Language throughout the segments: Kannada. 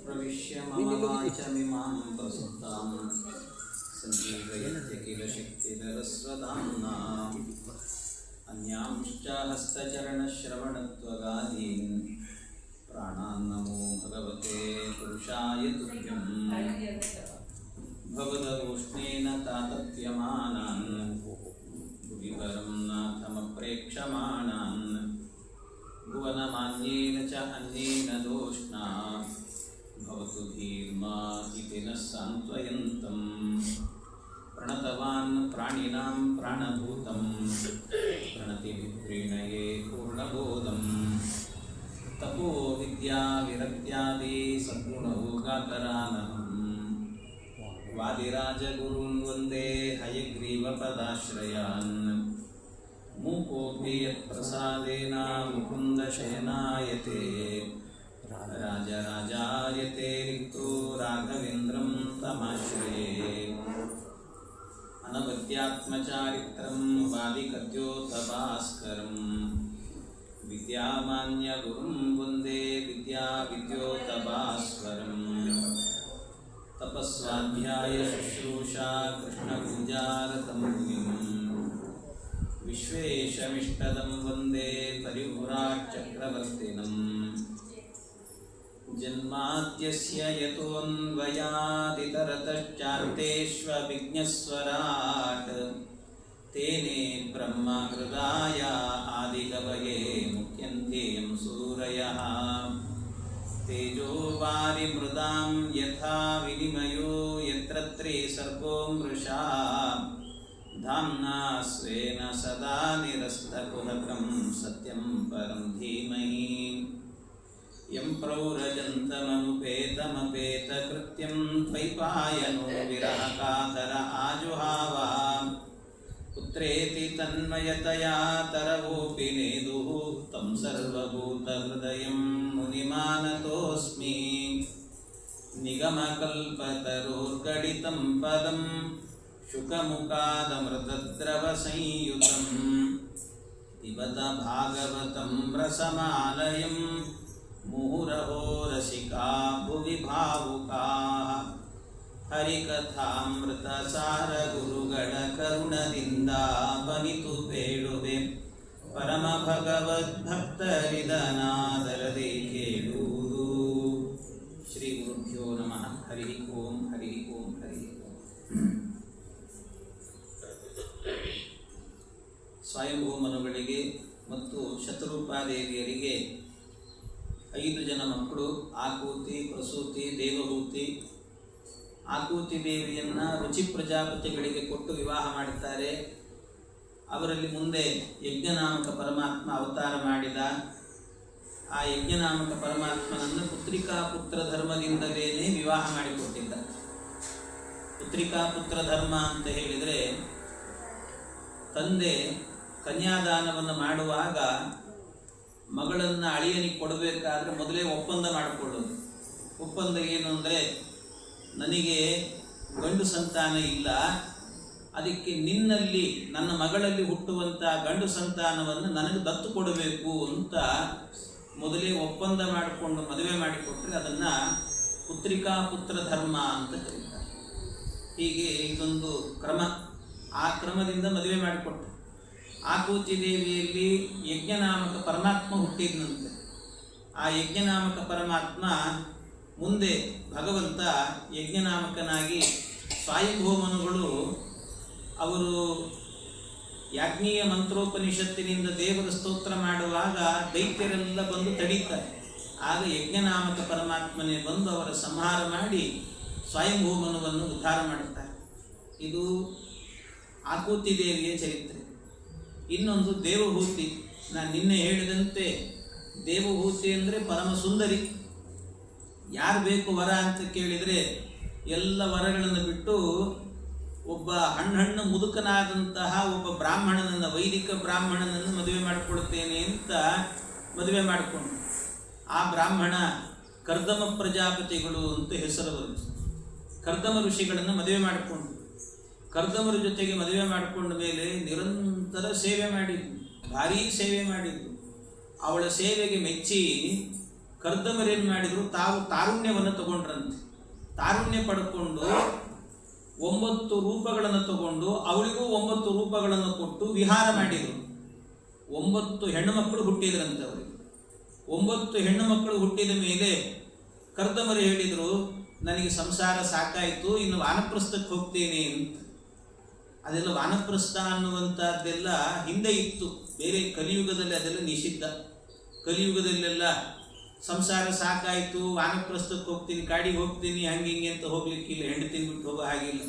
ಪ್ರವಿಶ್ಯ ಮಮ ವಾಚಮಿಮಾಂ ಪ್ರಸುಪ್ತಾಂ ಸಂಜೀವಯತ್ಯ ಕಿಲ ಶಕ್ತಿಧರಸ್ವಧಾಮ್ನಾ ಅನ್ಯಾಂಶ್ಚ ಹಸ್ತಚರಣಶ್ರವಣತ್ವಗಾದೀನ್ ಪ್ರಾಣಾನ್ನಮೋ ಭಗವತೆ ಪುರುಷಾಯ ತುಭ್ಯಂ ಭವದೂಷ್ಣೇನ ತಾತಪ್ಯಮಾನಾನ್ ಭುವಿವರಂ ನಾಥಮಪ್ರೇಕ್ಷಮಾಣಾನ್ ಭುವನಮಾನ್ಯೇನ ಚ ಅನ್ಯೇನ ದೋಷ್ಣಾ ಭವತು ಧೀರ್ಮಾ ಇತಿ ನ ಸಾಂತ್ವಯಂತಂ ಪ್ರಣತವಾನ್ ಪ್ರಾಣಿನಾಂ ಪ್ರಾಣಭೂತಂ ಪ್ರಣತಿ ವಿಪ್ರೀಣಯೇ ಪೂರ್ಣಬೋಧಂ ತಪೋ ವಿದ್ಯಾ ವಿರಕ್ತ್ಯಾದಿ ಸದ್ಗುಣಭೋಗಾಕರಾನಹಂ ವಾದಿರಾಜಗುರುನ್ ವಂದೇ ಹಯಗ್ರೀವಪದಾಶ್ರಯಾನ್ ಮೂಕೋಪಿ ಯತ್ಪ್ರಸಾದೇನ ಮುಕುಂದಶಯನಾಯತೆ ರಾಜರಾಜಾಯತೆ ರಿಕ್ತೋ ರಾಘವೇಂದ್ರಂ ತಮಾಶ್ರಯೇ ಅನವದ್ಯಾತ್ಮಚಾರಿತ್ರಂ ವಾದಿಕದ್ಯೋತಭಾಸ್ಕರಂ ವಿದ್ಯಾಮಾನ್ಯಗುರುಂ ವಂದೇ ವಿದ್ಯಾವಿದ್ಯೋತಭಾಸ್ವರಂ ತಪಸ್ವಾಧ್ಯಾಯ ಶುಶ್ರೂಷಾ ಕೃಷ್ಣಪೂಜಾರತಂ ಮುನಿಂ ವಿಶ್ವೇಶಮಿಷ್ಟದಂ ವಂದೇ ಪರಿಪುರಾಚಕ್ರವರ್ತಿನಂ ಜನ್ಮಾದ್ಯಸ್ಯ ಯತೋನ್ವಯಾದಿತರತಶ್ಚಾರ್ತೆಷ್ವವಿಘ್ನಸ್ವರಾಟ್ ತೇನೇ ಬ್ರಹ್ಮ ಹೃದಯ ಆದಿಕವಯೇ ಮುಖ್ಯಂತೇಯಂ ಸೂರಯಃ ತೇಜೋ ವಾರಿಮೃದಾಂ ಯಥಾ ವಿನಿಮಯೋ ಯತ್ರತ್ರೇ ಸರ್ಗೋ ಮೃಷಾ ಧಾಮ್ನಾ ಸ್ವೇನ ಸದಾ ನಿರಸ್ತಕುಹಕಂ ಸತ್ಯಂ ಪರಂ ಧೀಮಹಿ ಯಂ ಪ್ರೌರಜಂತಮನುಪೇತಮಪೇತಕೃತ್ಯಂ ದ್ವೈಪಾಯನೋ ವಿರಹಕಾತರ ಆಜುಹಾವ ಪುತ್ರೇತಿ ತನ್ಮಯತಯಾ ತರವೋಪಿ ನೇದುಃ तं ಸರ್ವಭೂತಹೃದಯಂ ಮುನಿಮಾನತೋಸ್ಮಿ ನಿಗಮಕಲ್ಪತರೋರ್ಗಡಿತಂ ಪದಂ ಶುಕಮುಖಾದಮೃತದ್ರವಸಂಯುತಂ ಪಿಬತ ಭಾಗವತಂ ರಸಮಾಲಯಂ ಮುಹುರಹೋ ರಸಿಕಾ ಭುವಿ ಭಾವುಕಾಃ ಹರಿಕಥಾಮೃತಸಾರ ಗುರುಗಳ ಕರುಣದಿಂದ ಬನಿತು ಬೇಡುವೆ ಪರಮ ಭಗವದ್ಭಕ್ತರಿದನಾದರದೆ ಕೇಳುವುದು. ಶ್ರೀ ಗುರುಭ್ಯೋ ನಮಃ. ಹರಿ ಓಂ ಹರಿ ಓಂ ಹರಿ ಓಂ. ಸ್ವಯಂಭೂಮನುಗಳಿಗೆ ಮತ್ತು ಶತರೂಪಾದೇವಿಯರಿಗೆ 5 ಜನ ಮಕ್ಕಳು, ಆಕೂತಿ, ಪ್ರಸೂತಿ, ದೇವಹೂತಿ. ಆಕೂತಿ ದೇವಿಯನ್ನು ರುಚಿ ಪ್ರಜಾಪತಿಗಳಿಗೆ ಕೊಟ್ಟು ವಿವಾಹ ಮಾಡುತ್ತಾರೆ. ಅವರಲ್ಲಿ ಮುಂದೆ ಯಜ್ಞನಾಮಕ ಪರಮಾತ್ಮ ಅವತಾರ ಮಾಡಿದ. ಆ ಯಜ್ಞನಾಮಕ ಪರಮಾತ್ಮನನ್ನು ಪುತ್ರಿಕಾ ಪುತ್ರ ಧರ್ಮದಿಂದಲೇ ವಿವಾಹ ಮಾಡಿಕೊಟ್ಟಿದ್ದ. ಪುತ್ರಿಕಾ ಪುತ್ರ ಧರ್ಮ ಅಂತ ಹೇಳಿದರೆ, ತಂದೆ ಕನ್ಯಾದಾನವನ್ನು ಮಾಡುವಾಗ ಮಗಳನ್ನು ಅಳಿಯನಿಗೆ ಕೊಡಬೇಕಾದ್ರೆ ಮೊದಲೇ ಒಪ್ಪಂದ ಮಾಡಿಕೊಳ್ಳೋದು. ಒಪ್ಪಂದ ಏನು ಅಂದರೆ, ನನಗೆ ಗಂಡು ಸಂತಾನ ಇಲ್ಲ, ಅದಕ್ಕೆ ನಿನ್ನಲ್ಲಿ ನನ್ನ ಮಗಳಲ್ಲಿ ಹುಟ್ಟುವಂಥ ಗಂಡು ಸಂತಾನವನ್ನು ನನಗೆ ದತ್ತು ಕೊಡಬೇಕು ಅಂತ ಮೊದಲೇ ಒಪ್ಪಂದ ಮಾಡಿಕೊಂಡು ಮದುವೆ ಮಾಡಿಕೊಟ್ರೆ ಅದನ್ನು ಪುತ್ರಿಕಾ ಪುತ್ರ ಧರ್ಮ ಅಂತ ಕರೀತಾರೆ. ಹೀಗೆ ಇದೊಂದು ಕ್ರಮ. ಆ ಕ್ರಮದಿಂದ ಮದುವೆ ಮಾಡಿಕೊಟ್ರು. ಆಕೂತಿ ದೇವಿಯಲ್ಲಿ ಯಜ್ಞನಾಮಕ ಪರಮಾತ್ಮ ಹುಟ್ಟಿದ್ನಂತೆ. ಆ ಯಜ್ಞನಾಮಕ ಪರಮಾತ್ಮ ಮುಂದೆ ಭಗವಂತ ಯಜ್ಞನಾಮಕನಾಗಿ ಸ್ವಯಂಭೂಮನುಗಳು ಅವರು ಯಾಜ್ಞೀಯ ಮಂತ್ರೋಪನಿಷತ್ತಿನಿಂದ ದೇವರ ಸ್ತೋತ್ರ ಮಾಡುವಾಗ ದೈತ್ಯರೆಲ್ಲ ಬಂದು ತಡೀತಾರೆ. ಆಗ ಯಜ್ಞನಾಮಕ ಪರಮಾತ್ಮನೇ ಬಂದು ಅವರ ಸಂಹಾರ ಮಾಡಿ ಸ್ವಯಂಭೂಮನುವನ್ನು ಉದ್ಧಾರ ಮಾಡುತ್ತಾರೆ. ಇದು ಆಕೂತಿ ದೇವಿಯ ಚರಿತ್ರೆ. ಇನ್ನೊಂದು ದೇವಹೂತಿ. ನಾನು ನಿನ್ನೆ ಹೇಳಿದಂತೆ ದೇವಹೂತಿ ಅಂದರೆ ಪರಮ ಸುಂದರಿ. ಯಾರು ಬೇಕು ವರ ಅಂತ ಕೇಳಿದರೆ ಎಲ್ಲ ವರಗಳನ್ನು ಬಿಟ್ಟು ಒಬ್ಬ ಹಣ್ಣು ಮುದುಕನಾದಂತಹ ಒಬ್ಬ ಬ್ರಾಹ್ಮಣನನ್ನು, ವೈದಿಕ ಬ್ರಾಹ್ಮಣನನ್ನು ಮದುವೆ ಮಾಡಿಕೊಡ್ತೇನೆ ಅಂತ ಮದುವೆ ಮಾಡಿಕೊಂಡು, ಆ ಬ್ರಾಹ್ಮಣ ಕರ್ದಮ ಪ್ರಜಾಪತಿಗಳು ಅಂತ ಹೆಸರು ಬಂತು. ಕರ್ದಮ ಋಷಿಗಳನ್ನು ಮದುವೆ ಮಾಡಿಕೊಂಡು ಕರ್ದಮರ ಜೊತೆಗೆ ಮದುವೆ ಮಾಡಿಕೊಂಡ ಮೇಲೆ ನಿರಂತರ ಸೇವೆ ಮಾಡಿದ್ದು, ಭಾರೀ ಸೇವೆ ಮಾಡಿದ್ದು. ಅವಳ ಸೇವೆಗೆ ಮೆಚ್ಚಿ ಕರ್ದಮರೇನು ಮಾಡಿದರು, ತಾವು ತಾರುಣ್ಯವನ್ನು ತಗೊಂಡ್ರಂತೆ. ತಾರುಣ್ಯ ಪಡ್ಕೊಂಡು 9 ರೂಪಗಳನ್ನು ತಗೊಂಡು ಅವಳಿಗೂ 9 ರೂಪಗಳನ್ನು ಕೊಟ್ಟು ವಿಹಾರ ಮಾಡಿದರು. 9 ಹೆಣ್ಣು ಮಕ್ಕಳು ಹುಟ್ಟಿದ್ರಂತೆ ಅವರಿಗೆ. 9 ಹೆಣ್ಣು ಮಕ್ಕಳು ಹುಟ್ಟಿದ ಮೇಲೆ ಕರ್ದಮರು ಹೇಳಿದರು, ನನಗೆ ಸಂಸಾರ ಸಾಕಾಯಿತು, ಇನ್ನು ವಾನಪ್ರಸ್ಥಕ್ಕೆ ಹೋಗ್ತೇನೆ ಅಂತ. ಅದೆಲ್ಲ ವಾನಪ್ರಸ್ಥ ಅನ್ನುವಂಥದ್ದೆಲ್ಲ ಹಿಂದೆ ಇತ್ತು, ಬೇರೆ ಕಲಿಯುಗದಲ್ಲಿ ಅದೆಲ್ಲ ನಿಷಿದ್ಧ. ಕಲಿಯುಗದಲ್ಲೆಲ್ಲ ಸಂಸಾರ ಸಾಕಾಯಿತು, ವಾನಪ್ರಸ್ಥಕ್ಕೆ ಹೋಗ್ತೀನಿ, ಕಾಡಿಗೆ ಹೋಗ್ತೀನಿ, ಹಂಗೆ ಹಿಂಗೆ ಅಂತ ಹೋಗ್ಲಿಕ್ಕಿಲ್ಲ. ಹೆಂಡತಿನ ಬಿಟ್ಟು ಹೋಗೋ ಹಾಗಿಲ್ಲ.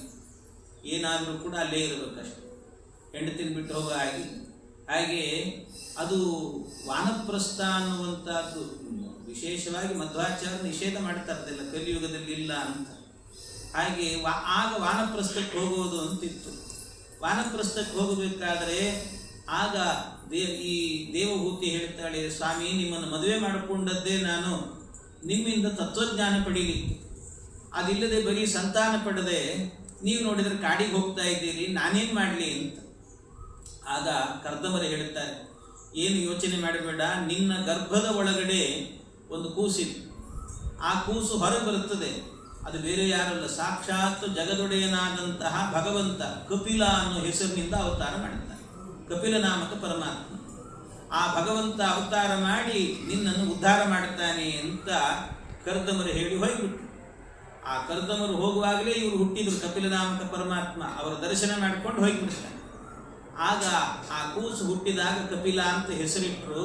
ಏನಾದರೂ ಕೂಡ ಅಲ್ಲೇ ಇರಬೇಕಷ್ಟೆ, ಹೆಂಡತಿನ ಬಿಟ್ಟು ಹೋಗೋ ಹಾಗಿಲ್ಲ. ಹಾಗೆ ಅದು ವಾನಪ್ರಸ್ಥ ಅನ್ನುವಂಥದ್ದು ವಿಶೇಷವಾಗಿ ಮಧ್ವಾಚಾರ್ಯ ನಿಷೇಧ ಮಾಡ್ತಾರದೆಲ್ಲ, ಕಲಿಯುಗದಲ್ಲಿ ಇಲ್ಲ ಅಂತ. ಹಾಗೆ ಆಗ ವಾನಪ್ರಸ್ಥಕ್ಕೆ ಹೋಗೋದು ಅಂತಿತ್ತು. ವಾನಪ್ರಸ್ಥಕ್ಕೆ ಹೋಗಬೇಕಾದ್ರೆ ಆಗ ಈ ದೇವಭೂತಿ ಹೇಳ್ತಾಳೆ, ಸ್ವಾಮಿ ನಿಮ್ಮನ್ನು ಮದುವೆ ಮಾಡಿಕೊಂಡದ್ದೇ ನಾನು ನಿಮ್ಮಿಂದ ತತ್ವಜ್ಞಾನ ಪಡೀಲಿಕ್ಕೆ, ಅದಿಲ್ಲದೆ ಬರೀ ಸಂತಾನ ಪಡೆದೆ ನೀವು ನೋಡಿದರೆ ಕಾಡಿಗೆ ಹೋಗ್ತಾ ಇದ್ದೀರಿ, ನಾನೇನು ಮಾಡಲಿ ಅಂತ. ಆಗ ಕರ್ದಮರು ಹೇಳ್ತಾರೆ, ಏನು ಯೋಚನೆ ಮಾಡಬೇಡ, ನಿನ್ನ ಗರ್ಭದ ಒಳಗಡೆ ಒಂದು ಕೂಸಿದೆ, ಆ ಕೂಸು ಹೊರಗೆ ಬರುತ್ತದೆ. ಅದು ಬೇರೆ ಯಾರಲ್ಲ, ಸಾಕ್ಷಾತ್ ಜಗದೊಡೆಯನಾದಂತಹ ಭಗವಂತ ಕಪಿಲ ಅನ್ನೋ ಹೆಸರಿನಿಂದ ಅವತಾರ ಮಾಡಿದ್ದಾನೆ. ಕಪಿಲ ನಾಮಕ ಪರಮಾತ್ಮ. ಆ ಭಗವಂತ ಅವತಾರ ಮಾಡಿ ನಿನ್ನನ್ನು ಉದ್ಧಾರ ಮಾಡುತ್ತಾನೆ ಅಂತ ಕರ್ದಮರು ಹೇಳಿ ಹೋಗಿಬಿಟ್ರು. ಆ ಕರ್ದಮರು ಹೋಗುವಾಗಲೇ ಇವರು ಹುಟ್ಟಿದ್ರು, ಕಪಿಲ ನಾಮಕ ಪರಮಾತ್ಮ. ಅವರ ದರ್ಶನ ಮಾಡಿಕೊಂಡು ಹೋಗಿಬಿಡ್ತಾನೆ. ಆಗ ಆ ಕೂಸು ಹುಟ್ಟಿದಾಗ ಕಪಿಲ ಅಂತ ಹೆಸರಿಟ್ಟರು.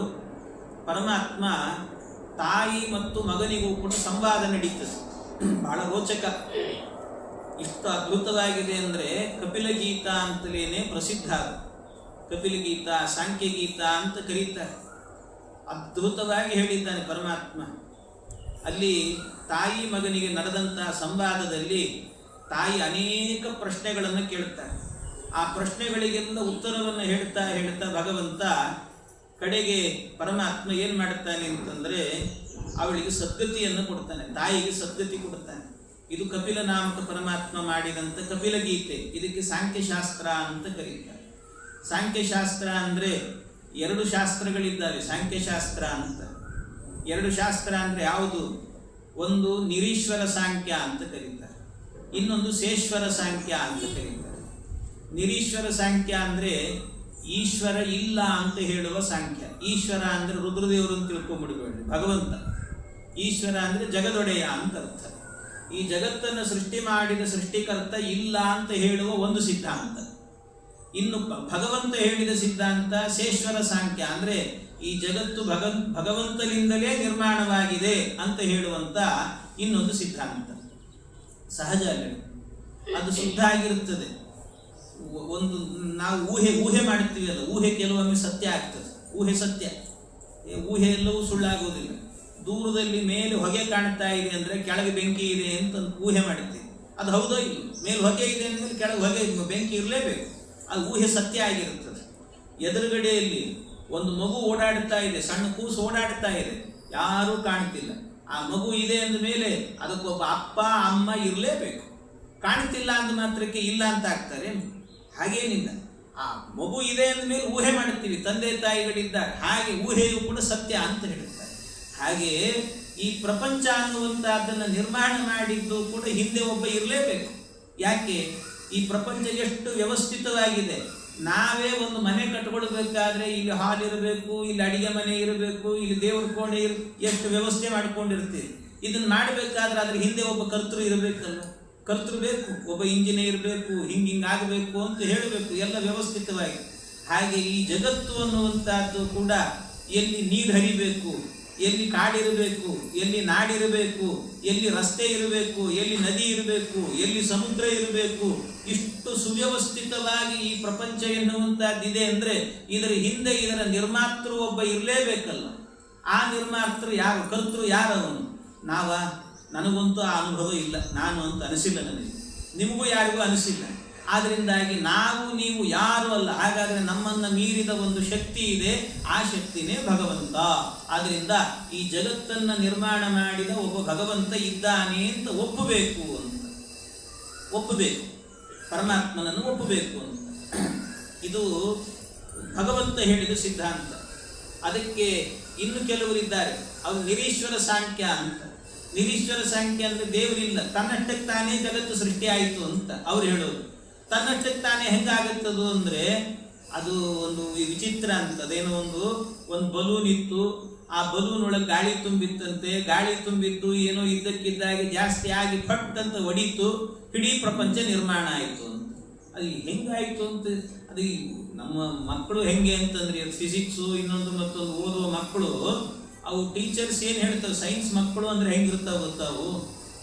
ಪರಮಾತ್ಮ ತಾಯಿ ಮತ್ತು ಮಗನಿಗೂ ಕೂಡ ಸಂವಾದ ನಡೀತದೆ, ಬಹಳ ರೋಚಕ. ಇಷ್ಟು ಅದ್ಭುತವಾಗಿದೆ ಅಂದರೆ ಕಪಿಲ ಗೀತಾ ಅಂತಲೇ ಪ್ರಸಿದ್ಧ. ಕಪಿಲ ಗೀತಾ, ಸಾಂಖ್ಯ ಗೀತಾ ಅಂತ ಕರೀತಾರೆ. ಅದ್ಭುತವಾಗಿ ಹೇಳಿದ್ದಾನೆ ಪರಮಾತ್ಮ. ಅಲ್ಲಿ ತಾಯಿ ಮಗನಿಗೆ ನಡೆದಂತಹ ಸಂವಾದದಲ್ಲಿ ತಾಯಿ ಅನೇಕ ಪ್ರಶ್ನೆಗಳನ್ನು ಕೇಳ್ತಾರೆ. ಆ ಪ್ರಶ್ನೆಗಳಿಗೆಲ್ಲ ಉತ್ತರವನ್ನು ಹೇಳ್ತಾ ಹೇಳ್ತಾ ಭಗವಂತ ಕಡೆಗೆ ಪರಮಾತ್ಮ ಏನು ಮಾಡುತ್ತಾನೆ ಅಂತಂದರೆ ಅವಳಿಗೆ ಸದ್ಗತಿಯನ್ನು ಕೊಡ್ತಾನೆ, ತಾಯಿಗೆ ಸದ್ಗತಿ ಕೊಡ್ತಾನೆ. ಇದು ಕಪಿಲ ನಾಮಕ ಪರಮಾತ್ಮ ಮಾಡಿದಂಥ ಕಪಿಲ ಗೀತೆ. ಇದಕ್ಕೆ ಸಾಂಖ್ಯಶಾಸ್ತ್ರ ಅಂತ ಕರೀತಾರೆ. ಸಾಂಖ್ಯಶಾಸ್ತ್ರ ಅಂದರೆ 2 ಶಾಸ್ತ್ರಗಳಿದ್ದಾವೆ. ಸಾಂಖ್ಯಶಾಸ್ತ್ರ ಅಂತ 2 ಶಾಸ್ತ್ರ ಅಂದರೆ ಯಾವುದು? ಒಂದು ನಿರೀಶ್ವರ ಸಾಂಖ್ಯ ಅಂತ ಕರೀತಾರೆ, ಇನ್ನೊಂದು ಶೇಶ್ವರ ಸಾಂಖ್ಯ ಅಂತ ಕರೀತಾರೆ. ನಿರೀಶ್ವರ ಸಾಂಖ್ಯ ಅಂದರೆ ಈಶ್ವರ ಇಲ್ಲ ಅಂತ ಹೇಳುವ ಸಾಂಖ್ಯ. ಈಶ್ವರ ಅಂದರೆ ರುದ್ರದೇವರು ಅಂತ ತಿಳ್ಕೊಂಡ್ಬಿಡ್ಬೇಡಿ, ಭಗವಂತ. ಈಶ್ವರ ಅಂದರೆ ಜಗದೊಡೆಯ ಅಂತ ಅರ್ಥ. ಈ ಜಗತ್ತನ್ನು ಸೃಷ್ಟಿ ಮಾಡಿದ ಸೃಷ್ಟಿಕರ್ತ ಇಲ್ಲ ಅಂತ ಹೇಳುವ ಒಂದು ಸಿದ್ಧಾಂತ. ಇನ್ನು ಭಗವಂತ ಹೇಳಿದ ಸಿದ್ಧಾಂತ ಶೇಶ್ವರ ಸಾಂಖ್ಯ, ಅಂದರೆ ಈ ಜಗತ್ತು ಭಗವಂತನಿಂದಲೇ ನಿರ್ಮಾಣವಾಗಿದೆ ಅಂತ ಹೇಳುವಂಥ ಇನ್ನೊಂದು ಸಿದ್ಧಾಂತ. ಸಹಜ ಅಲ್ಲ, ಅದು ಶುದ್ಧ ಆಗಿರುತ್ತದೆ. ಒಂದು ನಾವು ಊಹೆ ಮಾಡ್ತೀವಿ ಅಲ್ಲ, ಊಹೆ ಕೆಲವೊಮ್ಮೆ ಸತ್ಯ ಆಗ್ತದೆ. ಊಹೆ ಸತ್ಯ, ಊಹೆ ಎಲ್ಲವೂ ಸುಳ್ಳಾಗುವುದಿಲ್ಲ. ದೂರದಲ್ಲಿ ಮೇಲೆ ಹೊಗೆ ಕಾಣ್ತಾ ಇದೆ ಅಂದರೆ ಕೆಳಗೆ ಬೆಂಕಿ ಇದೆ ಅಂತ ಊಹೆ ಮಾಡ್ತೀವಿ. ಅದು ಹೌದೋ ಇಲ್ಲ, ಮೇಲೆ ಹೊಗೆ ಇದೆ ಅಂದರೆ ಕೆಳಗೆ ಹೊಗೆ ಬೆಂಕಿ ಇರಲೇಬೇಕು. ಅದು ಊಹೆ ಸತ್ಯ ಆಗಿರುತ್ತದೆ. ಎದುರುಗಡೆಯಲ್ಲಿ ಒಂದು ಮಗು ಓಡಾಡ್ತಾ ಇದೆ, ಸಣ್ಣ ಕೂಸು ಓಡಾಡ್ತಾ ಇದೆ, ಯಾರೂ ಕಾಣ್ತಿಲ್ಲ. ಆ ಮಗು ಇದೆ ಅಂದ ಮೇಲೆ ಅದಕ್ಕೊಬ್ಬ ಅಪ್ಪ ಅಮ್ಮ ಇರಲೇಬೇಕು. ಕಾಣ್ತಿಲ್ಲ ಅಂದ ಮಾತ್ರಕ್ಕೆ ಇಲ್ಲ ಅಂತ ಆಗ್ತಾರೆ? ಹಾಗೇನಿಲ್ಲ. ಆ ಮಗು ಇದೆ ಅಂದ ಮೇಲೆ ಊಹೆ ಮಾಡ್ತೀವಿ, ತಂದೆ ತಾಯಿಗಳಿದ್ದಾರೆ. ಹಾಗೆ ಊಹೆಯು ಕೂಡ ಸತ್ಯ ಅಂತ ಹೇಳ್ತಾರೆ. ಹಾಗೆ ಈ ಪ್ರಪಂಚ ಅನ್ನುವಂಥದ್ದನ್ನು ನಿರ್ಮಾಣ ಮಾಡಿದ್ದು ಕೂಡ ಹಿಂದೆ ಒಬ್ಬ ಇರಲೇಬೇಕು. ಯಾಕೆ? ಈ ಪ್ರಪಂಚ ಎಷ್ಟು ವ್ಯವಸ್ಥಿತವಾಗಿದೆ. ನಾವೇ ಒಂದು ಮನೆ ಕಟ್ಕೊಳ್ಬೇಕಾದ್ರೆ ಇಲ್ಲಿ ಹಾಲ್ ಇರಬೇಕು, ಇಲ್ಲಿ ಅಡಿಗೆ ಮನೆ ಇರಬೇಕು, ಇಲ್ಲಿ ದೇವ್ರ ಕೋಣೆ ಎಷ್ಟು ವ್ಯವಸ್ಥೆ ಮಾಡ್ಕೊಂಡಿರ್ತೀವಿ. ಇದನ್ನು ಮಾಡಬೇಕಾದ್ರೆ ಅದ್ರ ಹಿಂದೆ ಒಬ್ಬ ಕರ್ತೃ ಇರಬೇಕಲ್ಲ, ಕರ್ತೃ ಬೇಕು, ಒಬ್ಬ ಇಂಜಿನಿಯರ್ ಬೇಕು, ಹಿಂಗಾಗಬೇಕು ಅಂತ ಹೇಳಬೇಕು, ಎಲ್ಲ ವ್ಯವಸ್ಥಿತವಾಗಿ. ಹಾಗೆ ಈ ಜಗತ್ತು ಅನ್ನುವಂಥದ್ದು ಕೂಡ ಎಲ್ಲಿ ನೀರು ಹರಿಬೇಕು, ಎಲ್ಲಿ ಕಾಡಿರಬೇಕು, ಎಲ್ಲಿ ನಾಡಿರಬೇಕು, ಎಲ್ಲಿ ರಸ್ತೆ ಇರಬೇಕು, ಎಲ್ಲಿ ನದಿ ಇರಬೇಕು, ಎಲ್ಲಿ ಸಮುದ್ರ ಇರಬೇಕು, ಇಷ್ಟು ಸುವ್ಯವಸ್ಥಿತವಾಗಿ ಈ ಪ್ರಪಂಚ ಎನ್ನುವಂಥದ್ದಿದೆ ಅಂದರೆ ಇದರ ಹಿಂದೆ ಇದರ ನಿರ್ಮಾತೃ ಒಬ್ಬ ಇರಲೇಬೇಕಲ್ಲ. ಆ ನಿರ್ಮಾತೃ ಯಾರು? ಕರ್ತೃ ಯಾರವನು? ನನಗಂತೂ ಆ ಅನುಭವ ಇಲ್ಲ, ನಾನು ಅಂತ ಅನಿಸಿಲ್ಲ, ನನಗೆ, ನಿಮಗೂ ಯಾರಿಗೂ ಅನಿಸಿಲ್ಲ. ಆದ್ದರಿಂದಾಗಿ ನಾವು ನೀವು ಯಾರು ಅಲ್ಲ. ಹಾಗಾದರೆ ನಮ್ಮನ್ನು ಮೀರಿದ ಒಂದು ಶಕ್ತಿ ಇದೆ, ಆ ಶಕ್ತಿನೇ ಭಗವಂತ. ಆದ್ದರಿಂದ ಈ ಜಗತ್ತನ್ನು ನಿರ್ಮಾಣ ಮಾಡಿದ ಒಬ್ಬ ಭಗವಂತ ಇದ್ದಾನೆ ಅಂತ ಒಪ್ಪಬೇಕು. ಪರಮಾತ್ಮನನ್ನು ಒಪ್ಪಬೇಕು ಅಂತ. ಇದು ಭಗವಂತ ಹೇಳಿದ ಸಿದ್ಧಾಂತ. ಅದಕ್ಕೆ ಇನ್ನು ಕೆಲವರಿದ್ದಾರೆ, ಅವರು ನಿರೀಶ್ವರ ಸಾಂಖ್ಯ ಅಂತ. ನಿರೀಶ್ವರ ಸಾಂಖ್ಯ ಅಂದರೆ ದೇವರಿಲ್ಲ, ತನ್ನಷ್ಟಕ್ಕೆ ತಾನೇ ಜಗತ್ತು ಸೃಷ್ಟಿ ಆಯಿತು ಅಂತ ಅವ್ರು ಹೇಳೋದು. ತನ್ನಷ್ಟಕ್ಕೆ ತಾನೇ ಹೆಂಗಾಗುತ್ತದು ಅಂದರೆ ಅದು ಒಂದು ವಿಚಿತ್ರ ಅಂತ. ಅದೇನೋ ಒಂದು ಬಲೂನ್ ಇತ್ತು, ಆ ಬಲೂನ್ ಒಳಗೆ ಗಾಳಿ ತುಂಬಿತ್ತಂತೆ. ಗಾಳಿ ತುಂಬಿದ್ದು ಏನೋ ಇದ್ದಕ್ಕಿದ್ದಾಗೆ ಜಾಸ್ತಿ ಆಗಿ ಫಟ್ ಅಂತ ಹೊಡೀತು, ಇಡೀ ಪ್ರಪಂಚ ನಿರ್ಮಾಣ ಆಯಿತು ಅಂತ. ಅದು ಹೆಂಗಾಯಿತು ಅಂತ, ಅದು ನಮ್ಮ ಮಕ್ಕಳು ಹೆಂಗೆ ಅಂತಂದ್ರೆ ಫಿಸಿಕ್ಸು ಇನ್ನೊಂದು ಮತ್ತೊಂದು ಓದುವ ಮಕ್ಕಳು, ಅವು ಟೀಚರ್ಸ್ ಏನು ಹೇಳ್ತಾರೆ, ಸೈನ್ಸ್ ಮಕ್ಕಳು ಅಂದರೆ ಹೆಂಗಿರ್ತಾವೆ ಗೊತ್ತಾವು,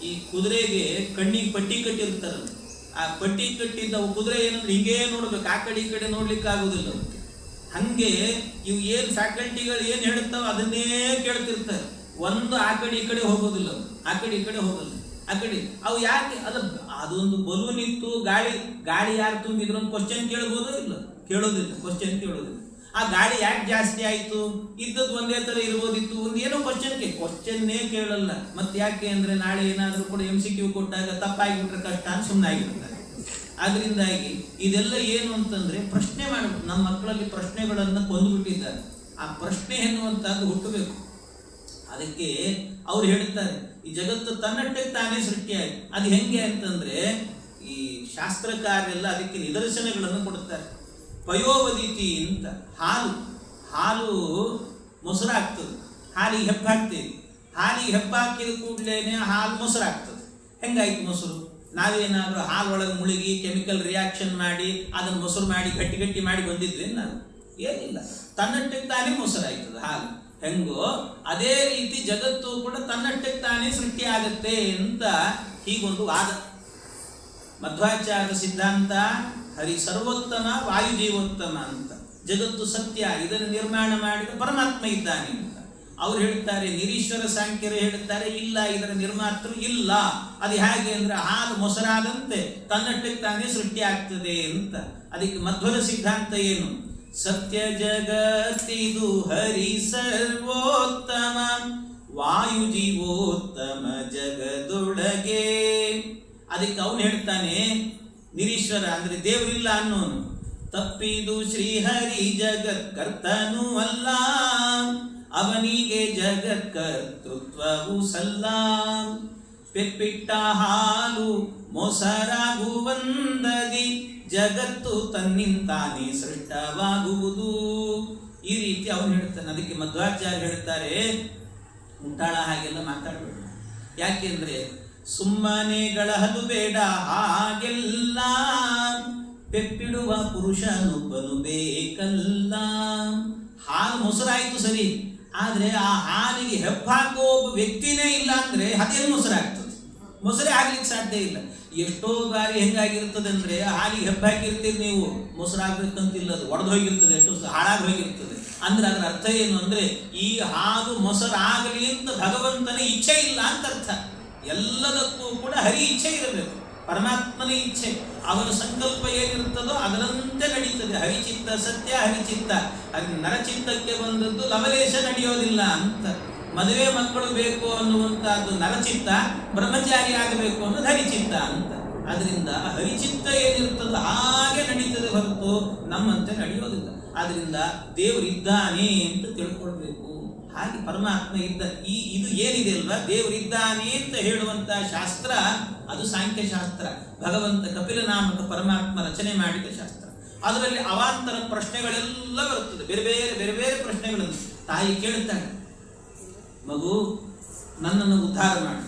ಈ ಕುದುರೆಗೆ ಕಣ್ಣಿಗೆ ಪಟ್ಟಿ ಕಟ್ಟಿರ್ತಾರಲ್ಲ, ಆ ಪಟ್ಟಿ ಕಟ್ಟಿದ್ದ ಅವು ಕುದುರೆ ಏನಂದ್ರೆ ಹಿಂಗೇ ನೋಡ್ಬೇಕು, ಆ ಕಡೆ ಈ ಕಡೆ ನೋಡ್ಲಿಕ್ಕೆ ಆಗೋದಿಲ್ಲ ಅವಕ್ಕೆ. ಹಾಗೆ ಇವು ಏನು ಫ್ಯಾಕಲ್ಟಿಗಳು ಏನು ಹೇಳುತ್ತಾವೆ ಅದನ್ನೇ ಕೇಳ್ತಿರ್ತಾರೆ. ಒಂದು ಆ ಕಡೆ ಈ ಕಡೆ ಹೋಗೋದಿಲ್ಲ, ಆ ಕಡೆ ಈ ಕಡೆ ಹೋಗೋದಿಲ್ಲ. ಆ ಕಡೆ ಅವು ಯಾಕೆ ಅದೊಂದು ಬಲೂನ್ ಇತ್ತು, ಗಾಳಿ ಯಾರು ತುಂಬಿದ್ರು ಒಂದು ಕ್ವಶನ್ ಕೇಳ್ಬೋದೋ ಇಲ್ಲ, ಕೇಳೋದಿಲ್ಲ, ಕ್ವಶನ್ ಕೇಳೋದಿಲ್ಲ. ಆ ಗಾಳಿ ಯಾಕೆ ಜಾಸ್ತಿ ಆಯಿತು, ಇದ್ದದ್ದು ಒಂದೇ ಥರ ಇರ್ಬೋದಿತ್ತು, ಒಂದು ಏನೋ ಕ್ವಶನ್ನೇ ಕೇಳಲ್ಲ. ಮತ್ತೆ ಯಾಕೆ ಅಂದರೆ ನಾಳೆ ಏನಾದರೂ ಕೂಡ MCQ ಕೊಟ್ಟಾಗ ತಪ್ಪಾಗಿಬಿಟ್ರೆ ಕಷ್ಟ ಅಂತ ಸುಮ್ಮನೆ ಆಗಿಬಿಡ್ತಾರೆ. ಆದ್ರಿಂದಾಗಿ ಇದೆಲ್ಲ ಏನು ಅಂತಂದರೆ ಪ್ರಶ್ನೆ ಮಾಡಬೇಕು. ನಮ್ಮ ಮಕ್ಕಳಲ್ಲಿ ಪ್ರಶ್ನೆಗಳನ್ನು ಕೊಂದುಬಿಟ್ಟಿದ್ದಾರೆ. ಆ ಪ್ರಶ್ನೆ ಎನ್ನುವಂಥದ್ದು ಹುಟ್ಟಬೇಕು. ಅದಕ್ಕೆ ಅವ್ರು ಹೇಳ್ತಾರೆ, ಈ ಜಗತ್ತು ತನ್ನಷ್ಟಕ್ಕೆ ತಾನೇ ಸೃಷ್ಟಿಯಾಗಿ. ಅದು ಹೆಂಗೆ ಅಂತಂದರೆ ಈ ಶಾಸ್ತ್ರಕಾರರೆಲ್ಲ ಅದಕ್ಕೆ ನಿದರ್ಶನಗಳನ್ನು ಕೊಡುತ್ತಾರೆ. ಪಯೋವದಿತಿ ಅಂತ, ಹಾಲು ಮೊಸರಾಗ್ತದೆ, ಹಾಲಿಗೆ ಹೆಪ್ಪ ಹಾಕ್ತೀವಿ, ಹಾಲಿಗೆ ಹೆಪ್ಪ ಹಾಕಿದ ಕೂಡಲೇ ಹಾಲು ಮೊಸರಾಗ್ತದೆ. ಹೆಂಗಾಯ್ತು ಮೊಸರು? ನಾವೇನಾದರೂ ಹಾಲು ಒಳಗೆ ಮುಳುಗಿ ಕೆಮಿಕಲ್ ರಿಯಾಕ್ಷನ್ ಮಾಡಿ ಅದನ್ನು ಮೊಸರು ಮಾಡಿ ಗಟ್ಟಿ ಮಾಡಿ ಬಂದಿದ್ವಿ ನಾವು? ಏನಿಲ್ಲ, ತನ್ನಷ್ಟಕ್ಕೆ ತಾನೇ ಮೊಸರಾಯ್ತದೆ ಹಾಲು. ಹೆಂಗೋ ಅದೇ ರೀತಿ ಜಗತ್ತು ಕೂಡ ತನ್ನಷ್ಟಕ್ಕೆ ತಾನೇ ಸೃಷ್ಟಿ ಆಗುತ್ತೆ ಅಂತ ಹೀಗೊಂದು ವಾದ. ಮಧ್ವಾಚಾರ್ಯ ಸಿದ್ಧಾಂತ ಹರಿ ಸರ್ವೋತ್ತಮ, ವಾಯು ಜೀವೋತ್ತಮ ಅಂತ. ಜಗತ್ತು ಸತ್ಯ, ಇದನ್ನು ನಿರ್ಮಾಣ ಮಾಡಿದ ಪರಮಾತ್ಮ ಇದ್ದಾನೆ ಅಂತ ಅವ್ರು ಹೇಳ್ತಾರೆ. ನಿರೀಶ್ವರ ಸಾಂಖ್ಯರು ಹೇಳ್ತಾರೆ, ಇಲ್ಲ, ಇದರ ನಿರ್ಮಾತೃ ಇಲ್ಲ. ಅದು ಹೇಗೆ ಅಂದ್ರೆ ಹಾಲು ಮೊಸರಾದಂತೆ ತನ್ನಷ್ಟಕ್ಕೆ ತಾನೇ ಸೃಷ್ಟಿ ಆಗ್ತದೆ ಅಂತ. ಅದಕ್ಕೆ ಮಧ್ವರ ಸಿದ್ಧಾಂತ ಏನು? ಸತ್ಯ ಜಗತ್ತಿದು ಹರಿ ಸರ್ವೋತ್ತಮ, ವಾಯು ಜೀವೋತ್ತಮ ಜಗದೊಳಗೆ. ಅದಕ್ಕೆ ಅವನು ಹೇಳ್ತಾನೆ, ನಿರೀಶ್ವರ ಅಂದ್ರೆ ದೇವರಿಲ್ಲ ಅನ್ನೋನು, ತಪ್ಪಿದು ಶ್ರೀಹರಿ ಜಗತ್ಕರ್ತನೂ ಅಲ್ಲ, ಅವನಿಗೆ ಜಗತ್ಕರ್ತೃತ್ವವು ಸಲ್ಲ. ಪೆಪ್ಪಿಟ್ಟ ಹಾಲು ಮೊಸರಾಗುವಂದದಿ ಜಗತ್ತು ತನ್ನಿಂತಾನೇ ಸೃಷ್ಟವಾಗುವುದು. ಈ ರೀತಿ ಅವನು ಹೇಳ್ತಾನೆ. ಅದಕ್ಕೆ ಮಧ್ವಾಚಾರ್ಯ ಹೇಳ್ತಾರೆ, ಮುಟ್ಟಾಳ ಹಾಗೆಲ್ಲ ಮಾತಾಡಬೇಡ. ಯಾಕೆಂದ್ರೆ ಸುಮ್ಮನೆ ಗಳಹಲು ಬೇಡ, ಹಾಗೆಲ್ಲ ಪೆಪ್ಪಿಡುವ ಪುರುಷನೊಬ್ಬನು ಬೇಕಲ್ಲ. ಹಾಲು ಮೊಸರಾಯಿತು ಸರಿ, ಆದರೆ ಆ ಹಾಲಿಗೆ ಹೆಪ್ಪಾಕೋ ಒಬ್ಬ ವ್ಯಕ್ತಿನೇ ಇಲ್ಲ ಅಂದರೆ ಅದೇನು ಮೊಸರಾಗ್ತದೆ? ಮೊಸರೇ ಆಗ್ಲಿಕ್ಕೆ ಸಾಧ್ಯ ಇಲ್ಲ. ಎಷ್ಟೋ ಬಾರಿ ಹೆಂಗಾಗಿರ್ತದೆ ಅಂದರೆ ಹಾಲಿಗೆ ಹೆಪ್ಪಾಕಿರ್ತೀರಿ ನೀವು, ಮೊಸರಾಗಬೇಕಂತಿಲ್ಲ, ಅದು ಒಡೆದು ಹೋಗಿರ್ತದೆ, ಎಷ್ಟೋ ಹಾಳಾಗಿ ಹೋಗಿರ್ತದೆ. ಅಂದ್ರೆ ಅದರ ಅರ್ಥ ಏನು ಅಂದರೆ ಈ ಹಾಲು ಮೊಸರಾಗಲಿ ಅಂತ ಭಗವಂತನ ಇಚ್ಛೆ ಇಲ್ಲ ಅಂತ ಅರ್ಥ. ಎಲ್ಲದಕ್ಕೂ ಕೂಡ ಹರಿ ಇಚ್ಛೆ ಇರಬೇಕು, ಪರಮಾತ್ಮನ ಇಚ್ಛೆ. ಅವನ ಸಂಕಲ್ಪ ಏನಿರುತ್ತದೋ ಅದರಂತೆ ನಡೀತದೆ. ಹರಿಚಿತ್ತ ಸತ್ಯ, ಹರಿಚಿತ್ತ. ನರಚಿತ್ತಕ್ಕೆ ಬಂದದ್ದು ಲವಲೇಶ ನಡೆಯೋದಿಲ್ಲ ಅಂತ. ಮದುವೆ ಮಕ್ಕಳು ಬೇಕು ಅನ್ನುವಂಥದ್ದು ನರಚಿತ್ತ, ಬ್ರಹ್ಮಚಾರಿ ಆಗಬೇಕು ಅನ್ನೋದು ಹರಿಚಿತ್ತ ಅಂತ. ಅದರಿಂದ ಹರಿಚಿತ್ತ ಏನಿರ್ತದೋ ಹಾಗೆ ನಡೀತದೆ ಹೊರತು ನಮ್ಮಂತೆ ನಡೆಯೋದಿಲ್ಲ. ಆದ್ರಿಂದ ದೇವರಿದ್ದಾನೆ ಅಂತ ತಿಳ್ಕೊಳ್ಬೇಕು. ಹಾಗೆ ಪರಮಾತ್ಮ ಇದ್ದ ಇದು ಏನಿದೆ ಅಲ್ವಾ, ದೇವರಿದ್ದಾನೆ ಅಂತ ಹೇಳುವಂತ ಶಾಸ್ತ್ರ, ಅದು ಸಾಂಖ್ಯ ಶಾಸ್ತ್ರ. ಭಗವಂತ ಕಪಿಲ ನಾಮಕ ಪರಮಾತ್ಮ ರಚನೆ ಮಾಡಿದ ಶಾಸ್ತ್ರ. ಅದರಲ್ಲಿ ಅವಾಂತರ ಪ್ರಶ್ನೆಗಳೆಲ್ಲ ಬರುತ್ತದೆ, ಬೇರೆ ಬೇರೆ ಪ್ರಶ್ನೆಗಳನ್ನು. ತಾಯಿ ಕೇಳುತ್ತಾಳೆ, ಮಗು ನನ್ನನ್ನು ಉದ್ಧಾರ ಮಾಡಿ.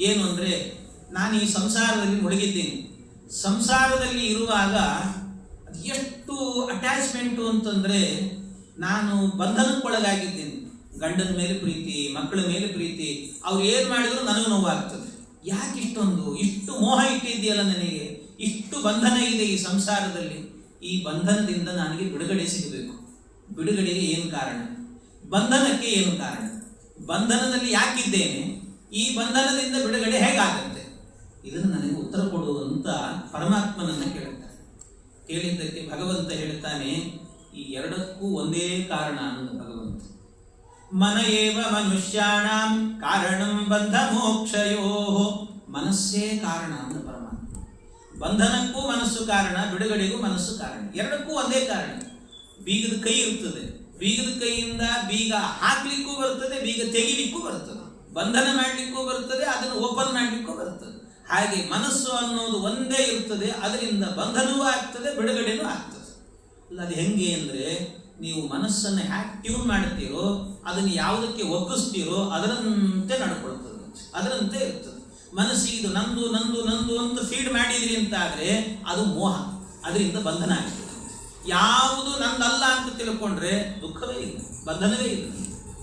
ಏನು ಅಂದರೆ, ನಾನು ಈ ಸಂಸಾರದಲ್ಲಿ ಮುಳುಗಿದ್ದೀನಿ. ಸಂಸಾರದಲ್ಲಿ ಇರುವಾಗ ಅದು ಎಷ್ಟು ಅಟ್ಯಾಚ್ಮೆಂಟು ಅಂತಂದರೆ, ನಾನು ಬಂಧನಕ್ಕೊಳಗಾಗಿದ್ದೀನಿ. ಗಂಡನ ಮೇಲೆ ಪ್ರೀತಿ, ಮಕ್ಕಳ ಮೇಲೆ ಪ್ರೀತಿ, ಅವ್ರು ಏನು ಮಾಡಿದ್ರು ನನಗೆ ನೋವಾಗ್ತದೆ. ಯಾಕೆ ಇಷ್ಟು ಮೋಹ ಇಟ್ಟಿದೆಯಲ್ಲ ನನಗೆ, ಇಷ್ಟು ಬಂಧನ ಇದೆ ಈ ಸಂಸಾರದಲ್ಲಿ. ಈ ಬಂಧನದಿಂದ ನನಗೆ ಬಿಡುಗಡೆ ಸಿಗಬೇಕು. ಬಿಡುಗಡೆಗೆ ಏನು ಕಾರಣ? ಬಂಧನಕ್ಕೆ ಏನು ಕಾರಣ? ಬಂಧನದಲ್ಲಿ ಯಾಕಿದ್ದೇನೆ? ಈ ಬಂಧನದಿಂದ ಬಿಡುಗಡೆ ಹೇಗಾಗುತ್ತೆ? ಇದನ್ನು ನನಗೆ ಉತ್ತರ ಕೊಡುವಂತ ಪರಮಾತ್ಮನನ್ನು ಕೇಳುತ್ತಾರೆ. ಕೇಳಿದ್ದಕ್ಕೆ ಭಗವಂತ ಹೇಳ್ತಾನೆ, ಈ ಎರಡಕ್ಕೂ ಒಂದೇ ಕಾರಣ ಅಂತ ಭಗವಂತ. ಮನ ಏವ ಮನುಷ್ಯಾಣಂ ಕಾರಣಂ ಬಂಧ ಮೋಕ್ಷಯೋ. ಮನಸ್ಸೇ ಕಾರಣ ಅಂತ ಪರಮಾತ್ಮ. ಬಂಧನಕ್ಕೂ ಮನಸ್ಸು ಕಾರಣ, ಬಿಡುಗಡೆಗೂ ಮನಸ್ಸು ಕಾರಣ. ಎರಡಕ್ಕೂ ಒಂದೇ ಕಾರಣ. ಬೀಗದ ಕೈ ಇರ್ತದೆ, ಬೀಗದ ಕೈಯಿಂದ ಬೀಗ ಹಾಕ್ಲಿಕ್ಕೂ ಬರ್ತದೆ, ಬೀಗ ತೆಗಿಲಿಕ್ಕೂ ಬರ್ತದೆ, ಬಂಧನ ಮಾಡಲಿಕ್ಕೂ ಬರ್ತದೆ, ಅದನ್ನು ಓಪನ್ ಮಾಡಲಿಕ್ಕೂ ಬರ್ತದೆ. ಹಾಗೆ ಮನಸ್ಸು ಅನ್ನೋದು ಒಂದೇ ಇರ್ತದೆ, ಅದರಿಂದ ಬಂಧನವೂ ಆಗ್ತದೆ, ಬಿಡುಗಡೆನೂ ಆಗ್ತದೆ. ಅಲ್ಲ, ಅದು ಹೆಂಗೆ ಅಂದರೆ, ನೀವು ಮನಸ್ಸನ್ನು ಹ್ಯಾಕ್ ಟ್ಯೂನ್ ಮಾಡ್ತೀರೋ, ಅದನ್ನು ಯಾವುದಕ್ಕೆ ಒಗ್ಗಿಸ್ತೀರೋ ಅದರಂತೆ ನಡ್ಕೊಳ್ತದೆ, ಅದರಂತೆ ಇರ್ತದೆ. ಮನಸ್ಸಿಗೆ ಇದು ನಂದು ನಂದು ನಂದು ಅಂತ ಫೀಡ್ ಮಾಡಿದ್ರಿ ಅಂತಾದರೆ ಅದು ಮೋಹ, ಅದರಿಂದ ಬಂಧನ ಆಗ್ತದೆ. ಯಾವುದು ನಂದಲ್ಲ ಅಂತ ತಿಳ್ಕೊಂಡ್ರೆ ದುಃಖವೇ ಇಲ್ಲ, ಬಂಧನವೇ ಇಲ್ಲ.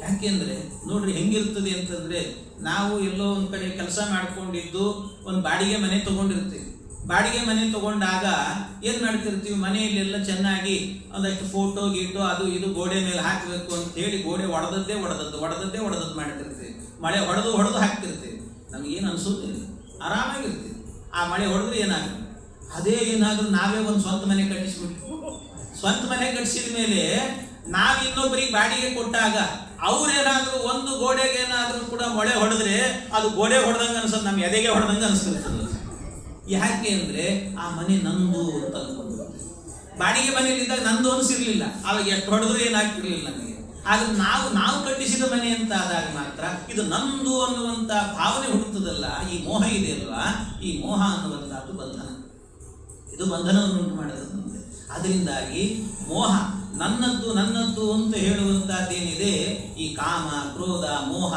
ಯಾಕೆಂದರೆ ನೋಡ್ರಿ ಹೆಂಗಿರ್ತದೆ ಅಂತಂದರೆ, ನಾವು ಎಲ್ಲೋ ಒಂದು ಕಡೆ ಕೆಲಸ ಮಾಡ್ಕೊಂಡಿದ್ದು ಒಂದು ಬಾಡಿಗೆ ಮನೆ ತೊಗೊಂಡಿರ್ತೀವಿ. ಬಾಡಿಗೆ ಮನೆ ತೊಗೊಂಡಾಗ ಏನು ಮಾಡ್ತಿರ್ತೀವಿ, ಮನೆಯಲ್ಲೆಲ್ಲ ಚೆನ್ನಾಗಿ ಒಂದಷ್ಟು ಫೋಟೋ ಗೀಟೋ ಅದು ಇದು ಗೋಡೆ ಮೇಲೆ ಹಾಕಬೇಕು ಅಂತ ಹೇಳಿ ಗೋಡೆ ಒಡೆದದ್ದು ಮಾಡ್ತಿರ್ತೀವಿ. ಮಳೆ ಹೊಡೆದು ಹಾಕ್ತಿರ್ತೀವಿ. ನಮಗೇನು ಅನಿಸೋದಿಲ್ಲ, ಆರಾಮಾಗಿರ್ತೀವಿ. ಆ ಮಳೆ ಹೊಡೆದ್ರೆ ಏನಾಗುತ್ತೆ, ಅದೇ ಏನಾದರೂ ನಾವೇ ಒಂದು ಸ್ವಂತ ಮನೆ ಕಟ್ಟಿಸ್ಬಿಟ್ಟು, ಸ್ವಂತ ಮನೆ ಕಟ್ಟಿಸಿದ ಮೇಲೆ ನಾವು ಇನ್ನೊಬ್ಬರಿಗೆ ಬಾಡಿಗೆ ಕೊಟ್ಟಾಗ ಅವ್ರೇನಾದರೂ ಒಂದು ಗೋಡೆಗೆ ಏನಾದರೂ ಕೂಡ ಮಳೆ ಹೊಡೆದ್ರೆ ಅದು ಗೋಡೆ ಹೊಡೆದಂಗೆ ಅನ್ಸೋದು, ನಮ್ಮ ಎದೆಗೆ ಹೊಡೆದಂಗೆ ಅನಿಸ್ತಿರ್ತದೆ. ಯಾಕೆ ಅಂದರೆ ಆ ಮನೆ ನಂದು ಅಂತ ಅನ್ಕೊಂಡು, ಬಾಡಿಗೆ ಮನೆಯಲ್ಲಿದ್ದಾಗ ನಂದು ಅನಿಸಿರ್ಲಿಲ್ಲ, ಅವಾಗ ಎಷ್ಟು ಹೊಡೆದ್ರೂ ಏನಾಗ್ತಿರ್ಲಿಲ್ಲ ನಮಗೆ. ಆದ್ರೆ ನಾವು ಕಟ್ಟಿಸಿದ ಮನೆ ಅಂತ ಆದಾಗ ಮಾತ್ರ ಇದು ನಂದು ಅನ್ನುವಂಥ ಭಾವನೆ ಹುಟ್ಟುತ್ತದಲ್ಲ, ಈ ಮೋಹ ಇದೆ ಅಲ್ವಾ, ಈ ಮೋಹ ಅನ್ನುವಂಥದ್ದು ಬಂಧನ. ಇದು ಬಂಧನವನ್ನು ಉಂಟು ಮಾಡೋದಂತೆ. ಅದರಿಂದಾಗಿ ಮೋಹ ನನ್ನದ್ದು ಅಂತ ಹೇಳುವಂಥದ್ದೇನಿದೆ, ಈ ಕಾಮ, ಕ್ರೋಧ, ಮೋಹ,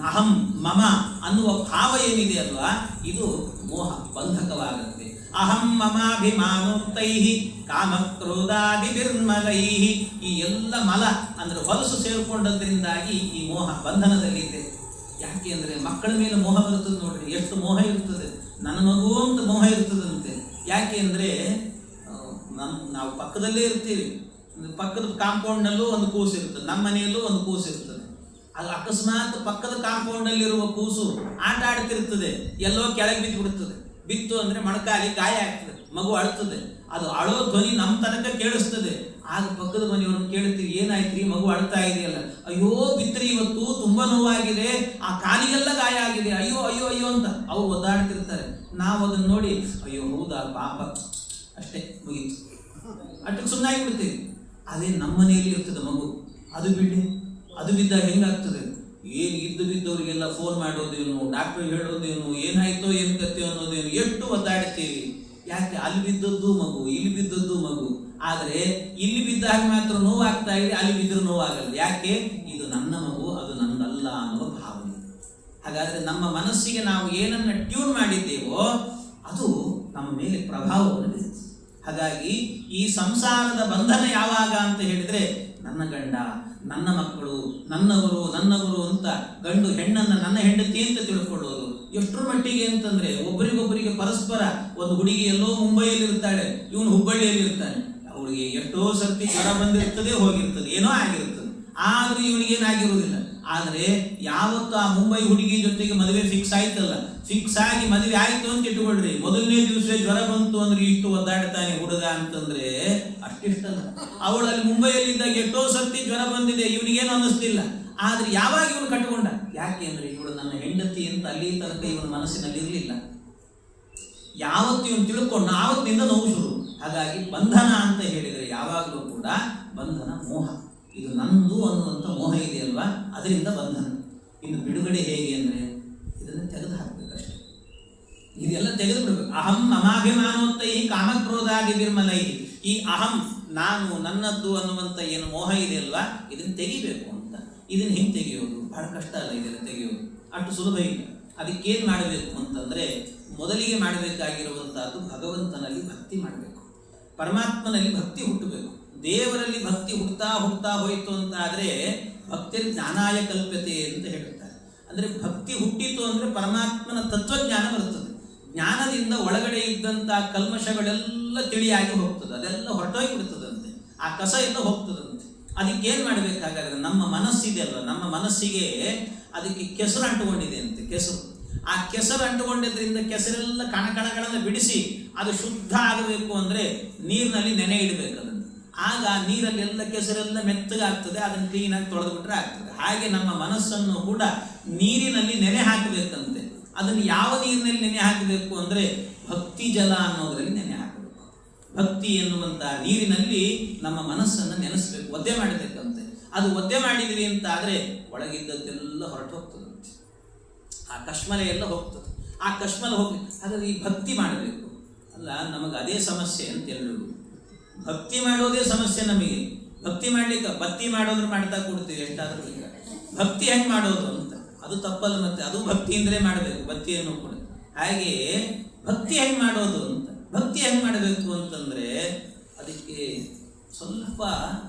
ಅಹಂ ಮಮ ಅನ್ನುವ ಭಾವ ಏನಿದೆ ಅಲ್ವಾ, ಇದು ಮೋಹ ಬಂಧಕವಾಗುತ್ತೆ. ಅಹಂ ಮಮಾಭಿಮಾನೋಕ್ತೈ ಕಾಮ ಕ್ರೋಧಾದಿ ನಿರ್ಮಲೈ, ಈ ಎಲ್ಲ ಮಲ ಅಂದರೆ ಹೊಲಸು ಸೇರಿಕೊಂಡದ್ರಿಂದಾಗಿ ಈ ಮೋಹ ಬಂಧನದಲ್ಲಿದೆ. ಯಾಕೆ ಅಂದರೆ ಮಕ್ಕಳ ಮೇಲೆ ಮೋಹ ಬರುತ್ತದೆ. ನೋಡ್ರಿ ಎಷ್ಟು ಮೋಹ ಇರ್ತದೆ, ನನ್ನ ಮಗು ಅಂತ ಮೋಹ ಇರ್ತದಂತೆ. ಯಾಕೆ ಅಂದರೆ ನಾವು ಪಕ್ಕದಲ್ಲೇ ಇರ್ತೀವಿ, ಪಕ್ಕದ ಕಾಂಪೌಂಡ್ನಲ್ಲೂ ಒಂದು ಕೂಸು ಇರ್ತದೆ, ನಮ್ಮ ಮನೆಯಲ್ಲೂ ಒಂದು ಕೂಸು ಇರ್ತದೆ. ಅದು ಅಕಸ್ಮಾತ್ ಪಕ್ಕದ ಕಾಂಪೌಂಡಲ್ಲಿರುವ ಕೂಸು ಆಟ ಆಡ್ತಿರ್ತದೆ, ಎಲ್ಲೋ ಕೆಳಗೆ ಬಿದ್ದು ಬಿಡ್ತದೆ. ಬಿತ್ತು ಅಂದರೆ ಮೊಣಕಾಲಿ ಗಾಯ ಆಗ್ತದೆ, ಮಗು ಅಳ್ತದೆ. ಅದು ಅಳೋ ಧ್ವನಿ ನಮ್ಮ ತನಕ ಕೇಳಿಸ್ತದೆ. ಆಗ ಪಕ್ಕದ ಮನೆಯವ್ರನ್ನ ಕೇಳ್ತೀವಿ, ಏನಾಯ್ತ್ರಿ ಮಗು ಅಳ್ತಾ ಇದೆಯಲ್ಲ, ಅಯ್ಯೋ ಬಿತ್ತರಿ ಇವತ್ತು ತುಂಬ ನೋವಾಗಿದೆ, ಆ ಕಾಲಿಗೆಲ್ಲ ಗಾಯ ಆಗಿದೆ, ಅಯ್ಯೋ ಅಯ್ಯೋ ಅಯ್ಯೋ ಅಂತ ಅವ್ರು ಒದ್ದಾಡ್ತಿರ್ತಾರೆ. ನಾವು ಅದನ್ನು ನೋಡಿ ಅಯ್ಯೋ ಹೌದಾ ಪಾಪ ಅಷ್ಟೇ ಮುಗೀತು, ಅಷ್ಟಕ್ಕೆ ಸುಮ್ಮನಾಗಿ ಬಿಡ್ತೀವಿ. ಅದೇ ನಮ್ಮ ಮನೆಯಲ್ಲಿ ಇರ್ತದೆ ಮಗು, ಅದು ಬಿದ್ದಾಗ ಹೆಂಗಾಗ್ತದೆ, ಏನು ಬಿದ್ದವರಿಗೆಲ್ಲ ಫೋನ್ ಮಾಡೋದೇನು, ಡಾಕ್ಟರ್ ಹೇಳೋದೇನು, ಏನಾಯ್ತೋ ಏನು ಕತೆ ಅನ್ನೋದೇನು, ಎಷ್ಟು ಒದ್ದಾಡ್ತೀವಿ. ಯಾಕೆ, ಅಲ್ಲಿ ಬಿದ್ದದ್ದು ಮಗು, ಇಲ್ಲಿ ಬಿದ್ದದ್ದು ಮಗು. ಆದರೆ ಇಲ್ಲಿ ಬಿದ್ದಾಗ ಮಾತ್ರ ನೋವಾಗ್ತಾ ಇದೆ, ಅಲ್ಲಿ ಬಿದ್ದರೂ ನೋವಾಗಲ್ಲ. ಯಾಕೆ, ಇದು ನನ್ನ ಮಗು, ಅದು ನನ್ನಲ್ಲ ಅನ್ನುವ ಭಾವನೆ. ಹಾಗಾದರೆ ನಮ್ಮ ಮನಸ್ಸಿಗೆ ನಾವು ಏನನ್ನು ಟ್ಯೂನ್ ಮಾಡಿದ್ದೇವೋ ಅದು ನಮ್ಮ ಮೇಲೆ ಪ್ರಭಾವವನ್ನು ಬೀರುತ್ತದೆ. ಹಾಗಾಗಿ ಈ ಸಂಸಾರದ ಬಂಧನ ಯಾವಾಗ ಅಂತ ಹೇಳಿದರೆ, ನನ್ನ ಗಂಡ, ನನ್ನ ಮಕ್ಕಳು, ನನ್ನವರು ಅಂತ ಗಂಡು ಹೆಣ್ಣನ್ನು ನನ್ನ ಹೆಂಡತಿ ಅಂತ ತಿಳ್ಕೊಳ್ಳೋದು. ಎಷ್ಟರ ಮಟ್ಟಿಗೆ ಅಂತಂದರೆ, ಒಬ್ಬರಿಗೊಬ್ಬರಿಗೆ ಪರಸ್ಪರ, ಒಂದು ಹುಡುಗಿ ಎಲ್ಲೋ ಮುಂಬೈಯಲ್ಲಿ ಇರ್ತಾಳೆ, ಇವನು ಹುಬ್ಬಳ್ಳಿಯಲ್ಲಿ ಇರ್ತಾನೆ. ಅವಳಿಗೆ ಎಷ್ಟೋ ಸರ್ತಿ ಜ್ವರ ಬಂದಿರ್ತದೆ, ಹೋಗಿರ್ತದೆ, ಏನೋ ಆಗಿರ್ತದೆ, ಆದರೂ ಇವನಿಗೇನಾಗಿರುವುದಿಲ್ಲ. ಆದರೆ ಯಾವತ್ತು ಆ ಮುಂಬೈ ಹುಡುಗಿ ಜೊತೆಗೆ ಮದುವೆ ಫಿಕ್ಸ್ ಆಯ್ತಲ್ಲ, ಫಿಕ್ಸ್ ಆಗಿ ಮದುವೆ ಆಯ್ತು ಅಂತ ಇಟ್ಟುಕೊಳ್ರಿ, ಮೊದಲನೇ ದಿವಸ ಜ್ವರ ಬಂತು ಅಂದ್ರೆ ಇಷ್ಟು ಒದ್ದಾಡ್ತಾನೆ ಹುಡುಗ ಅಂತಂದ್ರೆ ಅಷ್ಟಿಷ್ಟಲ್ಲ. ಅವಳಲ್ಲಿ ಮುಂಬೈಯಲ್ಲಿದ್ದಾಗ ಎಷ್ಟೋ ಸರ್ತಿ ಜ್ವರ ಬಂದಿದೆ, ಇವನಿಗೇನು ಅನ್ನಿಸ್ತಿಲ್ಲ. ಆದ್ರೆ ಯಾವಾಗ ಇವನು ಕಟ್ಟಿಕೊಂಡ, ಯಾಕೆ ಅಂದ್ರೆ ಇವಳು ನನ್ನ ಹೆಂಡತಿ ಅಂತ ಅಲ್ಲಿ ತನಕ ಇವನ ಮನಸ್ಸಿನಲ್ಲಿ ಇರಲಿಲ್ಲ. ಯಾವತ್ತು ಇವನು ತಿಳ್ಕೊಂಡು ಆವತ್ತಿನಿಂದ ನೋವು ಶುರು. ಹಾಗಾಗಿ ಬಂಧನ ಅಂತ ಹೇಳಿದರೆ ಯಾವಾಗಲೂ ಕೂಡ ಬಂಧನ ಮೋಹ, ಇದು ನಂದು ಅನ್ನುವಂಥ ಮೋಹ ಇದೆಯಲ್ವಾ, ಅದರಿಂದ ಬಂಧನ. ಇನ್ನು ಬಿಡುಗಡೆ ಹೇಗೆ ಅಂದರೆ ಇದನ್ನು ತೆಗೆದು ಹಾಕಬೇಕಷ್ಟೆ, ಇದೆಲ್ಲ ತೆಗೆದು ಬಿಡಬೇಕು. ಅಹಂ ಮಮಾಭಿಮಾನೋತ್ತೈ ಕಾಮಕ್ರೋಧಾದಿ ನಿರ್ಮಲೈ, ಈ ಅಹಂ ನಾನು ನನ್ನದ್ದು ಅನ್ನುವಂಥ ಏನು ಮೋಹ ಇದೆಯಲ್ವಾ, ಇದನ್ನು ತೆಗಿಬೇಕು ಅಂತ. ಇದನ್ನು ಹೆಂಗೆ ತೆಗೆಯೋದು, ಬಹಳ ಕಷ್ಟ ಅಲ್ಲ ಇದೆಲ್ಲ ತೆಗೆಯೋದು, ಅಷ್ಟು ಸುಲಭ ಇಲ್ಲ. ಅದಕ್ಕೇನು ಮಾಡಬೇಕು ಅಂತಂದರೆ, ಮೊದಲಿಗೆ ಮಾಡಬೇಕಾಗಿರುವಂಥದ್ದು ಭಗವಂತನಲ್ಲಿ ಭಕ್ತಿ ಮಾಡಬೇಕು, ಪರಮಾತ್ಮನಲ್ಲಿ ಭಕ್ತಿ ಹುಟ್ಟಬೇಕು. ದೇವರಲ್ಲಿ ಭಕ್ತಿ ಹುಡ್ತಾ ಹೋಯಿತು ಅಂತ ಆದರೆ ಭಕ್ತಿ ಜ್ಞಾನಾಯ ಕಲ್ಪತೆ ಅಂತ ಹೇಳುತ್ತಾರೆ. ಅಂದರೆ ಭಕ್ತಿ ಹುಟ್ಟಿತು ಅಂದರೆ ಪರಮಾತ್ಮನ ತತ್ವಜ್ಞಾನ ಬರ್ತದೆ. ಜ್ಞಾನದಿಂದ ಒಳಗಡೆ ಇದ್ದಂಥ ಕಲ್ಮಶಗಳೆಲ್ಲ ತಿಳಿಯಾಗಿ ಹೋಗ್ತದೆ, ಅದೆಲ್ಲ ಹೊರಟೋಗಿ ಬಿಡ್ತದಂತೆ, ಆ ಕಸ ಎಲ್ಲ ಹೋಗ್ತದಂತೆ. ಅದಕ್ಕೇನು ಮಾಡಬೇಕಾಗಾದ್ರೆ, ನಮ್ಮ ಮನಸ್ಸಿದೆ ಅಲ್ವ, ನಮ್ಮ ಮನಸ್ಸಿಗೆ ಅದಕ್ಕೆ ಕೆಸರು ಅಂಟುಕೊಂಡಿದೆ ಅಂತೆ. ಆ ಕೆಸರು ಅಂಟುಕೊಂಡಿದ್ದರಿಂದ ಕೆಸರೆಲ್ಲ ಕಣಕಣಗಳನ್ನು ಬಿಡಿಸಿ ಅದು ಶುದ್ಧ ಆಗಬೇಕು ಅಂದರೆ ನೀರಿನಲ್ಲಿ ನೆನೆ ಇಡಬೇಕು ಅದನ್ನು. ಆಗ ನೀರಲ್ಲಿ ಎಲ್ಲ ಕೆಸರೆಲ್ಲ ಮೆತ್ತಗಾಗ್ತದೆ, ಅದನ್ನು ಕ್ಲೀನಾಗಿ ತೊಳೆದು ಬಿಟ್ರೆ ಆಗ್ತದೆ. ಹಾಗೆ ನಮ್ಮ ಮನಸ್ಸನ್ನು ಕೂಡ ನೀರಿನಲ್ಲಿ ನೆನೆ ಹಾಕಬೇಕಂತೆ. ಅದನ್ನು ಯಾವ ನೀರಿನಲ್ಲಿ ನೆನೆ ಹಾಕಬೇಕು ಅಂದರೆ ಭಕ್ತಿ ಜಲ ಅನ್ನೋದರಲ್ಲಿ ನೆನೆ ಹಾಕಬೇಕು. ಭಕ್ತಿ ಎನ್ನುವಂಥ ನೀರಿನಲ್ಲಿ ನಮ್ಮ ಮನಸ್ಸನ್ನು ನೆನೆಸಬೇಕು, ಒದ್ದೆ ಮಾಡಬೇಕಂತೆ. ಅದು ಒದ್ದೆ ಮಾಡಿದ್ವಿ ಅಂತ ಆದರೆ ಒಳಗಿದ್ದದ್ದೆಲ್ಲ ಹೊರಟು ಹೋಗ್ತದಂತೆ, ಆ ಕಶ್ಮಲ ಎಲ್ಲ ಹೋಗ್ತದೆ. ಆ ಕಶ್ಮಲ ಹೋಗಿ ಹಾಗಾಗಿ ಭಕ್ತಿ ಮಾಡಬೇಕು. ಅಲ್ಲ, ನಮಗೆ ಅದೇ ಸಮಸ್ಯೆ ಅಂತ ಹೇಳೋದು. ಭಕ್ತಿ ಮಾಡೋದೇ ಸಮಸ್ಯೆ ನಮಗೆ. ಭಕ್ತಿ ಮಾಡ್ಲಿಕ್ಕೆ ಭಕ್ತಿ ಮಾಡೋದ್ರೆ ಮಾಡ್ತಾ ಕೊಡ್ತೀವಿ ಎಷ್ಟಾದ್ರೂ ಈಗ. ಭಕ್ತಿ ಹೆಂಗೆ ಮಾಡೋದು ಅಂತ ಅದು ತಪ್ಪಲ್ಲ. ಮತ್ತೆ ಅದು ಭಕ್ತಿಯಿಂದಲೇ ಮಾಡಬೇಕು ಭಕ್ತಿಯನ್ನು ಕೂಡ. ಹಾಗೆ ಭಕ್ತಿ ಹೆಂಗೆ ಮಾಡೋದು ಅಂತ, ಭಕ್ತಿ ಹೆಂಗೆ ಮಾಡಬೇಕು ಅಂತಂದರೆ ಅದಕ್ಕೆ ಸ್ವಲ್ಪ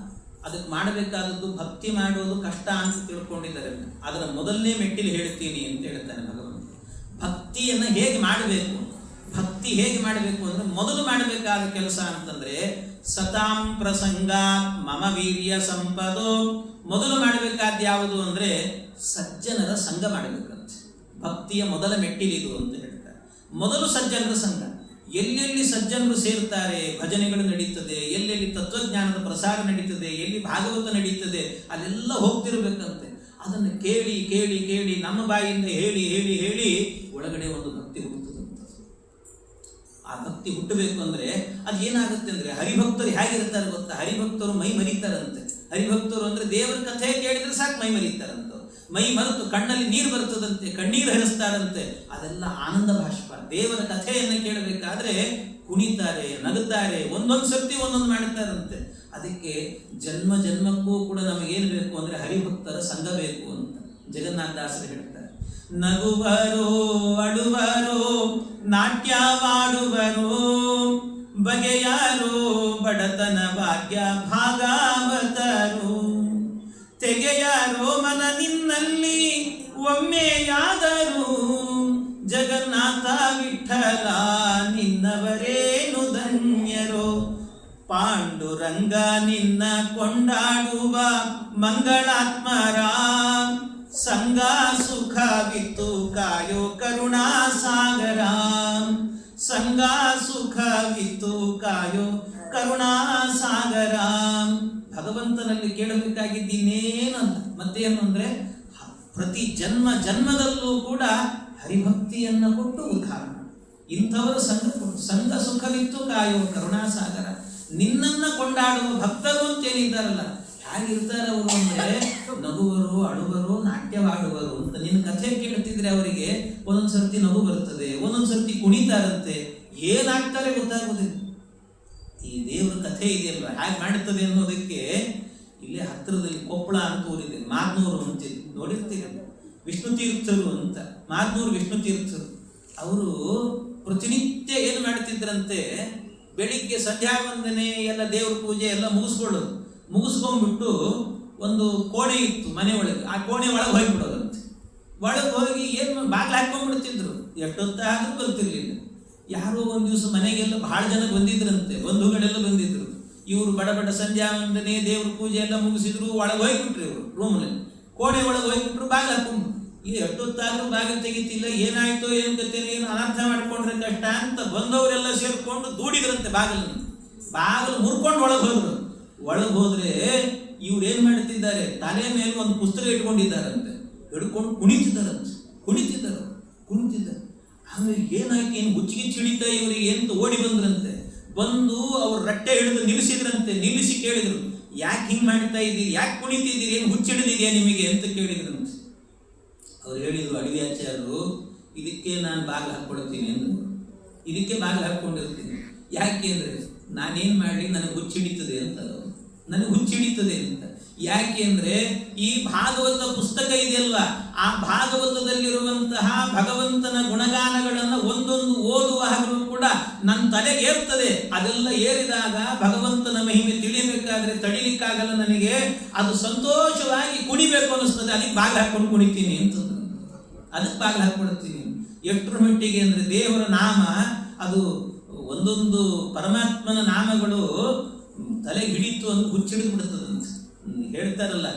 ಅದಕ್ಕೆ ಮಾಡಬೇಕಾದದ್ದು, ಭಕ್ತಿ ಮಾಡೋದು ಕಷ್ಟ ಅಂತ ತಿಳ್ಕೊಂಡಿದ್ದಾರೆ. ಅದರ ಮೊದಲನೇ ಮೆಟ್ಟಿಲು ಹೇಳ್ತೀನಿ ಅಂತ ಹೇಳ್ತಾನೆ ಭಗವಂತ. ಭಕ್ತಿಯನ್ನು ಹೇಗೆ ಮಾಡಬೇಕು, ಭಕ್ತಿ ಹೇಗೆ ಮಾಡಬೇಕು ಅಂದರೆ ಮೊದಲು ಮಾಡಬೇಕಾದ ಕೆಲಸ ಅಂತಂದರೆ ಸತಾಂ ಪ್ರಸಂಗಾತ್ ಮಮ ವೀರ್ಯ ಸಂಪದೋ. ಮೊದಲು ಮಾಡಬೇಕಾದ ಯಾವುದು ಅಂದರೆ ಸಜ್ಜನರ ಸಂಘ ಮಾಡಬೇಕಂತೆ. ಭಕ್ತಿಯ ಮೊದಲ ಮೆಟ್ಟಿಲಿದು ಅಂತ ಹೇಳ್ತಾರೆ. ಮೊದಲು ಸಜ್ಜನರ ಸಂಘ. ಎಲ್ಲೆಲ್ಲಿ ಸಜ್ಜನರು ಸೇರ್ತಾರೆ, ಭಜನೆಗಳು ನಡೀತದೆ, ಎಲ್ಲೆಲ್ಲಿ ತತ್ವಜ್ಞಾನದ ಪ್ರಸಾರ ನಡೀತದೆ, ಎಲ್ಲಿ ಭಾಗವತ ನಡೀತದೆ, ಅಲ್ಲೆಲ್ಲ ಹೋಗ್ತಿರ್ಬೇಕಂತೆ. ಅದನ್ನು ಕೇಳಿ ಕೇಳಿ ಕೇಳಿ ನಮ್ಮ ಬಾಯಿಂದ ಹೇಳಿ ಹೇಳಿ ಹೇಳಿ ಒಳಗಡೆ ಒಂದು ಭಕ್ತಿ ಹುಟ್ಟುತ್ತದಂತೆ. ಆ ಭಕ್ತಿ ಹುಟ್ಟಬೇಕು ಅಂದರೆ ಅದು ಏನಾಗುತ್ತೆ ಅಂದರೆ, ಹರಿಭಕ್ತರು ಹೇಗಿರ್ತಾರೆ ಗೊತ್ತಾ? ಹರಿಭಕ್ತರು ಮೈ ಮರೀತಾರಂತೆ. ಹರಿಭಕ್ತರು ಅಂದರೆ ದೇವರ ಕಥೆ ಕೇಳಿದ್ರೆ ಸಾಕು ಮೈ ಮರೀತಾರಂತ. ಮೈ ಮರೆತು ಕಣ್ಣಲ್ಲಿ ನೀರು ಬರ್ತದಂತೆ, ಕಣ್ಣೀರು ಹರಿಸ್ತಾರಂತೆ. ಅದೆಲ್ಲ ಆನಂದ ಬಾಷ್ಪ. ದೇವರ ಕಥೆಯನ್ನು ಕೇಳಬೇಕಾದ್ರೆ ಕುಣಿತಾರೆ, ನಗುತ್ತಾರೆ, ಒಂದೊಂದು ಸರ್ತಿ ಒಂದೊಂದು ಮಾಡುತ್ತಾರಂತೆ. ಅದಕ್ಕೆ ಜನ್ಮ ಜನ್ಮಕ್ಕೂ ಕೂಡ ನಮಗೇನು ಬೇಕು ಅಂದರೆ ಹರಿಭಕ್ತರ ಸಂಘ ಬೇಕು ಅಂತ ಜಗನ್ನಾಥದಾಸರು ಹೇಳ್ತಾರೆ. ನಗುವರೋ ಅಳುವರೋ ನಾಟ್ಯವಾಡುವರೋ ಬಗೆಯಾರೋ ಬಡತನ ಭಾಗ್ಯ ಭಾಗವತರು ತೆಗೆಯಾರೋ ಮನ ನಿನ್ನಲ್ಲಿ ಒಮ್ಮೆಯಾದರೂ ಜಗನ್ನಾಥ ವಿಠಲ ನಿನ್ನವರೇನು ಧನ್ಯರೋ. ಪಾಂಡುರಂಗ ನಿನ್ನ ಕೊಂಡಾಡುವ ಮಂಗಳಾತ್ಮರ ಸಂಗ ಸುಖವಿತ್ತು ಕಾಯೋ ಕರುಣಾಸಾಗರ. ಸಂಗ ಸುಖವಿತ್ತು ಕಾಯೋ ಕರುಣಾಸಾಗರ. ಭಗವಂತನಲ್ಲಿ ಕೇಳಬೇಕಾಗಿದ್ದೀನೇನಂತ ಮತ್ತೇನು ಅಂದರೆ ಪ್ರತಿ ಜನ್ಮ ಜನ್ಮದಲ್ಲೂ ಕೂಡ ಹರಿಭಕ್ತಿಯನ್ನು ಕೊಟ್ಟು ಉದ್ಧಾರ. ಇಂಥವರ ಸಂಘ ಸುಖವಿತ್ತು ಕಾಯೋ ಕರುಣಾಸಾಗರ. ನಿನ್ನನ್ನು ಕೊಂಡಾಡುವ ಭಕ್ತರು ಅಂತೇನಿದ್ದಾರಲ್ಲ, ಹೇಗಿರ್ತಾರೆ ಅವರು ಅಂದರೆ ನಗುವರು ಅಳುವರು ನಾಟ್ಯವಾಡುವರು ಅಂತ. ನಿನ್ನ ಕಥೆ ಕೇಳ್ತಿದ್ರೆ ಅವರಿಗೆ ಒಂದೊಂದು ಸರ್ತಿ ನಗು ಬರ್ತದೆ, ಒಂದೊಂದು ಸರ್ತಿ ಕುಣಿತಾರಂತೆ, ಏನಾಗ್ತಾರೆ ಗೊತ್ತಾಗೋದಿಲ್ಲ. ಈ ದೇವರ ಕಥೆ ಇದೆಯಲ್ವ ಹೇಗೆ ಮಾಡುತ್ತದೆ ಅನ್ನೋದಕ್ಕೆ ಇಲ್ಲೇ ಹತ್ತಿರದಲ್ಲಿ ಕೊಪ್ಪಳ ಅಂತ ಊರಿದೆ, ಮಾದ್ನೂರು ಅಂತ ನೋಡಿರ್ತೀರ. ವಿಷ್ಣು ತೀರ್ಥರು ಅಂತ, ಮಾದ್ನೂರು ವಿಷ್ಣು ತೀರ್ಥರು. ಅವರು ಪ್ರತಿನಿತ್ಯ ಏನು ಮಾಡ್ತಿದ್ರಂತೆ, ಬೆಳಿಗ್ಗೆ ಸಂಧ್ಯಾ ವಂದನೆ ಎಲ್ಲ ದೇವ್ರ ಪೂಜೆ ಎಲ್ಲ ಮುಗಿಸ್ಕೊಂಡ್ಬಿಟ್ಟು ಒಂದು ಕೋಣೆ ಇತ್ತು ಮನೆ ಒಳಗೆ, ಆ ಕೋಣೆ ಒಳಗೆ ಹೋಗಿಬಿಡೋದಂತೆ. ಒಳಗೆ ಹೋಗಿ ಏನು ಬಾಗಿಲು ಹಾಕ್ಕೊಂಡ್ಬಿಡ್ತಿದ್ರು, ಎಷ್ಟೊತ್ತಾದರೂ ಬರ್ತಿರ್ಲಿಲ್ಲ. ಯಾರೋ ಒಂದು ದಿವಸ ಮನೆಗೆಲ್ಲ ಬಹಳ ಜನ ಬಂದಿದ್ರಂತೆ, ಬಂಧುಗಳೆಲ್ಲ ಬಂದಿದ್ರು. ಇವರು ಬಡ ಬಡ ಸಂಧ್ಯಾ ವಂದನೆ ದೇವ್ರ ಪೂಜೆ ಎಲ್ಲ ಮುಗಿಸಿದ್ರು, ಒಳಗೆ ಹೋಗ್ಬಿಟ್ರು. ಇವರು ರೂಮಲ್ಲಿ ಕೋಣೆ ಒಳಗೆ ಹೋಗ್ಬಿಟ್ರು, ಬಾಗಿಲು ಹಾಕೊಂಡು. ಈ ಎಷ್ಟೊತ್ತಾದರೂ ಬಾಗಿಲು ತೆಗಿತಿಲ್ಲ, ಏನಾಯ್ತೋ ಏನು ಕತೆ, ಏನು ಅನರ್ಥ ಮಾಡ್ಕೊಂಡ್ರೆ ಕಷ್ಟ ಅಂತ ಬಂದವರೆಲ್ಲ ಸೇರ್ಕೊಂಡು ದೂಡಿದ್ರಂತೆ ಬಾಗಿಲು ಮುರ್ಕೊಂಡು ಒಳಗೆ ಹೋದ್ರು. ಒಳಗೆ ಹೋದ್ರೆ ಇವ್ರು ಏನು ಮಾಡ್ತಿದ್ದಾರೆ, ತಲೆ ಮೇಲೆ ಒಂದು ಪುಸ್ತಕ ಇಟ್ಕೊಂಡಿದ್ದಾರಂತೆ, ಹಿಡ್ಕೊಂಡು ಕುಣಿತಿದ್ದಾರೆ. ಆಮೇಲೆ ಏನಾಯ್ತು, ಏನು ಹುಚ್ಚಿಗಿಚ್ಚಿ ಹಿಡಿತಾ ಇವರಿಗೆ ಅಂತ ಓಡಿ ಬಂದ್ರಂತೆ. ಬಂದು ಅವ್ರು ರಟ್ಟೆ ಹಿಡಿದು ನಿಲ್ಲಿಸಿದ್ರಂತೆ. ನಿಲ್ಲಿಸಿ ಕೇಳಿದ್ರು, ಯಾಕೆ ಹಿಂಗೆ ಮಾಡ್ತಾ ಇದ್ದೀರಿ, ಯಾಕೆ ಕುಣಿತಿದ್ದೀರಿ, ಏನು ಹುಚ್ಚಿಡಿದಿದೆಯಾ ನಿಮಗೆ ಅಂತ ಕೇಳಿದ್ರಂತೆ. ಅವ್ರು ಹೇಳಿದ್ರು, ಅಡಿವ್ಯಾಚಾರ್ಯರು ಇದಕ್ಕೆ ನಾನು ಬಾಗಿಲು ಹಾಕ್ಕೊಳ್ತೀನಿ ಅಂದರು. ಇದಕ್ಕೆ ಬಾಗಿಲು ಹಾಕ್ಕೊಂಡಿರ್ತೀನಿ. ಯಾಕೆ ಅಂದರೆ ನಾನೇನು ಮಾಡಲಿ ನನಗೆ ಹುಚ್ಚಿಡಿತದೆ ಅಂತ, ನನಗೆ ಹುಚ್ಚಿಡಿತದೆ ಅಂತ. ಯಾಕೆ ಅಂದರೆ ಈ ಭಾಗವತ ಪುಸ್ತಕ ಇದೆಯಲ್ವ, ಆ ಭಾಗವತದಲ್ಲಿರುವಂತಹ ಭಗವಂತನ ಗುಣಗಾನಗಳನ್ನು ಒಂದೊಂದು ಓದುವಾಗಲೂ ಕೂಡ ನನ್ನ ತಲೆಗೆ ಏರ್ತದೆ. ಅದೆಲ್ಲ ಏರಿದಾಗ ಭಗವಂತನ ಮಹಿಮೆ ತಿಳಿಬೇಕಾದ್ರೆ ತಡಿಲಿಕ್ಕಾಗಲ್ಲ ನನಗೆ, ಅದು ಸಂತೋಷವಾಗಿ ಕುಣಿಬೇಕು ಅನ್ನಿಸ್ತದೆ. ಅದಕ್ಕೆ ಬಾಗಿಲು ಹಾಕ್ಕೊಂಡು ಕುಣಿತೀನಿ ಅಂತಂದ್ರೆ, ಅದಕ್ಕೆ ಬಾಗಿಲು ಹಾಕ್ಕೊಳ್ತೀನಿ. ಎಷ್ಟರ ಮಟ್ಟಿಗೆ ಅಂದರೆ ದೇವರ ನಾಮ ಅದು ಒಂದೊಂದು ಪರಮಾತ್ಮನ ನಾಮಗಳು ತಲೆ ಹಿಡಿತು ಅಂತ ಹುಚ್ಚಿಡಿದು ಬಿಡುತ್ತದಂತ ಹೇಳ್ತಾರಲ್ಲ.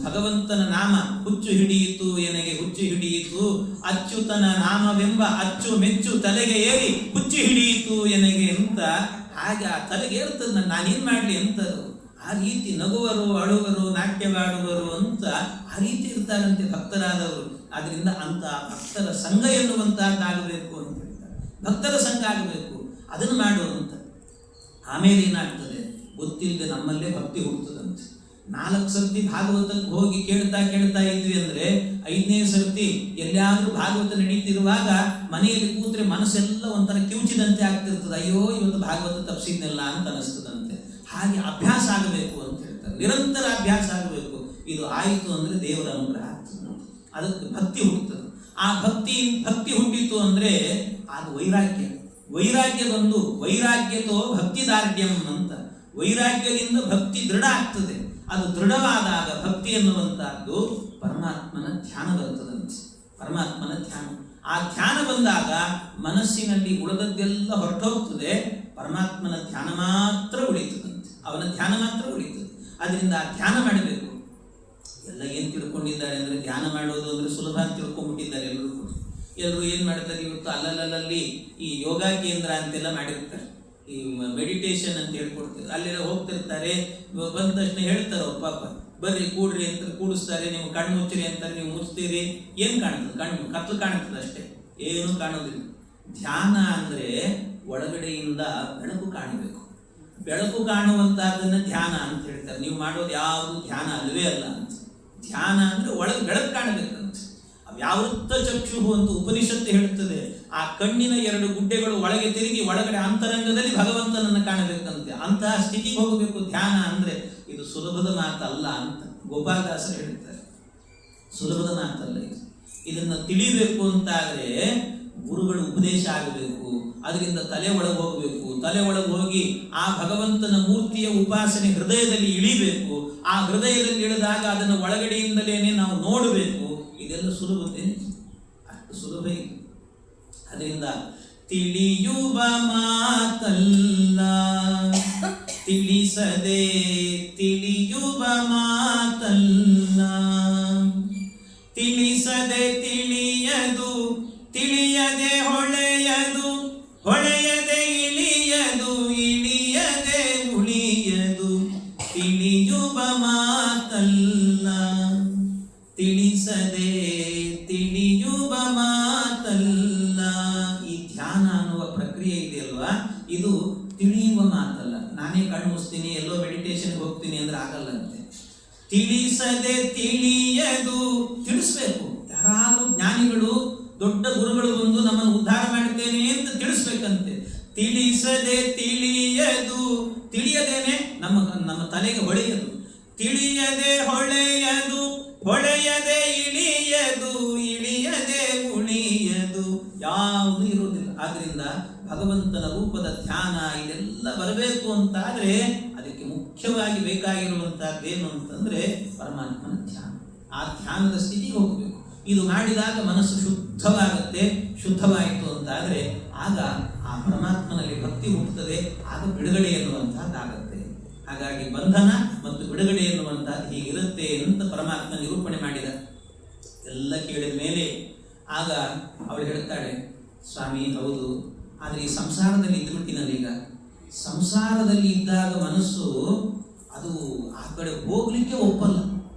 ಭಗವಂತನ ನಾಮ ಹುಚ್ಚು ಹಿಡಿಯಿತು ಎನಗೆ ಹುಚ್ಚು ಹಿಡಿಯಿತು, ಅಚ್ಯುತನ ನಾಮವೆಂಬ ಅಚ್ಚು ಮೆಚ್ಚು ತಲೆಗೆ ಏರಿ ಹುಚ್ಚು ಹಿಡಿಯಿತು ಎನಗೆ ಅಂತ. ಹಾಗೆ ಆ ತಲೆಗೆ ಏರ್ತದೆ, ನಾನೇನು ಮಾಡಲಿ ಅಂತರು. ಆ ರೀತಿ ನಗುವರು ಅಳುವರು ನಾಟ್ಯವಾಡುವರು ಅಂತ ಆ ರೀತಿ ಇರ್ತಾರಂತೆ ಭಕ್ತರಾದವರು. ಆದ್ರಿಂದ ಅಂತ ಭಕ್ತರ ಸಂಘ ಎನ್ನುವಂತಹದ್ದಾಗಬೇಕು ಅಂತ ಹೇಳ್ತಾರೆ. ಭಕ್ತರ ಸಂಘ ಆಗಬೇಕು, ಅದನ್ನು ಮಾಡುವಂತ. ಆಮೇಲೆ ಏನಾಗ್ತದೆ ಗೊತ್ತಿಲ್ಲದೆ ನಮ್ಮಲ್ಲೇ ಭಕ್ತಿ ಹುಡ್ತದಂತೆ. 4 ಸರ್ತಿ ಭಾಗವತಕ್ಕೆ ಹೋಗಿ ಕೇಳ್ತಾ ಇದ್ವಿ ಅಂದ್ರೆ 5ನೇ ಸರ್ತಿ ಎಲ್ಲಾದ್ರೂ ಭಾಗವತ ನಡೀತಿರುವಾಗ ಮನೆಯಲ್ಲಿ ಕೂತ್ರೆ ಮನಸ್ಸೆಲ್ಲ ಒಂಥರ ಕಿವುಚಿದಂತೆ ಆಗ್ತಿರ್ತದೆ. ಅಯ್ಯೋ ಇವತ್ತು ಭಾಗವತ ತಪ್ಪಿಸಿದ್ನೆಲ್ಲ ಅಂತ ಅನಿಸ್ತದಂತೆ. ಹಾಗೆ ಅಭ್ಯಾಸ ಆಗಬೇಕು ಅಂತ ಹೇಳ್ತಾರೆ, ನಿರಂತರ ಅಭ್ಯಾಸ ಆಗಬೇಕು. ಇದು ಆಯಿತು ಅಂದ್ರೆ ದೇವರ ಅನುಗ್ರಹ ಆಗ್ತದೆ, ಅದಕ್ಕೆ ಭಕ್ತಿ ಹುಟ್ಟುತ್ತದೆ. ಆ ಭಕ್ತಿ ಹುಟ್ಟಿತು ಅಂದ್ರೆ ಅದು ವೈರಾಗ್ಯ ಬಂದು ವೈರಾಗ್ಯತೋ ಭಕ್ತಿದಾರ್ಢ್ಯಂ ಅಂತ, ವೈರಾಗ್ಯದಿಂದ ಭಕ್ತಿ ದೃಢ ಆಗ್ತದೆ. ಅದು ದೃಢವಾದಾಗ ಭಕ್ತಿ ಎನ್ನುವಂತಹದ್ದು ಪರಮಾತ್ಮನ ಧ್ಯಾನ ಬರ್ತದಂತೆ. ಪರಮಾತ್ಮನ ಧ್ಯಾನ, ಆ ಧ್ಯಾನ ಬಂದಾಗ ಮನಸ್ಸಿನಲ್ಲಿ ಉಳಿದದ್ದೆಲ್ಲ ಹೊರಟೋಗ್ತದೆ, ಪರಮಾತ್ಮನ ಧ್ಯಾನ ಮಾತ್ರ ಉಳಿತದಂತೆ, ಅವನ ಧ್ಯಾನ ಮಾತ್ರ ಉಳಿತದೆ. ಅದರಿಂದ ಆ ಧ್ಯಾನ ಮಾಡಬೇಕು. ಎಲ್ಲ ಏನು ತಿಳ್ಕೊಂಡಿದ್ದಾರೆ ಅಂದರೆ ಧ್ಯಾನ ಮಾಡೋದು ಅಂದರೆ ಸುಲಭ ಅಂತ ತಿಳ್ಕೊಂಡ್ಬಿಟ್ಟಿದ್ದಾರೆ ಎಲ್ಲರೂ ಏನು ಮಾಡ್ತಾರೆ ಇವತ್ತು ಅಲ್ಲಲ್ಲಿ ಈ ಯೋಗ ಕೇಂದ್ರ ಅಂತೆಲ್ಲ ಮಾಡಿರ್ತಾರೆ, ಈ ಮೆಡಿಟೇಷನ್ ಅಂತ ಹೇಳ್ಕೊಡ್ತಾರೆ. ಅಲ್ಲೆಲ್ಲ ಹೋಗ್ತಿರ್ತಾರೆ, ಬಂದ ತಕ್ಷಣ ಹೇಳ್ತಾರೆ ಅವ್ರು ಪಾಪ ಬರ್ರಿ ಕೂಡ್ರಿ ಅಂತ ಕೂಡಿಸ್ತಾರೆ. ನೀವು ಕಣ್ಣು ಮುಚ್ಚಿರಿ ಅಂತಾರೆ, ನೀವು ಮುಚ್ತೀರಿ, ಏನು ಕಾಣ್ತದೆ? ಕತ್ಲು ಕಾಣ್ತದೆ ಅಷ್ಟೇ, ಏನು ಕಾಣೋದಿಲ್ಲ. ಧ್ಯಾನ ಅಂದರೆ ಒಳಗಡೆಯಿಂದ ಬೆಳಕು ಕಾಣಬೇಕು, ಬೆಳಕು ಕಾಣುವಂತಹದನ್ನ ಧ್ಯಾನ ಅಂತ ಹೇಳ್ತಾರೆ. ನೀವು ಮಾಡೋದು ಯಾವುದು ಧ್ಯಾನ ಅಲ್ಲವೇ ಅಲ್ಲ ಅಂತ. ಧ್ಯಾನ ಅಂದರೆ ಒಳಗೆ ಬೆಳಕು ಕಾಣಬೇಕಂತ. ವ್ಯಾವೃತ್ತ ಚಕ್ಷು ಅಂತ ಉಪನಿಷತ್ತು ಹೇಳುತ್ತದೆ. ಆ ಕಣ್ಣಿನ 2 ಗುಡ್ಡೆಗಳು ಒಳಗೆ ತಿರುಗಿ ಒಳಗಡೆ ಅಂತರಂಗದಲ್ಲಿ ಭಗವಂತನನ್ನು ಕಾಣಬೇಕಂತೆ. ಅಂತಹ ಸ್ಥಿತಿಗೆ ಹೋಗಬೇಕು ಧ್ಯಾನ ಅಂದ್ರೆ. ಇದು ಸುಲಭದ ಮಾತಲ್ಲ ಅಂತ ಗೋಪಾಲದಾಸರು ಹೇಳ್ತಾರೆ, ಸುಲಭದ ಮಾತಲ್ಲ ಇದು. ಇದನ್ನ ತಿಳಿಬೇಕು ಅಂತಾದ್ರೆ ಗುರುಗಳು ಉಪದೇಶ ಆಗಬೇಕು, ಅದರಿಂದ ತಲೆ ಒಳಗೆ ಹೋಗಬೇಕು. ತಲೆ ಒಳಗೆ ಹೋಗಿ ಆ ಭಗವಂತನ ಮೂರ್ತಿಯ ಉಪಾಸನೆ ಹೃದಯದಲ್ಲಿ ಇಳಿಬೇಕು. ಆ ಹೃದಯದಲ್ಲಿ ಇಳಿದಾಗ ಅದನ್ನು ಒಳಗಡೆಯಿಂದಲೇನೆ ನಾವು ನೋಡಬೇಕು. ಇದೆಲ್ಲ ಸುಲಭತೆ, ಅಷ್ಟು ಸುಲಭ ಇದೆ. ಅದರಿಂದ ತಿಳಿಯುವ ಮಾತಲ್ಲ, ತಿಳಿಸದೆ ತಿಳಿಯುವ ಮಾತಲ್ಲ, ತಿಳಿಸದೆ ತಿಳಿಯದು, ತಿಳಿಯದೆ ಹೊಳೆಯದು, ಹೊಳೆಯದೆ ಇಳಿಯದು, ಇಳಿಯದೆ ಉಳಿಯದು. ತಿಳಿಯುವ ಮಾತಲ್ಲ, ತಿಳಿಸದೆ ತಿಳಿಯುವ ಮಾತಲ್ಲ. ಈ ಧ್ಯಾನ ಅನ್ನುವ ಪ್ರಕ್ರಿಯೆ ಇದೆಯಲ್ವಾ, ಇದು ತಿಳಿಯುವ ಮಾತಲ್ಲ. ನಾನೇ ಕಣ್ಣು ಮುಚ್ತೀನಿ ಎಲ್ಲೋ ಮೆಡಿಟೇಷನ್ಗೆ ಹೋಗ್ತೀನಿ ಅಂದ್ರೆ ಆಗಲ್ಲಂತೆ. ತಿಳಿಸದೆ ತಿಳಿಯದು, ತಿಳಿಸ್ಬೇಕು. ಯಾರಾದ್ರೂ ಜ್ಞಾನಿಗಳು ದೊಡ್ಡ ಗುರುಗಳು ಬಂದು ನಮ್ಮನ್ನು ಉದ್ಧಾರ ಮಾಡ್ತೇನೆ ಅಂತ ತಿಳಿಸ್ಬೇಕಂತೆ. ತಿಳಿಸದೆ ತಿಳಿಯದು, ತಿಳಿಯದೇನೆ ನಮ್ಮ ತಲೆಗೆ ಹೊಳೆಯದು. ತಿಳಿಯದೆ ಹೊಳೆಯದು, ಹೊಳೆಯದೆ ಇಳಿಯದು, ಇಳಿಯದೆ ಉಳಿಯದು. ಯಾವುದು ಇರುವುದಿಲ್ಲ. ಆದ್ರಿಂದ ಭಗವಂತನ ರೂಪದ ಧ್ಯಾನ ಇದೆಲ್ಲ ಬರಬೇಕು ಅಂತಾದ್ರೆ ಅದಕ್ಕೆ ಮುಖ್ಯವಾಗಿ ಬೇಕಾಗಿರುವಂತಹದ್ದೇನು ಅಂತಂದ್ರೆ ಪರಮಾತ್ಮನ ಧ್ಯಾನ. ಆ ಧ್ಯಾನದ ಸ್ಥಿತಿಗೆ ಹೋಗಬೇಕು. ಇದು ಮಾಡಿದಾಗ ಮನಸ್ಸು ಶುದ್ಧವಾಗುತ್ತೆ. ಶುದ್ಧವಾಯಿತು ಅಂತಾದ್ರೆ ಆಗ ಆ ಪರಮಾತ್ಮನಲ್ಲಿ ಭಕ್ತಿ ಹುಟ್ಟುತ್ತದೆ, ಆಗ ಬಿಡುಗಡೆ ಎನ್ನುವಂತಹದ್ದಾಗತ್ತೆ. ಹಾಗಾಗಿ ಬಂಧನ ಮತ್ತು ಬಿಡುಗಡೆ ಎನ್ನುವಂತಹದ್ದು ಹೀಗಿರುತ್ತೆ ಅಂತ ಪರಮಾತ್ಮ ನಿರೂಪಣೆ ಮಾಡಿದ. ಎಲ್ಲ ಕೇಳಿದ ಮೇಲೆ ಆಗ ಅವಳು ಹೇಳ್ತಾಳೆ, ಸ್ವಾಮಿ ಹೌದು, ಆದರೆ ಈ ಸಂಸಾರದಲ್ಲಿ ಇದ್ಬಿಟ್ಟಿನಲ್ಲೀಗ. ಸಂಸಾರದಲ್ಲಿ ಇದ್ದಾಗ ಮನಸ್ಸು ಅದು ಆ ಕಡೆ ಹೋಗ್ಲಿಕ್ಕೆ ಒಪ್ಪಲ್ಲ.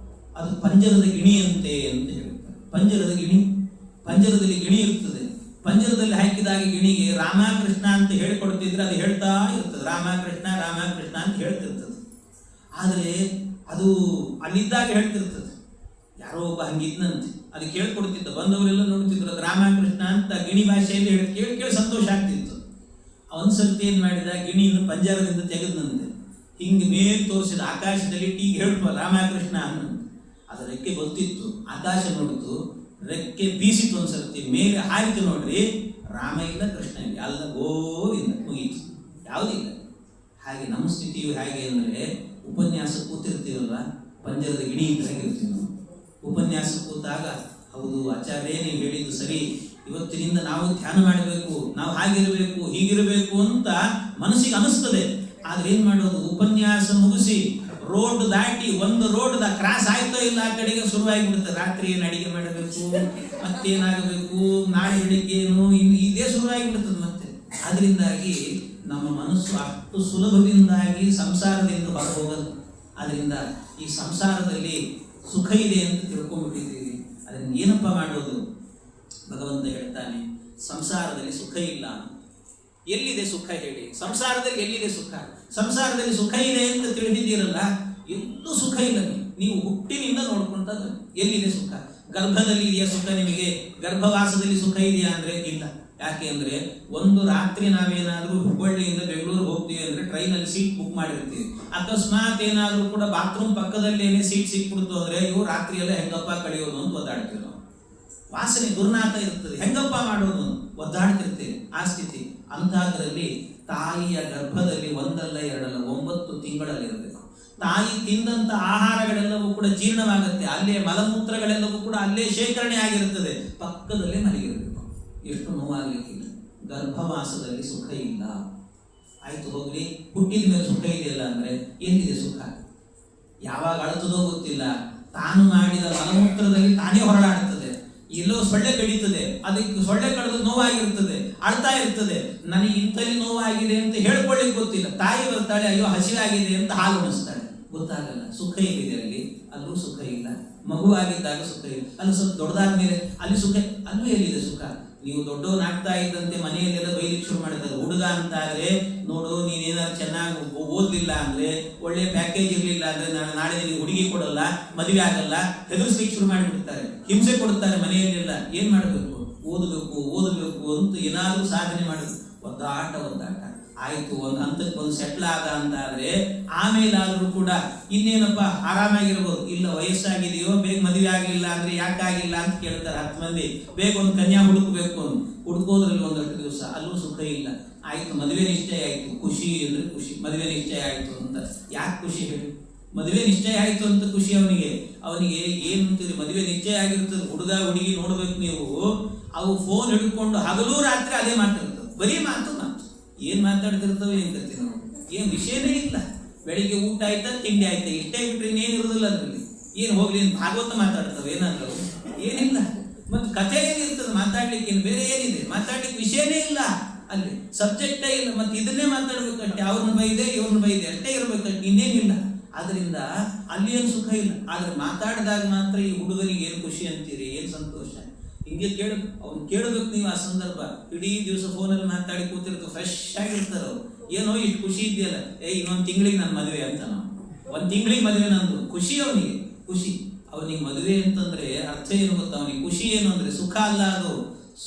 ಅದು ಪಂಜರದ ಗಿಣಿಯಂತೆ ಅಂತ ಹೇಳ್ತಾರೆ. ಪಂಜರದಲ್ಲಿ ಗಿಣಿ ಇರ್ತದೆ. ಪಂಜರದಲ್ಲಿ ಹಾಕಿದಾಗ ಗಿಣಿಗೆ ರಾಮಕೃಷ್ಣ ಅಂತ ಹೇಳಿಕೊಡ್ತಿದ್ರೆ ಅದು ಹೇಳ್ತಾ ಇರ್ತದೆ, ರಾಮಕೃಷ್ಣ ರಾಮಕೃಷ್ಣ ಅಂತ ಹೇಳ್ತಿರ್ತದೆ. ಆದರೆ ಅದು ಅಲ್ಲಿದ್ದಾಗ ಹೇಳ್ತಿರ್ತದೆ. ಯಾರೋ ಒಬ್ಬ ಹಂಗಿದ್ನಂತೆ, ಅದಕ್ಕೆ ಹೇಳ್ಕೊಡ್ತಿದ್ದ. ಬಂದವರೆಲ್ಲ ನೋಡ್ತಿದ್ರು, ಅದು ರಾಮಕೃಷ್ಣ ಅಂತ ಗಿಣಿ ಭಾಷೆಯಲ್ಲಿ ಕೇಳಿ ಸಂತೋಷ ಆಗ್ತಿತ್ತು. ಅವನ್ ಸರ್ತಿ ಏನ್ ಮಾಡಿದ, ಗಿಣಿಯನ್ನು ಪಂಜರದಿಂದ ತೆಗೆದಂತೆ ಹಿಂಗೆ ಮೇಲೆ ತೋರಿಸಿದ ಆಕಾಶದಲ್ಲಿ ಟೀಗೆ ಹೇಳ್ಪ ರಾಮಕೃಷ್ಣ ಅನ್ನ. ಅದು ರೆಕ್ಕೆ ಗೊತ್ತಿತ್ತು, ಆಕಾಶ ನೋಡಿತು, ರೆಕ್ಕೆ ಬೀಸಿತು. ಒಂದ್ಸರ್ತಿ ಮೇಲೆ ಹಾರಿತು, ನೋಡ್ರಿ ರಾಮ ಇಲ್ಲ ಕೃಷ್ಣ ಇಲ್ಲ, ಅಲ್ಲ ಗೋವಿಂದ, ಮುಗೀತು, ಯಾವುದಿಲ್ಲ. ಹಾಗೆ ನಮ್ಮ ಸ್ಥಿತಿಯು ಹೇಗೆ ಅಂದರೆ, ಉಪನ್ಯಾಸ ಕೂತಿರ್ತೀವಲ್ವ, ಪಂಜರದ ಗಿಣಿ ಇದ್ದಾಗಿರ್ತೀವಿ ನಾವು. ಉಪನ್ಯಾಸ ಕೂತಾಗ ಹೌದು ಆಚಾರ್ಯ ನೀವು ಹೇಳಿದ್ದು ಸರಿ, ಇವತ್ತಿನಿಂದ ನಾವು ಧ್ಯಾನ ಮಾಡಬೇಕು, ನಾವು ಹಾಗಿರಬೇಕು ಹೀಗಿರಬೇಕು ಅಂತ ಮನಸ್ಸಿಗೆ ಅನಿಸ್ತದೆ. ಆದ್ರೆ ಏನ್ ಮಾಡೋದು, ಉಪನ್ಯಾಸ ಮುಗಿಸಿ ರೋಡ್ ದಾಟಿ ಒಂದು ರೋಡ್ ಕ್ರಾಸ್ ಆಯ್ತೋ ಇಲ್ಲ, ಆ ಕಡೆಗೆ ಶುರುವಾಗಿಬಿಡುತ್ತೆ. ರಾತ್ರಿ ಏನು ಅಡಿಗೆ ಮಾಡಬೇಕು, ಮತ್ತೇನಾಗಬೇಕು, ನಾಳೆ ಬೆಳಿಗ್ಗೆ ಏನು, ಇದೇ ಶುರುವಾಗಿಬಿಡುತ್ತದೆ ಮತ್ತೆ. ಅದರಿಂದಾಗಿ ನಮ್ಮ ಮನಸ್ಸು ಅಷ್ಟು ಸುಲಭದಿಂದಾಗಿ ಸಂಸಾರದಿಂದ ಹೊರ ಹೋಗಲ್ಲ. ಅದರಿಂದ ಈ ಸಂಸಾರದಲ್ಲಿ ಸುಖ ಇದೆ ಅಂತ ತಿಳ್ಕೊಂಡ್ಬಿಟ್ಟಿದ್ದೀವಿ. ಅದನ್ನು ಏನಪ್ಪ ಮಾಡೋದು? ಭಗವಂತ ಹೇಳ್ತಾನೆ, ಸಂಸಾರದಲ್ಲಿ ಸುಖ ಇಲ್ಲ. ಎಲ್ಲಿದೆ ಸುಖ ಹೇಳಿ? ಸಂಸಾರದಲ್ಲಿ ಎಲ್ಲಿದೆ ಸುಖ? ಸಂಸಾರದಲ್ಲಿ ಸುಖ ಇದೆ ಅಂತ ತಿಳಿದಿದ್ದೀರಲ್ಲ, ಎಲ್ಲೂ ಸುಖ ಇಲ್ಲ. ನೀವು ಹುಟ್ಟಿನಿಂದ ನೋಡ್ಕೊಂತ ಎಲ್ಲಿದೆ ಸುಖ? ಗರ್ಭದಲ್ಲಿ ಇದೆಯಾ ಸುಖ ನಿಮಗೆ? ಗರ್ಭವಾಸದಲ್ಲಿ ಸುಖ ಇದೆಯಾ ಅಂದ್ರೆ ಇಲ್ಲ. ಯಾಕೆ ಅಂದ್ರೆ ಒಂದು ರಾತ್ರಿ ನಾವೇನಾದ್ರೂ ಹುಬ್ಬಳ್ಳಿಯಿಂದ ಬೆಂಗಳೂರು ಹೋಗ್ತೀವಿ ಅಂದ್ರೆ ಟ್ರೈನಲ್ಲಿ ಸೀಟ್ ಬುಕ್ ಮಾಡಿರ್ತೀವಿ. ಅಕಸ್ಮಾತ್ ಏನಾದ್ರೂ ಕೂಡ ಬಾತ್ರೂಮ್ ಪಕ್ಕದಲ್ಲೇನೆ ಸೀಟ್ ಸಿಕ್ಬಿಡ್ತು ಅಂದ್ರೆ ಇವು ರಾತ್ರಿಯೆಲ್ಲ ಹೆಂಗಪ್ಪ ಕಳೆಯೋದು ಅಂತ ಒದ್ದಾಡ್ತೀವಿ ನಾವು. ವಾಸನೆ ದುರ್ನಾತ ಇರ್ತದೆ, ಹೆಂಗಪ್ಪ ಮಾಡೋದು ಒದ್ದಾಡ್ತಿರ್ತೇವೆ. ಆ ಸ್ಥಿತಿ. ಅಂತಹದ್ರಲ್ಲಿ ತಾಯಿಯ ಗರ್ಭದಲ್ಲಿ ಒಂದಲ್ಲ ಎರಡಲ್ಲ 9 ತಿಂಗಳಲ್ಲಿರಬೇಕು. ತಾಯಿ ತಿಂದಂತ ಆಹಾರಗಳೆಲ್ಲವೂ ಕೂಡ ಜೀರ್ಣವಾಗುತ್ತೆ. ಅಲ್ಲೇ ಮಲಮೂತ್ರಗಳೆಲ್ಲವೂ ಕೂಡ ಅಲ್ಲೇ ಶೇಖರಣೆ ಆಗಿರುತ್ತದೆ. ಪಕ್ಕದಲ್ಲೇ ಮಲಗಿರಬೇಕು. ಎಷ್ಟು ನೋವಾಗಲಿಕ್ಕಿಲ್ಲ. ಗರ್ಭವಾಸದಲ್ಲಿ ಸುಖ ಇಲ್ಲ. ಆಯ್ತು ಹೋಗ್ಲಿ, ಹುಟ್ಟಿದ ಮೇಲೆ ಸುಖ ಇದೆಯಲ್ಲ ಅಂದ್ರೆ ಎಲ್ಲಿದೆ ಸುಖ? ಯಾವಾಗ ಅಳತದೋ ಗೊತ್ತಿಲ್ಲ. ತಾನು ಮಾಡಿದ ಮಲಮೂತ್ರದಲ್ಲಿ ತಾನೇ ಹೊರಡಾಡುತ್ತದೆ. ಎಲ್ಲೋ ಸೊಳ್ಳೆ ಕಡಿತದೆ, ಅದಕ್ಕೆ ಸೊಳ್ಳೆ ಕಡಿದು ನೋವಾಗಿರ್ತದೆ, ಅಳ್ತಾ ಇರ್ತದೆ. ನನಗೆ ಇಂಥಲ್ಲಿ ನೋವಾಗಿದೆ ಅಂತ ಹೇಳ್ಕೊಳ್ಳಿಕ್ಕೆ ಗೊತ್ತಿಲ್ಲ. ತಾಯಿ ಬರ್ತಾಳೆ, ಅಯ್ಯೋ ಹಸಿವಾಗಿದೆ ಅಂತ ಹಾಲು ಉಣಿಸ್ತಾಳೆ. ಗೊತ್ತಾಗಲ್ಲ. ಸುಖ ಎಲ್ಲಿದೆ ಅಲ್ಲಿ? ಅಲ್ಲೂ ಸುಖ ಇಲ್ಲ. ಮಗುವಾಗಿದ್ದಾಗ ಸುಖ ಇಲ್ಲ. ಅಲ್ಲಿ ಸ್ವಲ್ಪ ದೊಡ್ಡದಾದ ಮೇಲೆ ಅಲ್ಲಿ ಸುಖ, ಅಲ್ಲೂ ಎಲ್ಲಿದೆ ಸುಖ? ನೀವು ದೊಡ್ಡವನಾಗ್ತಾ ಇದ್ದಂತೆ ಮನೆಯಲ್ಲೆಲ್ಲ ಬೈಲಿಕ್ಕೆ ಶುರು ಮಾಡ್ತಾರೆ. ಹುಡುಗ ಅಂತ ಆದ್ರೆ ನೋಡು, ನೀನೇನಾದ್ರು ಚೆನ್ನಾಗಿ ಓದ್ಲಿಲ್ಲ ಅಂದ್ರೆ, ಒಳ್ಳೆ ಪ್ಯಾಕೇಜ್ ಇರ್ಲಿಲ್ಲ ಅಂದ್ರೆ ನಾಳೆ ನಿನಗೆ ಹುಡುಗಿ ಕೊಡಲ್ಲ, ಮದುವೆ ಆಗಲ್ಲ, ಹೆದರ್ಸ್ಲಿಕ್ಕೆ ಶುರು ಮಾಡಿಬಿಡ್ತಾರೆ, ಹಿಂಸೆ ಕೊಡ್ತಾರೆ ಮನೆಯಲ್ಲೆಲ್ಲ. ಏನ್ ಮಾಡಬೇಕು? ಓದಬೇಕು ಅಂತ ಏನಾದ್ರೂ ಸಾಧನೆ ಮಾಡೋದು. ಒದ್ದಾಟ. ಆಯ್ತು, ಒಂದು ಹಂತಕ್ಕೆ ಒಂದು ಸೆಟ್ಲ್ ಆದ ಅಂತ ಆದ್ರೆ ಆಮೇಲಾದ್ರೂ ಕೂಡ ಇನ್ನೇನಪ್ಪ ಆರಾಮಾಗಿರ್ಬೋದು. ಇಲ್ಲ, ವಯಸ್ಸಾಗಿದೆಯೋ, ಬೇಗ ಮದುವೆ ಆಗಿಲ್ಲ ಅಂದ್ರೆ ಯಾಕಾಗಿಲ್ಲ ಅಂತ ಕೇಳ್ತಾರೆ 10 ಮಂದಿ. ಬೇಗ ಒಂದು ಕನ್ಯಾ ಹುಡುಕಬೇಕು ಅಂತ ಹುಡುಕೋದ್ರಲ್ಲಿ ಒಂದಷ್ಟು ದಿವಸ ಅಲ್ಲೂ ಸುಖ ಇಲ್ಲ. ಆಯ್ತು, ಮದುವೆ ನಿಶ್ಚಯ ಆಯ್ತು, ಖುಷಿ ಅಂದ್ರೆ ಖುಷಿ. ಮದುವೆ ನಿಶ್ಚಯ ಆಯ್ತು ಅಂತ ಯಾಕೆ ಖುಷಿ ಹೇಳಿ? ಮದುವೆ ನಿಶ್ಚಯ ಆಯ್ತು ಅಂತ ಖುಷಿ ಅವನಿಗೆ ಏನು ಅಂತೀರಿ? ಮದುವೆ ನಿಶ್ಚಯ ಆಗಿರ್ತದೆ. ಹುಡುಗ ಹುಡುಗಿ ನೋಡ್ಬೇಕು ನೀವು. ಅವು ಫೋನ್ ಹಿಡ್ಕೊಂಡು ಹಗಲೂ ರಾತ್ರಿ ಅದೇ ಮಾತಾಡ್ತದೆ. ಬರೀ ಮಾತು. ಏನ್ ಮಾತಾಡ್ತಿರ್ತವೆ ಏನ್ ಕರ್ತೀವಿ ನಾವು? ಏನ್ ವಿಷಯನೇ ಇಲ್ಲ. ಬೆಳಿಗ್ಗೆ ಊಟ ಆಯ್ತಾ, ತಿಂಡಿ ಆಯ್ತಾ, ಇಷ್ಟೇ ಬಿಟ್ರೆ ಇನ್ನೇನು ಇರುದಿಲ್ಲ ಅದರಲ್ಲಿ. ಏನ್ ಹೋಗ್ಲಿ, ಭಾಗವತ ಮಾತಾಡ್ತವೆ ಏನಾದ್ರು? ಏನಿಲ್ಲ. ಮತ್ತೆ ಕಥೆ ಏನಿರ್ತದೆ ಮಾತಾಡ್ಲಿಕ್ಕೆ? ಬೇರೆ ಏನಿದೆ ಮಾತಾಡ್ಲಿಕ್ಕೆ? ವಿಷಯನೇ ಇಲ್ಲ ಅಲ್ಲಿ, ಸಬ್ಜೆಕ್ಟೇ ಇಲ್ಲ. ಮತ್ತೆ ಇದನ್ನೇ ಮಾತಾಡ್ಬೇಕಷ್ಟೆ. ಅವ್ರನ್ನ ಬೈದೆ ಇವ್ರನ್ನ ಬೈದೆ ಅಷ್ಟೇ ಇರ್ಬೇಕಷ್ಟೆ, ಇನ್ನೇನಿಲ್ಲ. ಆದ್ರಿಂದ ಅಲ್ಲಿ ಏನು ಸುಖ ಇಲ್ಲ. ಆದ್ರೆ ಮಾತಾಡಿದಾಗ ಮಾತ್ರ ಈ ಹುಡುಗನಿಗೆ ಏನು ಖುಷಿ ಅಂತೀರಿ, ಏನು ಸಂತೋಷ. ಹಿಂಗೆ ಅವ್ನು ಕೇಳಬೇಕು ನೀವು. ಆ ಸಂದರ್ಭ ಇಡೀ ದಿವಸ ಫೋನಲ್ಲಿ ಮಾತಾಡಿ ಕೂತಿರ್ತಾರೆ, ಫ್ರೆಶ್ ಆಗಿರ್ತಾರೆ ಅವ್ರು. ಏನೋ ಇಷ್ಟು ಖುಷಿ ಇದೆಯಲ್ಲ, ಇನ್ನೊಂದು ತಿಂಗಳಿಗೆ ನನ್ನ ಮದುವೆ ಅಂತ. ನಾವು 1 ತಿಂಗಳಿಗೆ ಮದುವೆ ನಂದು. ಖುಷಿ ಅವನಿಗೆ, ಖುಷಿ. ಅವನಿಗೆ ಮದುವೆ ಅಂತಂದ್ರೆ ಅರ್ಥ ಏನು ಗೊತ್ತಾ? ಅವನಿಗೆ ಖುಷಿ ಏನು ಅಂದ್ರೆ ಸುಖ ಅಲ್ಲ, ಅದು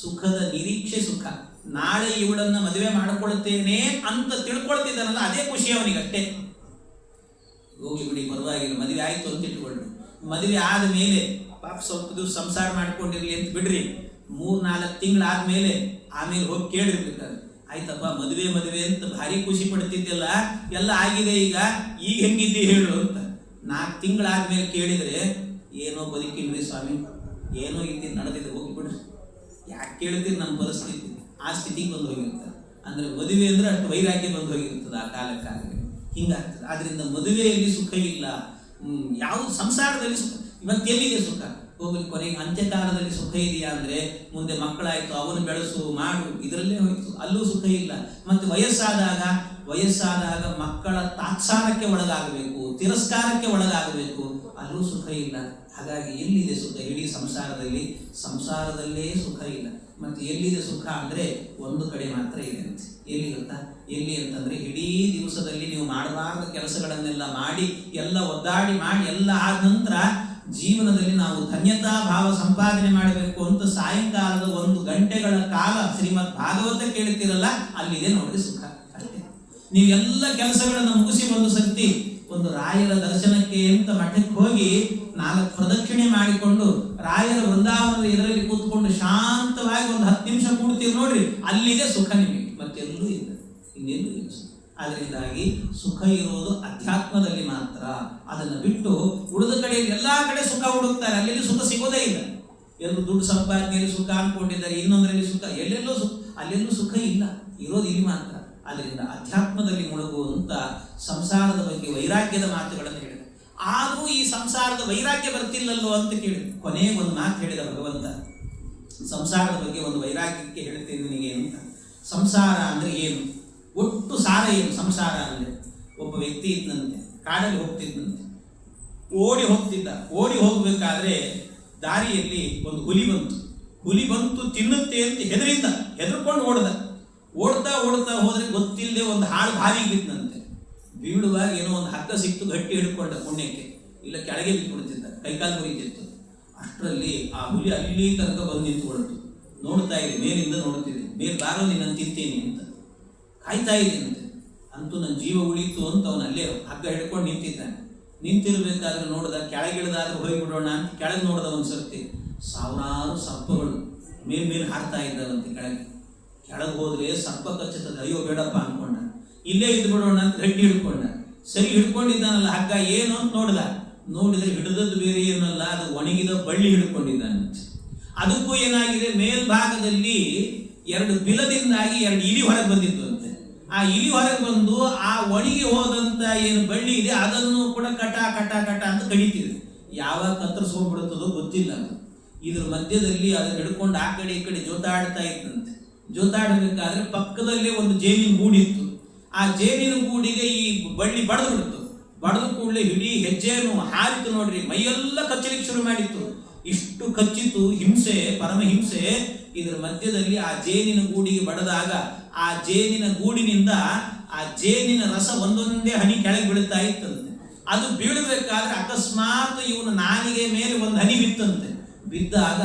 ಸುಖದ ನಿರೀಕ್ಷೆ ಸುಖ. ನಾಳೆ ಇವಳನ್ನ ಮದುವೆ ಮಾಡಿಕೊಳ್ತೇನೆ ಅಂತ ತಿಳ್ಕೊಳ್ತಿದ್ದಾನಲ್ಲ, ಅದೇ ಖುಷಿ ಅವನಿಗೆ ಅಷ್ಟೇ. ಹೋಗಿ ಬಿಡಿ, ಪರವಾಗಿಲ್ಲ, ಮದುವೆ ಆಯ್ತು ಅಂತ ಇಟ್ಕೊಳ್ಳಿ. ಮದುವೆ ಆದ ಮೇಲೆ ಪಾಪ ಸ್ವಲ್ಪ ದಿವಸ ಸಂಸಾರ ಮಾಡ್ಕೊಂಡಿರ್ಲಿ ಅಂತ ಬಿಡ್ರಿ. 3-4 ತಿಂಗಳಾದ್ಮೇಲೆ ಆಮೇಲೆ ಹೋಗಿ ಕೇಳಿರ್ಬೇಕಾದ್ರೆ, ಆಯ್ತಪ್ಪ ಮದುವೆ ಅಂತ ಭಾರಿ ಖುಷಿ ಪಡ್ತಿದ್ದೆಲ್ಲ, ಎಲ್ಲ ಆಗಿದೆ, ಈಗ ಹೆಂಗಿದ್ದಿ ಹೇಳು ಅಂತ. 4 ತಿಂಗಳಾದ್ಮೇಲೆ ಕೇಳಿದ್ರೆ, ಏನೋ ಬದುಕಿಲ್ರಿ ಸ್ವಾಮಿ, ಏನೋ ಇದ್ದು ನಡೆದಿದೆ, ಹೋಗಿ ಬಿಡ್ರಿ, ಯಾಕೆ ಕೇಳ್ತೀರಿ ನಮ್ಮ ಪರಿಸ್ಥಿತಿ. ಆ ಸ್ಥಿತಿಗೆ ಬಂದು ಹೋಗಿರ್ತಾರೆ. ಅಂದ್ರೆ ಮದುವೆ ಅಂದ್ರೆ ಅಷ್ಟು ವೈರಾಗ್ಯ ಬಂದು ಹೋಗಿರ್ತದೆ ಆ ಕಾಲಕ್ಕಾಗಲಿ. ಹಿಂಗಾಗ್ತದೆ. ಆದ್ರಿಂದ ಮದುವೆಯಲ್ಲಿ ಸುಖ ಇಲ್ಲ. ಯಾವುದು ಸಂಸಾರದಲ್ಲಿ ಸುಖ? ಇವತ್ತು ಎಲ್ಲಿದೆ ಸುಖ? ಹೋಗ್ಲಿ, ಕೊನೆಗೆ ಅಂತ್ಯಕಾಲದಲ್ಲಿ ಸುಖ ಇದೆಯಾ ಅಂದ್ರೆ ಮುಂದೆ ಮಕ್ಕಳಾಯ್ತು, ಅವನು ಬೆಳೆಸು ಮಾಡು, ಇದರಲ್ಲೇ ಹೋಯ್ತು. ಅಲ್ಲೂ ಸುಖ ಇಲ್ಲ. ಮತ್ತೆ ವಯಸ್ಸಾದಾಗ ಮಕ್ಕಳ ತಾತ್ಸಾರಕ್ಕೆ ಒಳಗಾಗಬೇಕು, ತಿರಸ್ಕಾರಕ್ಕೆ ಒಳಗಾಗಬೇಕು, ಅಲ್ಲೂ ಸುಖ ಇಲ್ಲ. ಹಾಗಾಗಿ ಎಲ್ಲಿದೆ ಸುಖ? ಇಡೀ ಸಂಸಾರದಲ್ಲೇ ಸುಖ ಇಲ್ಲ. ಮತ್ತೆ ಎಲ್ಲಿದೆ ಸುಖ ಅಂದ್ರೆ ಒಂದು ಕಡೆ ಮಾತ್ರ ಇದೆ ಅಂತ. ಎಲ್ಲಿ ಗೊತ್ತಾ? ಎಲ್ಲಿ ಅಂತಂದ್ರೆ ಇಡೀ ದಿವಸದಲ್ಲಿ ನೀವು ಮಾಡಬಾರ್ದ ಕೆಲಸಗಳನ್ನೆಲ್ಲ ಮಾಡಿ, ಎಲ್ಲ ಒದ್ದಾಡಿ ಮಾಡಿ ಎಲ್ಲ ಆದ ನಂತರ ಜೀವನದಲ್ಲಿ ನಾವು ಧನ್ಯತಾ ಭಾವ ಸಂಪಾದನೆ ಮಾಡಬೇಕು ಅಂತ ಸಾಯಂಕಾಲದ 1 ಗಂಟೆಗಳ ಕಾಲ ಶ್ರೀಮದ್ ಭಾಗವತ ಕೇಳ್ತಿರಲ್ಲ, ಅಲ್ಲಿದೆ ನೋಡ್ರಿ ಸುಖ. ಅಷ್ಟೇ. ನೀವೆಲ್ಲ ಕೆಲಸಗಳನ್ನ ಮುಗಿಸಿ ಒಂದು ಸರ್ತಿ ಒಂದು ರಾಯರ ದರ್ಶನಕ್ಕೆ ಅಂತ ಮಠಕ್ಕೆ ಹೋಗಿ 4 ಪ್ರದಕ್ಷಿಣೆ ಮಾಡಿಕೊಂಡು ರಾಯರ ವೃಂದಾವನದ ಇದರಲ್ಲಿ ಕೂತ್ಕೊಂಡು ಶಾಂತವಾಗಿ ಒಂದು 10 ನಿಮಿಷ ಕೂಡ್ತೀವಿ ನೋಡ್ರಿ, ಅಲ್ಲಿದೆ ಸುಖ ನಿಮಗೆ. ಮತ್ತೆಲ್ಲೂ ಇಲ್ಲ, ಇನ್ನೆಲ್ಲೂ ಇಲ್ಲ ಸುಖ. ಅದರಿಂದಾಗಿ ಸುಖ ಇರೋದು ಅಧ್ಯಾತ್ಮದಲ್ಲಿ ಮಾತ್ರ. ಅದನ್ನು ಬಿಟ್ಟು ಉಳಿದ ಕಡೆಯಲ್ಲಿ ಎಲ್ಲಾ ಕಡೆ ಸುಖ ಹುಡುಕ್ತಾರೆ, ಅಲ್ಲೆಲ್ಲಿ ಸುಖ ಸಿಗೋದೇ ಇಲ್ಲ. ಎಲ್ಲರೂ ದುಡ್ಡು ಸಂಪಾದನೆಯಲ್ಲಿ ಸುಖ ಅನ್ಕೊಂಡಿದ್ದಾರೆ, ಇನ್ನೊಂದರಲ್ಲಿ ಸುಖ, ಎಲ್ಲೆಲ್ಲೋ ಸುಖ, ಅಲ್ಲೆಲ್ಲೂ ಸುಖ ಇಲ್ಲ, ಇರೋದು ಇಲ್ಲಿ ಮಾತ್ರ. ಅದರಿಂದ ಅಧ್ಯಾತ್ಮದಲ್ಲಿ ಮುಳುಗುವಂತ ಸಂಸಾರದ ಬಗ್ಗೆ ವೈರಾಗ್ಯದ ಮಾತುಗಳನ್ನು ಹೇಳಿದ. ಆದರೂ ಈ ಸಂಸಾರದ ವೈರಾಗ್ಯ ಬರ್ತಿಲ್ಲಲ್ಲೋ ಅಂತ ಕೇಳಿದ. ಕೊನೆಗೆ ಒಂದು ಮಾತು ಹೇಳಿದ ಭಗವಂತ, ಸಂಸಾರದ ಬಗ್ಗೆ ಒಂದು ವೈರಾಗ್ಯಕ್ಕೆ ಹೇಳ್ತೇನೆ ನಿನಗೆ ಅಂತ. ಸಂಸಾರ ಅಂದ್ರೆ ಏನು? ಒಟ್ಟು ಸಾರ ಏನು ಸಂಸಾರ ಅಂದ್ರೆ? ಒಬ್ಬ ವ್ಯಕ್ತಿ ಇದ್ದಂತೆ, ಕಾಡಲ್ಲಿ ಹೋಗ್ತಿದ್ದಂತೆ, ಓಡಿ ಹೋಗ್ಬೇಕಾದ್ರೆ ದಾರಿಯಲ್ಲಿ ಒಂದು ಹುಲಿ ಬಂತು ತಿನ್ನುತ್ತೆ ಅಂತ ಹೆದರ್ಕೊಂಡು ಓಡ್ತಾ ಓಡ್ತಾ ಹೋದ್ರೆ ಗೊತ್ತಿಲ್ಲದೆ ಒಂದು ಹಾಳು ಬಾವಿಗೆ ಬಿದ್ದಂತೆ. ಬೀಳುವಾಗ ಏನೋ ಒಂದು ಹಗ್ಗ ಸಿಕ್ತು, ಗಟ್ಟಿ ಹಿಡ್ಕೊಂಡ ಪುಣ್ಯಕ್ಕೆ, ಇಲ್ಲ ಕೆಳಗೆ ಬಿಟ್ಬಿಡ್ತಿದ್ದ, ಕೈಕಾಲು ಮುರಿತಿತ್ತು. ಅಷ್ಟರಲ್ಲಿ ಆ ಹುಲಿ ಅಲ್ಲಿ ತನಕ ಬಂದು ನಿಂತುಕೊಳ್ತು. ನೋಡ್ತಾ ಇದೆ, ಮೇಲಿಂದ ನೋಡ್ತಿದೆ, ಮೇಲೆ ಬಾರೋ ನೀನು ತಿಂತೀನಿ ಅಂತ ಕಾಯ್ತಾ ಇದ್ದೀನಂತೆ. ಅಂತೂ ನನ್ನ ಜೀವ ಉಳಿತು ಅಂತ ಅವನು ಅಲ್ಲೇ ಹಗ್ಗ ಹಿಡ್ಕೊಂಡು ನಿಂತಿದ್ದಾನೆ. ನಿಂತಿರ್ಬೇಕಾದ್ರೆ ನೋಡ್ದ, ಕೆಳಗಿಳಿದಾದ್ರೂ ಹೋಗಿಬಿಡೋಣ ಅಂತ ಕೆಳಗೆ ನೋಡ್ದ. ಒಂದು ಸರ್ತಿ ಸಾವಿರಾರು ಸರ್ಪಗಳು ಮೇಲ್ ಹಾಕ್ತಾ ಇದ್ದಾವಂತೆ. ಕೆಳಗೆ ಹೋದ್ರೆ ಸರ್ಪ ಕಚ್ಚುತ್ತದೆ, ಅಯ್ಯೋ ಬೇಡಪ್ಪ ಅನ್ಕೊಂಡ. ಇಲ್ಲೇ ಇದ್ದು ಬಿಡೋಣ ಅಂತ ಗಟ್ಟಿ ಹಿಡ್ಕೊಂಡ. ಸರಿ ಹಿಡ್ಕೊಂಡಿದ್ದಾನಲ್ಲ ಹಗ್ಗ, ಏನು ಅಂತ ನೋಡಿದ್ರೆ ಹಿಡಿದದ್ದು ಬೇರೆ ಏನಲ್ಲ, ಅದು ಒಣಗಿದ ಬಳ್ಳಿ ಹಿಡ್ಕೊಂಡಿದ್ದಾನಂತೆ. ಅದಕ್ಕೂ ಏನಾಗಿದೆ, ಮೇಲ್ಭಾಗದಲ್ಲಿ 2 ಬಿಲದಿಂದಾಗಿ 2 ಇಲಿ ಹೊರಗೆ ಬಂದಿತ್ತು ಅಂತೆ. ಆ ಇಲಿ ಹೊರಗೆ ಬಂದು ಆ ಒಣಗಿ ಹೋದಂತ ಏನು ಬಳ್ಳಿ ಇದೆ ಅದನ್ನು ಕೂಡ ಕಟ ಕಟ ಕಟ ಅಂತ ಕಡಿತಿದೆ. ಯಾವಾಗ ಕತ್ತರಿಸ್ಕೊಂಡ್ಬಿಡುತ್ತದೋ ಗೊತ್ತಿಲ್ಲ. ಇದ್ರ ಮಧ್ಯದಲ್ಲಿ ಅದನ್ನು ಹಿಡ್ಕೊಂಡು ಆ ಕಡೆ ಈ ಕಡೆ ಜೋತಾಡ್ತಾ ಇತ್ತಂತೆ. ಜೋತಾಡಬೇಕಾದ್ರೆ ಪಕ್ಕದಲ್ಲೇ ಒಂದು ಜೇನಿನ ಗೂಡಿತ್ತು. ಆ ಜೇನಿನ ಗೂಡಿಗೆ ಈ ಬಳ್ಳಿ ಬಡದು ಬಿಡ್ತು. ಬಡದ ಕೂಡಲೇ ಇಡೀ ಹೆಜ್ಜೆಯನ್ನು ಹಾರಿತು ನೋಡ್ರಿ, ಮೈಯೆಲ್ಲ ಕಚ್ಚಲಿಕ್ಕೆ ಶುರು ಮಾಡಿತ್ತು. ಇಷ್ಟು ಕಚ್ಚಿತು, ಹಿಂಸೆ, ಪರಮ ಹಿಂಸೆ. ಇದರ ಮಧ್ಯದಲ್ಲಿ ಆ ಜೇನಿನ ಗೂಡಿಗೆ ಬಡದಾಗ ಆ ಜೇನಿನ ಗೂಡಿನಿಂದ ಆ ಜೇನಿನ ರಸ ಒಂದೊಂದೇ ಹನಿ ಕೆಳಗೆ ಬೀಳ್ತಾ ಇತ್ತಂತೆ. ಅದು ಬೀಳಬೇಕಾದ್ರೆ ಅಕಸ್ಮಾತ್ ಇವನ ನಾಲಿಗೆ ಮೇಲೆ ಒಂದು ಹನಿ ಬಿತ್ತಂತೆ. ಬಿದ್ದಾಗ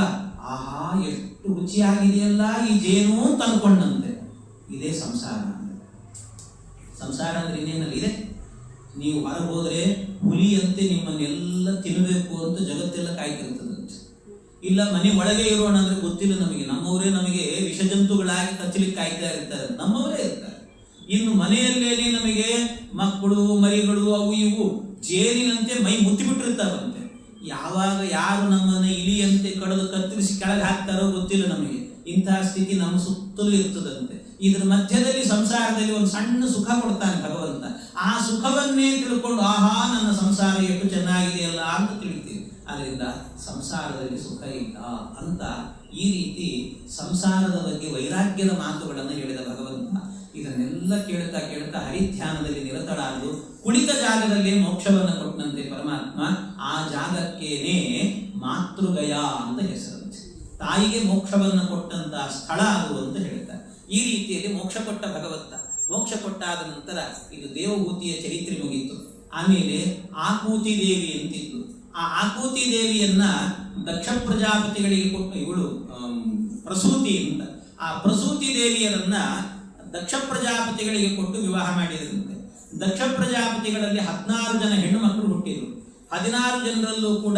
ಆಹಾ ಎಷ್ಟು ರುಚಿಯಾಗಿದೆಯಲ್ಲ ಈ ಜೇನು ತಂದ್ಕೊಂಡಂತೆ. ಇದೇ ಸಂಸಾರ. ಸಂಸಾರ ಅಂದ್ರೆ ಇನ್ನೇನಲ್ಲಿದೆ? ನೀವು ಹೊರಗೆ ಹೋದ್ರೆ ಹುಲಿಯಂತೆ ನಿಮ್ಮನ್ನೆಲ್ಲ ತಿನ್ನಬೇಕು ಅಂತ ಜಗತ್ತೆಲ್ಲ ಕಾಯ್ತಿರ್ತದಂತೆ. ಇಲ್ಲ ಮನೆ ಒಳಗೆ ಇರೋಣ ಅಂದ್ರೆ ಗೊತ್ತಿಲ್ಲ ನಮಗೆ, ನಮ್ಮವರೇ ನಮಗೆ ವಿಷಜಂತುಗಳಾಗಿ ಕಚ್ಚಲಿಕ್ಕೆ ಕಾಯ್ತಾ ಇರ್ತಾರೆ, ನಮ್ಮವರೇ ಇರ್ತಾರೆ. ಇನ್ನು ಮನೆಯಲ್ಲೇನೆ ನಮಗೆ ಮಕ್ಕಳು ಮರಿಗಳು ಅವು ಇವು ಜೇನಿನಂತೆ ಮೈ ಮುತ್ತಿಬಿಟ್ಟಿರ್ತಾವಂತೆ. ಯಾವಾಗ ಯಾರು ನಮ್ಮನ್ನ ಇಲಿಯಂತೆ ಕಡಿದು ಕತ್ತರಿಸಿ ಕೆಳಗೆ ಹಾಕ್ತಾರೋ ಗೊತ್ತಿಲ್ಲ ನಮಗೆ. ಇಂತಹ ಸ್ಥಿತಿ ನಮ್ಮ ಸುತ್ತಲೂ ಇರ್ತದಂತೆ. ಇದ್ರ ಮಧ್ಯದಲ್ಲಿ ಸಂಸಾರದಲ್ಲಿ ಒಂದು ಸಣ್ಣ ಸುಖ ಕೊಡ್ತಾನೆ ಭಗವಂತ. ಆ ಸುಖವನ್ನೇ ತಿಳ್ಕೊಂಡು ಆಹಾ ನನ್ನ ಸಂಸಾರ ಎಷ್ಟು ಚೆನ್ನಾಗಿದೆಯಲ್ಲ ಅಂತ ತಿಳಿತೀವಿ. ಅದರಿಂದ ಸಂಸಾರದಲ್ಲಿ ಸುಖ ಇಲ್ಲ ಅಂತ ಈ ರೀತಿ ಸಂಸಾರದ ಬಗ್ಗೆ ವೈರಾಗ್ಯದ ಮಾತುಗಳನ್ನು ಹೇಳಿದ ಭಗವಂತ. ಇದನ್ನೆಲ್ಲ ಕೇಳ್ತಾ ಕೇಳ್ತಾ ಹರಿಧ್ಯಾನದಲ್ಲಿ ನಿರತಳಾದು ಕುಳಿತ ಜಾಗದಲ್ಲಿ ಮೋಕ್ಷವನ್ನು ಕೊಟ್ಟಂತೆ ಪರಮಾತ್ಮ. ಆ ಜಾಗಕ್ಕೇನೆ ಮಾತೃಗಯ ಅಂತ ಹೆಸರಂತೆ. ತಾಯಿಗೆ ಮೋಕ್ಷವನ್ನು ಕೊಟ್ಟಂತ ಸ್ಥಳ ಅದು ಅಂತ ಹೇಳ್ತಾರೆ. ಈ ರೀತಿಯಲ್ಲಿ ಮೋಕ್ಷ ಕೊಟ್ಟ ಭಗವಂತ. ಮೋಕ್ಷ ಕೊಟ್ಟಾದ ನಂತರ ಇದು ದೇವಭೂತಿಯ ಚರಿತ್ರೆ ಮುಗಿಯಿತು. ಆಮೇಲೆ ಆಕೂತಿ ದೇವಿ ಅಂತಿದ್ದು. ಆ ಆಕೂತಿ ದೇವಿಯನ್ನ ದಕ್ಷ ಪ್ರಜಾಪತಿಗಳಿಗೆ ಕೊಟ್ಟು, ಇವಳು ಪ್ರಸೂತಿ ಅಂತ, ಆ ಪ್ರಸೂತಿ ದೇವಿಯರನ್ನ ದಕ್ಷ ಪ್ರಜಾಪತಿಗಳಿಗೆ ಕೊಟ್ಟು ವಿವಾಹ ಮಾಡಿದಂತೆ. ದಕ್ಷ ಪ್ರಜಾಪತಿಗಳಲ್ಲಿ 16 ಜನ ಹೆಣ್ಣು ಮಕ್ಕಳು ಹುಟ್ಟಿದರು. 16 ಜನರಲ್ಲೂ ಕೂಡ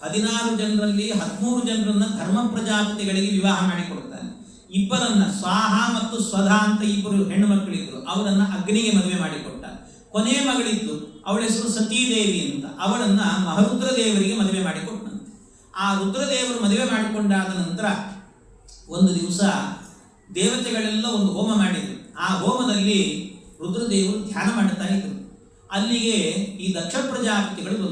16 ಜನರಲ್ಲಿ 13 ಜನರನ್ನ ಧರ್ಮ ಪ್ರಜಾಪತಿಗಳಿಗೆ ವಿವಾಹ ಮಾಡಿಕೊಡ್ತಾನೆ. 2 ಸ್ವಾಹ ಮತ್ತು ಸ್ವಧಾ ಅಂತ 2 ಹೆಣ್ಣು ಮಕ್ಕಳಿದ್ರು, ಅವರನ್ನ ಅಗ್ನಿಗೆ ಮದುವೆ ಮಾಡಿಕೊಟ್ಟ. ಕೊನೆಯ ಮಗಳಿದ್ದು, ಅವಳ ಹೆಸರು ಸತೀದೇವಿ ಅಂತ, ಅವಳನ್ನ ಮಹರುದ್ರ ದೇವರಿಗೆ ಮದುವೆ ಮಾಡಿಕೊಟ್ಟಂತೆ. ಆ ರುದ್ರದೇವರು ಮದುವೆ ಮಾಡಿಕೊಂಡಾದ ನಂತರ ಒಂದು ದಿವಸ ದೇವತೆಗಳೆಲ್ಲ ಒಂದು ಹೋಮ ಮಾಡಿದ್ರು. ಆ ಹೋಮದಲ್ಲಿ ರುದ್ರದೇವರು ಧ್ಯಾನ ಮಾಡುತ್ತಾ ಇದ್ರು. ಅಲ್ಲಿಗೆ ಈ ದಕ್ಷ ಪ್ರಜಾಪತಿಗಳು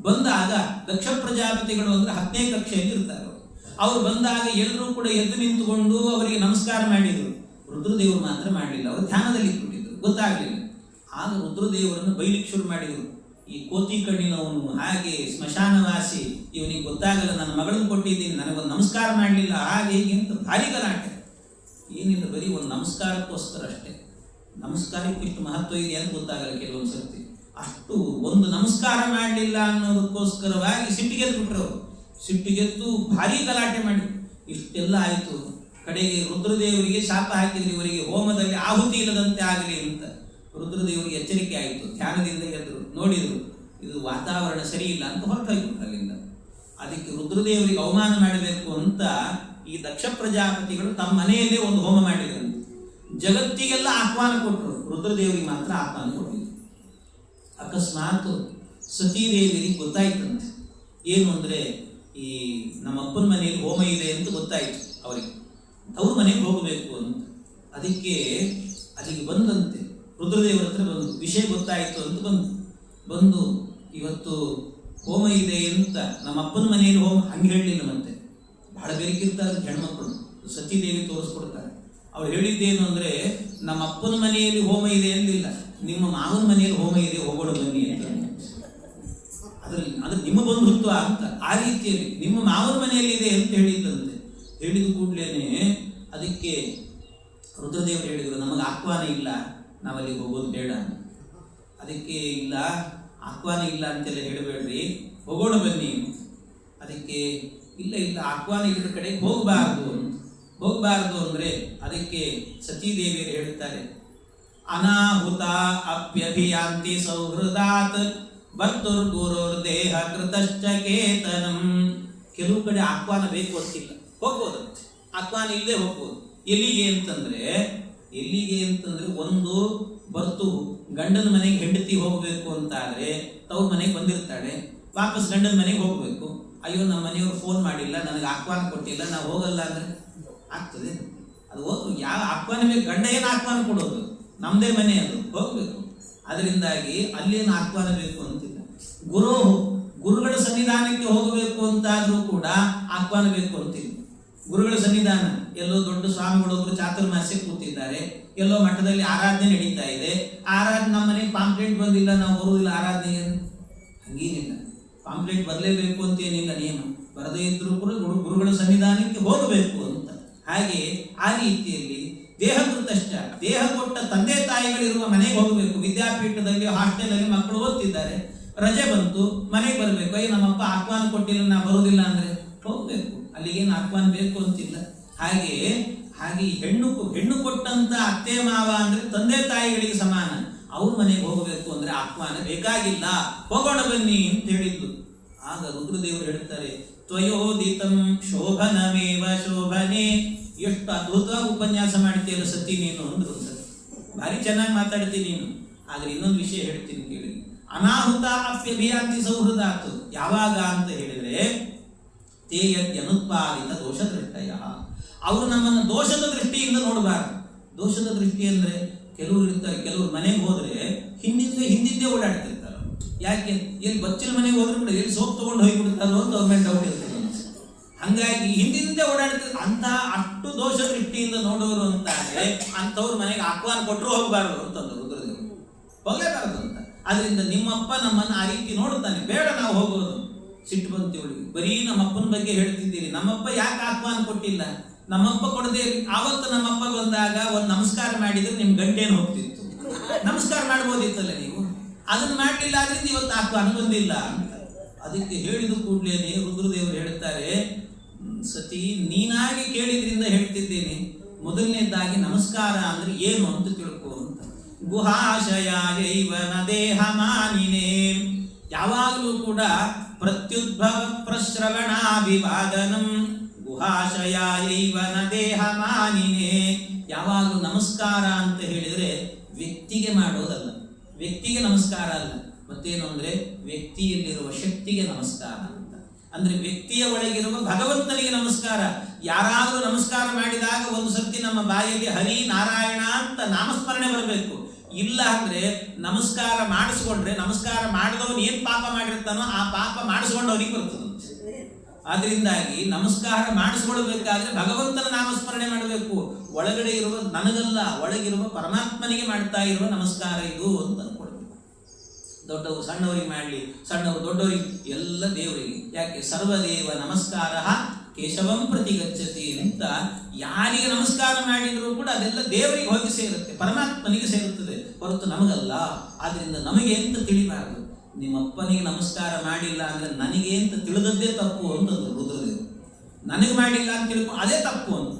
ಬಂದಾಗ, ದಕ್ಷ ಪ್ರಜಾಪತಿಗಳು ಅಂದ್ರೆ 10ನೇ ಕಕ್ಷೆಯಲ್ಲಿ ಇರ್ತಾರೆ. ಅವರು ಬಂದಾಗ ಎಲ್ಲರೂ ಕೂಡ ಎದ್ದು ನಿಂತುಕೊಂಡು ಅವರಿಗೆ ನಮಸ್ಕಾರ ಮಾಡಿದರು. ರುದ್ರದೇವರು ಮಾತ್ರ ಮಾಡಲಿಲ್ಲ, ಅವರು ಧ್ಯಾನದಲ್ಲಿ ಇಟ್ಬಿಟ್ಟಿದ್ರು, ಗೊತ್ತಾಗಲಿಲ್ಲ. ಆಗ ರುದ್ರದೇವರನ್ನು ಬೈಲಿಕ್ಕೆ ಶುರು ಮಾಡಿದರು. ಈ ಕೋತಿ ಕಣ್ಣಿನವನು, ಹಾಗೆ ಸ್ಮಶಾನವಾಸಿ, ಇವನಿಗೆ ಗೊತ್ತಾಗಲ್ಲ, ನನ್ನ ಮಗಳನ್ನು ಕೊಟ್ಟಿದ್ದೀನಿ, ನನಗೊಂದು ನಮಸ್ಕಾರ ಮಾಡಲಿಲ್ಲ, ಹಾಗೆ ಹೀಗೆ ಅಂತ ಭಾರಿ ಗಲಾಟೆ. ಏನಿಲ್ಲ, ಬರೀ ಒಂದು ನಮಸ್ಕಾರಕ್ಕೋಸ್ಕರ ಅಷ್ಟೇ. ನಮಸ್ಕಾರಕ್ಕೆ ಇಷ್ಟು ಮಹತ್ವ ಇದೆ ಅಂತ ಗೊತ್ತಾಗಲ್ಲ ಕೆಲವೊಂದು ಸರ್ತಿ. ಅಷ್ಟು ಒಂದು ನಮಸ್ಕಾರ ಮಾಡಲಿಲ್ಲ ಅನ್ನೋದಕ್ಕೋಸ್ಕರವಾಗಿ ಸಿಟ್ಟಿಗೆದ್ದು ಬಿಟ್ರು. ಸಿಟ್ಟಿಗೆದ್ದು ಭಾರಿ ಗಲಾಟೆ ಮಾಡಿ ಇಷ್ಟೆಲ್ಲ ಆಯಿತು. ಕಡೆಗೆ ರುದ್ರದೇವರಿಗೆ ಶಾಪ ಹಾಕಿದ್ರು, ಇವರಿಗೆ ಹೋಮದಲ್ಲಿ ಆಹುತಿ ಇಲ್ಲದಂತೆ ಆಗಲಿ ಅಂತ. ರುದ್ರದೇವರಿಗೆ ಎಚ್ಚರಿಕೆ ಆಯಿತು. ಧ್ಯಾನದಿಂದ ಎದ್ರು, ನೋಡಿದ್ರು ಇದು ವಾತಾವರಣ ಸರಿ ಇಲ್ಲ ಅಂತ ಹೊರಟೋಗ್ಬಿಟ್ರು ಅಲ್ಲಿಂದ. ಅದಕ್ಕೆ ರುದ್ರದೇವರಿಗೆ ಅವಮಾನ ಮಾಡಬೇಕು ಅಂತ ಈ ದಕ್ಷ ಪ್ರಜಾಪತಿಗಳು ತಮ್ಮ ಮನೆಯಲ್ಲೇ ಒಂದು ಹೋಮ ಮಾಡಿದರು. ಜಗತ್ತಿಗೆಲ್ಲ ಆಹ್ವಾನ ಕೊಟ್ಟರು, ರುದ್ರದೇವರಿಗೆ ಮಾತ್ರ ಆಹ್ವಾನ ಕೊಟ್ಟಿದ್ರು. ಅಕಸ್ಮಾತ್ ಸತೀದೇವಿಯರಿಗೆ ಗೊತ್ತಾಯ್ತಂತೆ. ಏನು ಅಂದರೆ, ಈ ನಮ್ಮ ಅಪ್ಪನ ಮನೆಯಲ್ಲಿ ಹೋಮ ಇದೆ ಅಂತ ಗೊತ್ತಾಯಿತು ಅವರಿಗೆ, ಅವ್ರ ಮನೆಗೆ ಹೋಗಬೇಕು ಅಂತ. ಅದಕ್ಕೆ ಅಲ್ಲಿಗೆ ಬಂದಂತೆ, ರುದ್ರದೇವರ ಹತ್ರ ಬಂದು ವಿಷಯ ಗೊತ್ತಾಯಿತು ಅಂತ ಬಂದು ಇವತ್ತು ಹೋಮ ಇದೆ ಅಂತ ನಮ್ಮ ಅಪ್ಪನ ಮನೆಯಲ್ಲಿ ಹೋಮ, ಹಂಗೆ ಹೇಳಲಿಲ್ಲ. ಮತ್ತೆ ಬಹಳ ಬೇರೆಕಿರ್ತಾರೆ ಹೆಣ್ಮಕ್ಳು, ಸತೀದೇವಿ ತೋರಿಸ್ಕೊಡ್ತಾರೆ. ಅವ್ರು ಹೇಳಿದ್ದೇನು ಅಂದರೆ, ನಮ್ಮ ಅಪ್ಪನ ಮನೆಯಲ್ಲಿ ಹೋಮ ಇದೆ ಅಂದಿಲ್ಲ, ನಿಮ್ಮ ಮಾವನ ಮನೆಯಲ್ಲಿ ಹೋಮ ಇದೆ, ಹೋಗೋಣ ಬನ್ನಿ ಅಂತ. ಅದ್ರ ನಿಮ್ಮ ಬಂಧುತ್ವ ಅಂತ ಆ ರೀತಿಯಲ್ಲಿ ನಿಮ್ಮ ಮಾವನ ಮನೆಯಲ್ಲಿ ಇದೆ ಅಂತ ಹೇಳಿದ್ದಂತೆ. ಹೇಳಿದ ಕೂಡಲೇ ಅದಕ್ಕೆ ರುದ್ರದೇವರು ಹೇಳಿದರು, ನಮಗೆ ಆಹ್ವಾನ ಇಲ್ಲ, ನಾವಲ್ಲಿಗೆ ಹೋಗೋದು ಬೇಡ. ಅದಕ್ಕೆ ಇಲ್ಲ, ಆಹ್ವಾನ ಇಲ್ಲ ಅಂತೆಲ್ಲ ಹೇಳಬೇಡ್ರಿ, ಹೋಗೋಣ ಬನ್ನಿ. ಅದಕ್ಕೆ ಇಲ್ಲ ಇಲ್ಲ, ಆಹ್ವಾನ ಇದ್ರ ಕಡೆ ಹೋಗಬಾರ್ದು. ಹೋಗಬಾರ್ದು ಅಂದರೆ ಅದಕ್ಕೆ ಸತೀದೇವಿಯರು ಹೇಳುತ್ತಾರೆ, ಅನಾಹುತ ಅಪ್ಯಭಿಯಾಂತಿ ಸೌಹೃದಾತ್ ಭರ್ತುರ್ಗುರುರ್ ದೇಹ ಕೃತಶ್ಚಕೇತನಂ. ಕೆಲವು ಕಡೆ ಆಹ್ವಾನ ಬೇಕು ಅಂತಿಲ್ಲ, ಹೋಗ್ಬೋದು. ಆಹ್ವಾನ ಇಲ್ಲದೆ ಹೋಗ್ಬೋದು. ಎಲ್ಲಿಗೆ ಅಂತಂದ್ರೆ ಒಂದು ಬರ್ತು ಗಂಡನ ಮನೆಗೆ ಹೆಂಡತಿ ಹೋಗಬೇಕು ಅಂತಾದರೆ ತವ್ರ ಮನೆಗೆ ಬಂದಿರ್ತಾಳೆ, ವಾಪಸ್ ಗಂಡನ ಮನೆಗೆ ಹೋಗಬೇಕು. ಅಯ್ಯೋ, ನಮ್ಮ ಮನೆಯವರು ಫೋನ್ ಮಾಡಿಲ್ಲ, ನನಗೆ ಆಹ್ವಾನ ಕೊಟ್ಟಿಲ್ಲ, ನಾವು ಹೋಗಲ್ಲ ಅಂದರೆ ಆಗ್ತದೆ? ಅದು ಯಾವ ಆಹ್ವಾನ ಬೇಕು? ಗಂಡ ಏನು ಆಹ್ವಾನ ಕೊಡೋದು? ನಮ್ಮದೇ ಮನೆ, ಅದು ಹೋಗಬೇಕು. ಅದರಿಂದಾಗಿ ಅಲ್ಲೇನು ಆಹ್ವಾನ ಬೇಕು ಅಂತಿಲ್ಲ. ಗುರುಗಳ ಸನ್ನಿಧಾನಕ್ಕೆ ಹೋಗಬೇಕು ಅಂತಾದರೂ ಕೂಡ ಆಹ್ವಾನ ಬೇಕು ಅಂತಿಲ್ಲ. ಗುರುಗಳ ಸನ್ನಿಧಾನ ಎಲ್ಲೋ ದೊಡ್ಡ ಸ್ವಾಮಿಗಳೊಬ್ಬರು ಚಾತುರ್ಮಾಸ್ಯ ಕೂತಿದ್ದಾರೆ, ಎಲ್ಲೋ ಮಠದಲ್ಲಿ ಆರಾಧನೆ ನಡೀತಾ ಇದೆ, ಆರಾಧನೆ ನಮ್ಮ ಮನೆಗೆ ಪಾಂಪ್ಲೆಟ್ ಬಂದಿಲ್ಲ, ನಾವು ಬರುವುದಿಲ್ಲ ಆರಾಧನೆಗೆ. ಹಂಗೇನಿಲ್ಲ, ಪಾಂಪ್ಲೆಟ್ ಬರಲೇಬೇಕು ಅಂತೇನಿಲ್ಲ ನಿಯಮ. ಬರದೇ ಇದ್ರೂ ಕೂಡ ಗುರುಗಳ ಸನ್ನಿಧಾನಕ್ಕೆ ಹೋಗಬೇಕು ಅಂತ. ಹಾಗೆ ಆ ರೀತಿಯಲ್ಲಿ ದೇಹಕೃತಶ್ಚ, ದೇಹ ಕೊಟ್ಟ ತಂದೆ ತಾಯಿಗಳಿರುವ ಮನೆಗೆ ಹೋಗಬೇಕು. ವಿದ್ಯಾಪೀಠದಲ್ಲಿ ಹಾಸ್ಟೆಲಲ್ಲಿ ಮಕ್ಕಳು ಓದ್ತಿದ್ದಾರೆ, ರಜೆ ಬಂತು, ಮನೆಗೆ ಬರಬೇಕು. ಅಯ್ಯೋ, ನಮ್ಮಪ್ಪ ಆಹ್ವಾನ ಕೊಟ್ಟಿಲ್ಲ, ನಾ ಬರುವುದಿಲ್ಲ ಅಂದರೆ ಹೋಗಬೇಕು. ಅಲ್ಲಿಗೇನು ಆಹ್ವಾನ ಬೇಕು ಅಂತಿಲ್ಲ. ಹಾಗೆ ಹೆಣ್ಣು ಕೊಟ್ಟಂತ ಅತ್ತೆ ಮಾವ ಅಂದ್ರೆ ತಂದೆ ತಾಯಿಗಳಿಗೆ ಸಮಾನ. ಅವ್ರ ಮನೆಗೆ ಹೋಗಬೇಕು ಅಂದ್ರೆ ಆಹ್ವಾನ ಬೇಕಾಗಿಲ್ಲ, ಹೋಗೋಣ ಬನ್ನಿ ಅಂತ ಹೇಳಿದ್ದು. ಆಗ ರುದ್ರದೇವರು ಹೇಳ್ತಾರೆ, ತ್ವಯೋದಿತಂ ಶೋಭನಮೇವ ಶೋಭನೆ. ಎಷ್ಟು ಅದ್ಭುತವಾಗಿ ಉಪನ್ಯಾಸ ಮಾಡ್ತೀಯಲ್ಲ ಸತಿ ನೀನು ಅಂದ್ರು. ಭಾರಿ ಚೆನ್ನಾಗಿ ಮಾತಾಡ್ತೀನಿ ನೀನು. ಆದ್ರೆ ಇನ್ನೊಂದು ವಿಷಯ ಹೇಳ್ತೀನಿ ಕೇಳಿ. ಅನಾಹುತ ಅಪ್ಯಭಿಯಾಂತಿ ಸೌಹೃದಾತು. ಯಾವಾಗ ಅಂತ ಹೇಳಿದ್ರೆ ತೇಯತ್ಯನುತ್ಪಾದಿತ ದೋಷ ದೃಷ್ಟಯ. ಅವರು ನಮ್ಮನ್ನು ದೋಷದ ದೃಷ್ಟಿಯಿಂದ ನೋಡಬಾರ್ದು. ದೋಷದ ದೃಷ್ಟಿ ಅಂದ್ರೆ ಕೆಲವರು ಇರ್ತಾರೆ, ಕೆಲವರು ಮನೆಗೆ ಹೋದ್ರೆ ಹಿಂದಿಂದೆ ಓಡಾಡ್ತಿರ್ತಾರೆ. ಯಾಕೆ? ಎಲ್ಲಿ ಬಚ್ಚಿನ ಮನೆಗೆ ಹೋದ್ರೆ ಕೂಡ ಎಲ್ಲಿ ಸೋಪ್ ತಗೊಂಡು ಹೋಗಿಬಿಡ್ತಾರೋ ಅಂತ ಅವ್ರ ಮೇಲೆ ಡೌಟ್ ಇರ್ತದೆ. ಹಂಗಾಗಿ ಹಿಂದಿಂದೆ ಓಡಾಡ್ತಿರ್ತಾರೆ. ಅಂತ ಅಷ್ಟು ದೋಷ ದೃಷ್ಟಿಯಿಂದ ನೋಡೋರು ಅಂತಾದ್ರೆ ಅಂಥವ್ರ ಮನೆಗೆ ಆಹ್ವಾನ ಕೊಟ್ಟರು ಹೋಗಬಾರ್ದು ಅಂತಂದ್ರು ರುದ್ರದೇವರು. ಹೋಗಲೇಬಾರದು ಅಂತ. ಆದ್ರಿಂದ ನಿಮ್ಮಪ್ಪ ನಮ್ಮನ್ನು ಆ ರೀತಿ ನೋಡ್ತಾನೆ, ಬೇಡ ನಾವು ಹೋಗೋದು. ಸಿಟ್ಟು ಬಂತು ಇವಳಿಗೆ. ಬರೀ ನಮ್ಮಪ್ಪನ ಬಗ್ಗೆ ಹೇಳ್ತಿದ್ದೀರಿ, ನಮ್ಮಪ್ಪ ಯಾಕೆ ಆಹ್ವಾನ ಕೊಟ್ಟಿಲ್ಲ? ನಮ್ಮಪ್ಪ ಕೊಡದೆ ಆವತ್ತು ನಮ್ಮಪ್ಪ ಬಂದಾಗ ಒಂದು ನಮಸ್ಕಾರ ಮಾಡಿದ್ರೆ ನಿಮ್ ಗಂಟೇನು ಹೋಗ್ತಿತ್ತು. ನಮಸ್ಕಾರ ಮಾಡ್ಬೋದಿತ್ತಲ್ಲ ನೀವು, ಅದನ್ನ ಮಾಡಲಿಲ್ಲ, ಆದ್ರಿಂದ ಇವತ್ತು ಆಹ್ವಾನ ಬಂದಿಲ್ಲ ಅಂತ. ಅದಕ್ಕೆ ಹೇಳಿದ ಕೂಡಲೇ ರುದ್ರದೇವರು ಹೇಳ್ತಾರೆ, ಸತಿ ನೀನಾಗಿ ಕೇಳಿದ್ರಿಂದ ಹೇಳ್ತಿದ್ದೇನೆ. ಮೊದಲನೇದಾಗಿ ನಮಸ್ಕಾರ ಅಂದ್ರೆ ಏನು ಅಂತ ತಿಳ್ಕೊ ಅಂತ. ಗುಹಾಶಯೈವ ನ ದೇಹ ಮಾನಿನೇ. ಯಾವಾಗಲೂ ಕೂಡ ಪ್ರತ್ಯುದ್ಭವ ಪ್ರಶ್ರವಣಾಭಿವಾದನಂ ಗುಹಾಶಯೈವ ನ ದೇಹ ಮಾನಿನೇ. ಯಾವಾಗಲೂ ನಮಸ್ಕಾರ ಅಂತ ಹೇಳಿದ್ರೆ ವ್ಯಕ್ತಿಗೆ ಮಾಡೋದಲ್ಲ, ವ್ಯಕ್ತಿಗೆ ನಮಸ್ಕಾರ ಅಲ್ಲ. ಮತ್ತೇನು ಅಂದ್ರೆ ವ್ಯಕ್ತಿಯಲ್ಲಿರುವ ಶಕ್ತಿಗೆ ನಮಸ್ಕಾರ ಅಂತ. ಅಂದ್ರೆ ವ್ಯಕ್ತಿಯ ಒಳಗಿರುವ ಭಗವಂತನಿಗೆ ನಮಸ್ಕಾರ. ಯಾರಾದರೂ ನಮಸ್ಕಾರ ಮಾಡಿದಾಗ ಒಂದು ಸರ್ತಿ ನಮ್ಮ ಬಾಯಲ್ಲಿ ಹರಿ ನಾರಾಯಣ ಅಂತ ನಾಮಸ್ಮರಣೆ ಬರಬೇಕು. ಇಲ್ಲ ಅಂದ್ರೆ ನಮಸ್ಕಾರ ಮಾಡಿಸ್ಕೊಂಡ್ರೆ, ನಮಸ್ಕಾರ ಮಾಡಿದವನು ಏನ್ ಪಾಪ ಮಾಡಿರ್ತಾನೋ ಆ ಪಾಪ ಮಾಡಿಸ್ಕೊಂಡವನಿಗೆ ಬರ್ತದೆ. ಆದ್ರಿಂದಾಗಿ ನಮಸ್ಕಾರ ಮಾಡಿಸ್ಕೊಳ್ಬೇಕಾದ್ರೆ ಭಗವಂತನ ನಾಮಸ್ಮರಣೆ ಮಾಡಬೇಕು. ಒಳಗಡೆ ಇರುವ ನನಗಲ್ಲ, ಒಳಗಿರುವ ಪರಮಾತ್ಮನಿಗೆ ಮಾಡ್ತಾ ಇರುವ ನಮಸ್ಕಾರ ಇದು ಅಂತ ಅನ್ಕೊಳ್ಬೇಕು. ದೊಡ್ಡವರು ಸಣ್ಣವರಿಗೆ ಮಾಡಲಿ, ಸಣ್ಣವರು ದೊಡ್ಡವರಿಗೆ, ಎಲ್ಲ ದೇವರಿಗೆ. ಯಾಕೆ? ಸರ್ವದೇವ ನಮಸ್ಕಾರ ಕೇಶವಂ ಪ್ರತಿ ಗಚ್ಚತಿ ಅಂತ. ಯಾರಿಗೆ ನಮಸ್ಕಾರ ಮಾಡಿದರೂ ಕೂಡ ಅದೆಲ್ಲ ದೇವರಿಗೆ ಹೋಗಿ ಸೇರುತ್ತೆ, ಪರಮಾತ್ಮನಿಗೆ ಸೇರುತ್ತದೆ, ಹೊರತು ನಮಗಲ್ಲ. ಆದ್ರಿಂದ ನಮಗೆ ಅಂತ ತಿಳಿಬಾರದು. ನಿಮ್ಮಪ್ಪನಿಗೆ ನಮಸ್ಕಾರ ಮಾಡಿಲ್ಲ ಅಂದ್ರೆ ನನಗೆ ಅಂತ ತಿಳಿದದ್ದೇ ತಪ್ಪು ಅಂತಂದ್ರು ರುದ್ರದೇವರು. ನನಗೆ ಮಾಡಿಲ್ಲ ಅಂತ ತಿಳ್ಕೊ ಅದೇ ತಪ್ಪು ಅಂತ.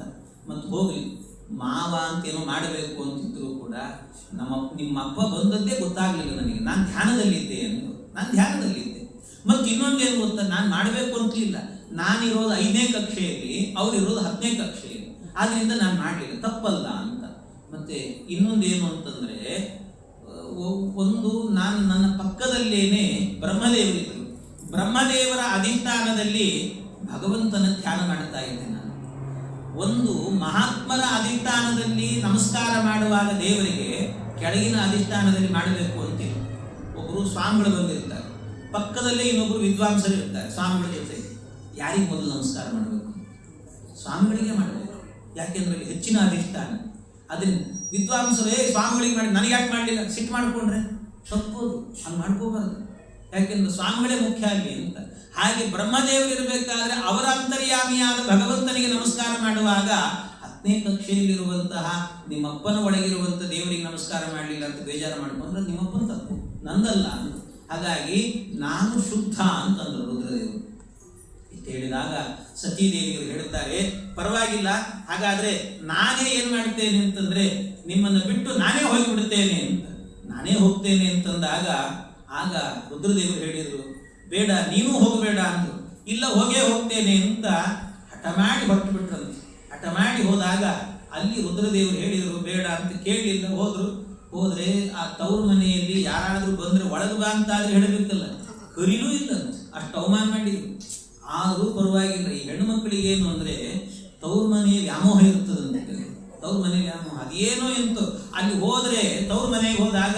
ಮತ್ತು ಹೋಗ್ಲಿ, ಮಾವ ಅಂತೇನೋ ಮಾಡಬೇಕು ಅಂತಿದ್ರು ಕೂಡ ನಿಮ್ಮಪ್ಪ ಬಂದದ್ದೇ ಗೊತ್ತಾಗ್ಲಿಲ್ಲ ನನಗೆ. ನಾನು ಧ್ಯಾನದಲ್ಲಿದ್ದೆ ಅಂದ್ರು. ನಾನು ಧ್ಯಾನದಲ್ಲಿದ್ದೆ. ಮತ್ತು ಇನ್ನೊಂದೇನು ಗೊತ್ತಾ, ನಾನು ಮಾಡಬೇಕು ಅಂತಲಿಲ್ಲ. ನಾನಿರೋದು 5ನೇ ಕಕ್ಷೆಯಲ್ಲಿ, ಅವರಿರೋದು 10ನೇ ಕಕ್ಷೆಯಲ್ಲಿ. ಆದ್ರಿಂದ ನಾನು ಮಾಡಲಿಲ್ಲ, ತಪ್ಪಲ್ಲ ಅಂತ. ಮತ್ತೆ ಇನ್ನೊಂದೇನು ಅಂತಂದ್ರೆ, ಒಂದು ನಾನು ನನ್ನ ಪಕ್ಕದಲ್ಲೇನೆ ಬ್ರಹ್ಮದೇವರಿದ್ದರು. ಬ್ರಹ್ಮದೇವರ ಅಧಿಷ್ಠಾನದಲ್ಲಿ ಭಗವಂತನ ಧ್ಯಾನ ಮಾಡ್ತಾ ಇದ್ದೆ ನಾನು. ಒಂದು ಮಹಾತ್ಮರ ಅಧಿಷ್ಠಾನದಲ್ಲಿ ನಮಸ್ಕಾರ ಮಾಡುವಾಗ ದೇವರಿಗೆ ಕೆಳಗಿನ ಅಧಿಷ್ಠಾನದಲ್ಲಿ ಮಾಡಬೇಕು ಅಂತಿಲ್ಲ. ಒಬ್ಬರು ಸ್ವಾಮಿಗಳು ಬಂದಿರ್ತಾರೆ, ಪಕ್ಕದಲ್ಲೇ ಇನ್ನೊಬ್ಬರು ವಿದ್ವಾಂಸರು ಇರ್ತಾರೆ ಸ್ವಾಮಿಗಳ ಜೊತೆ. ಯಾರಿಗೆ ಮೊದಲು ನಮಸ್ಕಾರ ಮಾಡಬೇಕು? ಸ್ವಾಮಿಗಳಿಗೆ ಮಾಡಬೇಕು. ಯಾಕೆಂದ್ರೆ ಹೆಚ್ಚಿನ ಅಧಿಷ್ಠಾನ. ಅದರಿಂದ ವಿದ್ವಾಂಸರೇ ಸ್ವಾಮಿಗಳಿಗೆ ಮಾಡಿ, ನನಗೆ ಯಾಕೆ ಮಾಡಲಿಲ್ಲ ಸಿಟ್ಟು ಮಾಡಿಕೊಂಡ್ರೆ ತಪ್ಪೋದು, ಹಂಗೆ ಮಾಡ್ಕೋಬಾರ್ದು. ಯಾಕೆಂದ್ರೆ ಸ್ವಾಮಿಗಳೇ ಮುಖ್ಯ ಅಲ್ಲಿ ಅಂತ. ಹಾಗೆ ಬ್ರಹ್ಮದೇವರು ಇರಬೇಕಾದ್ರೆ ಅವರ ಅಂತರ್ಯಾಮಿಯಾದ ಭಗವಂತನಿಗೆ ನಮಸ್ಕಾರ ಮಾಡುವಾಗ 10ನೇ ಕಕ್ಷೆಯಲ್ಲಿರುವಂತಹ ನಿಮ್ಮಪ್ಪನ ಒಳಗಿರುವಂಥ ದೇವರಿಗೆ ನಮಸ್ಕಾರ ಮಾಡಲಿಲ್ಲ ಅಂತ ಬೇಜಾರು ಮಾಡ್ಕೊಂಡ್ರೆ ನಿಮ್ಮಪ್ಪನ ತಪ್ಪು, ನಂದಲ್ಲ ಅಂತ. ಹಾಗಾಗಿ ನಾನು ಶುದ್ಧ ಅಂತಂದ್ರು ರುದ್ರದೇವರು. ಇಷ್ಟು ಹೇಳಿದಾಗ ಸತೀದೇವಿಯರು ಹೇಳ್ತಾರೆ, ಪರವಾಗಿಲ್ಲ, ಹಾಗಾದ್ರೆ ನಾನೇ ಏನ್ ಮಾಡ್ತೇನೆ ಅಂತಂದ್ರೆ ನಿಮ್ಮನ್ನು ಬಿಟ್ಟು ನಾನೇ ಹೋಗಿಬಿಡುತ್ತೇನೆ ಅಂತ. ನಾನೇ ಹೋಗ್ತೇನೆ ಅಂತಂದಾಗ ಆಗ ರುದ್ರದೇವರು ಹೇಳಿದ್ರು, ಬೇಡ ನೀನು ಹೋಗಬೇಡ ಅಂದ್ರು. ಇಲ್ಲ ಹೋಗೇ ಹೋಗ್ತೇನೆ ಅಂತ ಹಠ ಮಾಡಿ ಹೊರಟು ಬಿಟ್ರಂತೆ. ಹಠ ಮಾಡಿ ಹೋದಾಗ ಅಲ್ಲಿ ರುದ್ರದೇವರು ಹೇಳಿದರು ಬೇಡ ಅಂತ, ಕೇಳಲಿಲ್ಲ, ಹೋದ್ರೆ ಆ ತವ್ರ ಮನೆಯಲ್ಲಿ ಯಾರಾದ್ರೂ ಬಂದ್ರೆ ಒಳಗೆ ಬಾ ಅಂತಾದ್ರೆ ಹೇಳಬೇಕಲ್ಲ, ಕರಿಲೂ ಇಲ್ಲ, ಅಷ್ಟು ಅವಮಾನ ಮಾಡಿದ್ರು. ಆದರೂ ಪರವಾಗಿಲ್ಲ. ಈ ಹೆಣ್ಣು ಮಕ್ಕಳಿಗೆ ಏನು ಅಂದ್ರೆ ತವ್ರ ಮನೆ ವ್ಯಾಮೋಹ ಇರ್ತದಂತೆ. ತವ್ರ ಮನೆ ವ್ಯಾಮೋಹ ಅದೇನೋ ಎಂತೋ. ಅಲ್ಲಿ ಹೋದ್ರೆ ತವ್ರ ಮನೆಗೆ ಹೋದಾಗ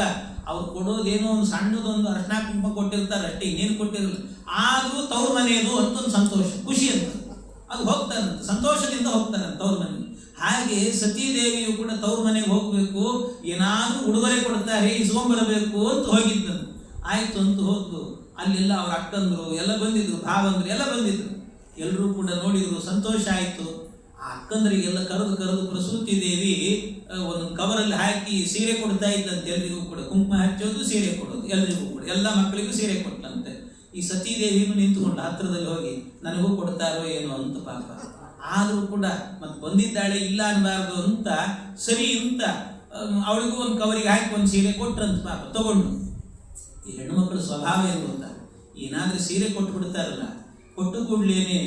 ಅವ್ರು ಕೊಡೋದೇನೋ ಒಂದು ಸಣ್ಣದೊಂದು ಅರ್ಶನ ಕುಂಕುಮ ಕೊಟ್ಟಿರ್ತಾರೆ ಅಷ್ಟೇ, ಇನ್ನೇನು ಕೊಟ್ಟಿರಲ್ಲ. ಆದ್ರೂ ತವ್ರ ಮನೆಯದು ಅಂತ ಒಂದು ಸಂತೋಷ, ಖುಷಿ ಅಂತ ಅದು ಹೋಗ್ತಾರಂತೆ, ಸಂತೋಷದಿಂದ ಹೋಗ್ತಾರಂತೆ ತವ್ರ ಮನೆಗೆ. ಹಾಗೆ ಸತೀದೇವಿಯು ಕೂಡ ತವ್ರ ಮನೆಗೆ ಹೋಗ್ಬೇಕು, ಏನಾದ್ರೂ ಉಡುಗೊರೆ ಕೊಡ್ತಾರೆ ಇಸ್ಕೊಂಡ್ಬರಬೇಕು ಅಂತ ಹೋಗಿದ್ದಂತೆ. ಆಯ್ತು ಅಂತ ಹೋದ್ದು. ಅಲ್ಲೆಲ್ಲ ಅವ್ರ ಅಕ್ಕಂದ್ರು ಎಲ್ಲ ಬಂದಿದ್ರು, ಭಾವಂದ್ರು ಎಲ್ಲ ಬಂದಿದ್ರು. ಎಲ್ಲರೂ ಕೂಡ ನೋಡಿದ್ರು, ಸಂತೋಷ ಆಯ್ತು. ಆ ಅಕ್ಕಂದ್ರಿಗೆಲ್ಲ ಕರೆದು ಪ್ರಸೂತಿ ದೇವಿ ಒಂದು ಕವರಲ್ಲಿ ಹಾಕಿ ಸೀರೆ ಕೊಡ್ತಾ ಇದ್ದಂತೆ ಎಲ್ರಿಗೂ ಕೂಡ. ಕುಂಕುಮ ಹಚ್ಚೋದು, ಸೀರೆ ಕೊಡೋದು ಎಲ್ರಿಗೂ ಕೂಡ, ಎಲ್ಲ ಮಕ್ಕಳಿಗೂ ಸೀರೆ ಕೊಟ್ಟಂತೆ. ಈ ಸತೀದೇವಿನೂ ನಿಂತುಕೊಂಡು ಹತ್ರದಲ್ಲಿ ಹೋಗಿ ನನಗೂ ಕೊಡ್ತಾರೋ ಏನೋ ಅಂತ ಪಾಪ. ಆದರೂ ಕೂಡ ಮತ್ತೆ ಬಂದಿದ್ದಾಳೆ ಇಲ್ಲ ಅನ್ಬಾರ್ದು ಅಂತ ಸರಿ ಅಂತ ಅವಳಿಗೂ ಒಂದು ಕವರಿಗೆ ಹಾಕಿ ಒಂದು ಸೀರೆ ಕೊಟ್ರಂತ ಪಾಪ ತಗೊಂಡು. ಈ ಹೆಣ್ಣು ಮಕ್ಕಳ ಸ್ವಭಾವ ಏನು ಅಂತ, ಏನಾದ್ರೂ ಸೀರೆ ಕೊಟ್ಟು ಬಿಡ್ತಾರಲ್ಲ, ಕೊಟ್ಟು ಕೂಡ್ಲೇನೆ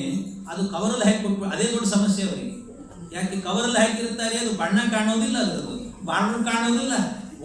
ಅದು ಕವರಲ್ಲಿ ಹಾಕಿ ಕೊಟ್ಟು, ಅದೇ ದೊಡ್ಡ ಸಮಸ್ಯೆ ಅವರಿಗೆ. ಯಾಕೆ ಕವರಲ್ಲಿ ಹಾಕಿರ್ತಾರೆ, ಅದು ಬಣ್ಣ ಕಾಣೋದಿಲ್ಲ, ಅದ್ರದ್ದು ಬಾರ್ಡರ್ ಕಾಣೋದಿಲ್ಲ.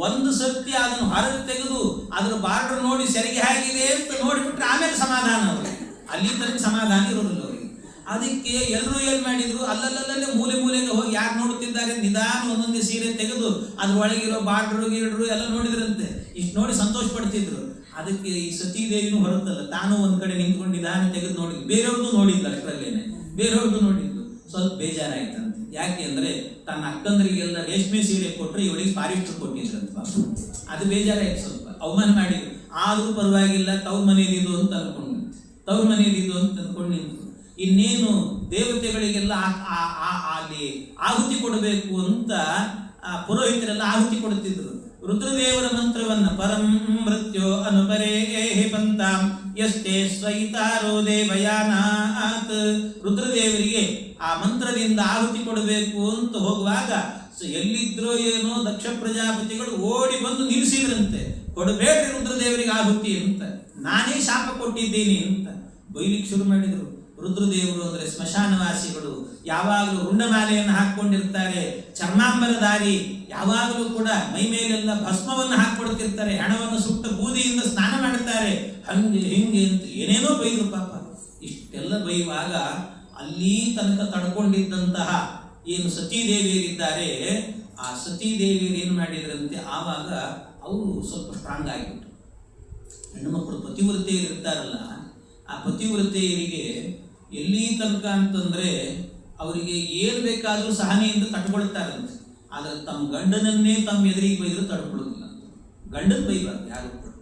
ಒಂದು ಸರ್ತಿ ಅದನ್ನು ಹೊರಗೆ ತೆಗೆದು ಅದ್ರ ಬಾರ್ಡರ್ ನೋಡಿ ಸರಿಗೆ ಹೇಗಿದೆ ಅಂತ ನೋಡಿಬಿಟ್ರೆ ಆಮೇಲೆ ಸಮಾಧಾನ ಅವರಿಗೆ. ಅಲ್ಲಿ ತನಕ ಸಮಾಧಾನ ಇರೋದಿಲ್ಲ ಅವರಿಗೆ. ಅದಕ್ಕೆ ಎಲ್ಲರೂ ಏನ್ ಮಾಡಿದ್ರು, ಅಲ್ಲಲ್ಲೇ ಮೂಲೆಗೆ ಹೋಗಿ ಯಾರು ನೋಡುತ್ತಿದ್ದಾರೆ ನಿಧಾನ ಒಂದೊಂದೇ ಸೀರೆ ತೆಗೆದು ಅದ್ರ ಒಳಗಿರೋ ಬಾರ್ಡರು ಗೀಡ್ರು ಎಲ್ಲ ನೋಡಿದ್ರಂತೆ. ಇಷ್ಟು ನೋಡಿ ಸಂತೋಷ ಪಡ್ತಿದ್ರು. ಅದಕ್ಕೆ ಈ ಸತೀದೇವಿನೂ ಹೊರತಲ್ಲ, ತಾನು ಒಂದ್ ಕಡೆ ನಿಂತ್ಕೊಂಡು ನಿಧಾನ ತೆಗೆದು ನೋಡಿದ್ಲು. ಬೇರೆಯವ್ರದ್ದು ನೋಡಿದ್ಲು, ಅಷ್ಟರಲ್ಲೇನೆ ಬೇರೆಯವ್ರದ್ದು ನೋಡಿದ್ಲು. ಸ್ವಲ್ಪ ಬೇಜಾರಾಯ್ತಂತೆ. ಯಾಕೆ ಅಂದ್ರೆ ತನ್ನ ಅಕ್ಕಂದರಿಗೆಲ್ಲ ರೇಷ್ಮೆ ಸೀರೆ ಕೊಟ್ಟರೆ ಇವಳಿಗೆ ಪಾರಿಸ್ಟರ್ ಕೊಟ್ಟಿದ್ರಂತ. ಅದು ಬೇಜಾರಾಯ್ತು, ಸ್ವಲ್ಪ ಅವಮಾನ ಮಾಡಿದ್ರು. ಆದ್ರೂ ಪರವಾಗಿಲ್ಲ, ತವ್ರ ಮನೆಯಲ್ಲಿದ್ದು ಅಂತ ಅನ್ಕೊಂಡು, ತವ್ರ ಮನೆಯಲ್ಲಿದ್ದು ಅಂತ ಅನ್ಕೊಂಡು ನಿಂತು. ಇನ್ನೇನು ದೇವತೆಗಳಿಗೆಲ್ಲ ಅಲ್ಲಿ ಆಹುತಿ ಕೊಡಬೇಕು ಅಂತ ಪುರೋಹಿತರೆಲ್ಲ ಆಹುತಿ ಕೊಡುತ್ತಿದ್ರು. ರುದ್ರದೇವರ ಮಂತ್ರವನ್ನ ಪರಂ ಮೃತ್ಯೋ ಅನುಪರೇ ಪಂತಾಂ ಯಷ್ಟೇ ಸ್ವಯಿತಾರೋ ದೇವಯಾನಾತ್, ರುದ್ರದೇವರಿಗೆ ಆ ಮಂತ್ರದಿಂದ ಆಹುತಿ ಕೊಡಬೇಕು ಅಂತ ಹೋಗುವಾಗ ಎಲ್ಲಿದ್ರೋ ಏನೋ ದಕ್ಷ ಪ್ರಜಾಪತಿಗಳು ಓಡಿ ಬಂದು ನಿಲ್ಲಿಸಿದ್ರಂತೆ. ಕೊಡಬೇಡ್ರಿ ರುದ್ರದೇವರಿಗೆ ಆಹುತಿ ಅಂತ, ನಾನೇ ಶಾಪ ಕೊಟ್ಟಿದ್ದೀನಿ ಅಂತ ಬೈಲಿಕ್ಕೆ ಶುರು ಮಾಡಿದ್ರು. ರುದ್ರದೇವರು ಅಂದ್ರೆ ಸ್ಮಶಾನವಾಸಿಗಳು, ಯಾವಾಗಲೂ ರುಂಡಮಾಲೆಯನ್ನು ಹಾಕೊಂಡಿರ್ತಾರೆ, ಚರ್ಮಾಂಬರಧಾರಿ, ಯಾವಾಗಲೂ ಕೂಡ ಮೈ ಮೇಲೆಲ್ಲ ಭಸ್ಮವನ್ನು ಹಾಕೊಡ್ತಿರ್ತಾರೆ, ಹೆಣವನ್ನು ಸುಟ್ಟ ಬೂದಿಯಿಂದ ಸ್ನಾನ ಮಾಡುತ್ತಾರೆ, ಹಂಗೆ ಹಿಂಗೆ ಅಂತ ಏನೇನೋ ಬೈದ್ರು ಪಾಪ. ಇಷ್ಟೆಲ್ಲ ಬೈಯುವಾಗ ಅಲ್ಲಿ ತನಕ ತಡ್ಕೊಂಡಿದ್ದಂತಹ ಏನು ಸತೀದೇವಿಯರಿದ್ದಾರೆ, ಆ ಸತೀದೇವಿಯರು ಏನು ಮಾಡಿದ್ರಂತೆ, ಆವಾಗ ಅವರು ಸ್ವಲ್ಪ ಸ್ಟ್ರಾಂಗ್ ಆಗಿಬಿಟ್ರು. ಹೆಣ್ಣು ಮಕ್ಕಳು ಪತಿವ್ರತೆಯರು ಇರ್ತಾರಲ್ಲ, ಆ ಪತಿವ್ರತೆಯರಿಗೆ ಎಲ್ಲಿ ತನಕ ಅಂತಂದ್ರೆ ಅವರಿಗೆ ಏನು ಬೇಕಾದರೂ ಸಹನೆಯಿಂದ ತಡ್ಕೊಳ್ತಾರಂತೆ. ಆದರೆ ತಮ್ಮ ಗಂಡನನ್ನೇ ತಮ್ಮ ಎದುರಿಗೆ ಬೈದ್ರು ತಡ್ಕೊಳ್ಳೋದಿಲ್ಲ. ಗಂಡನ ಬೈಬಾರ್ದು ಯಾರು ಕೂಡ.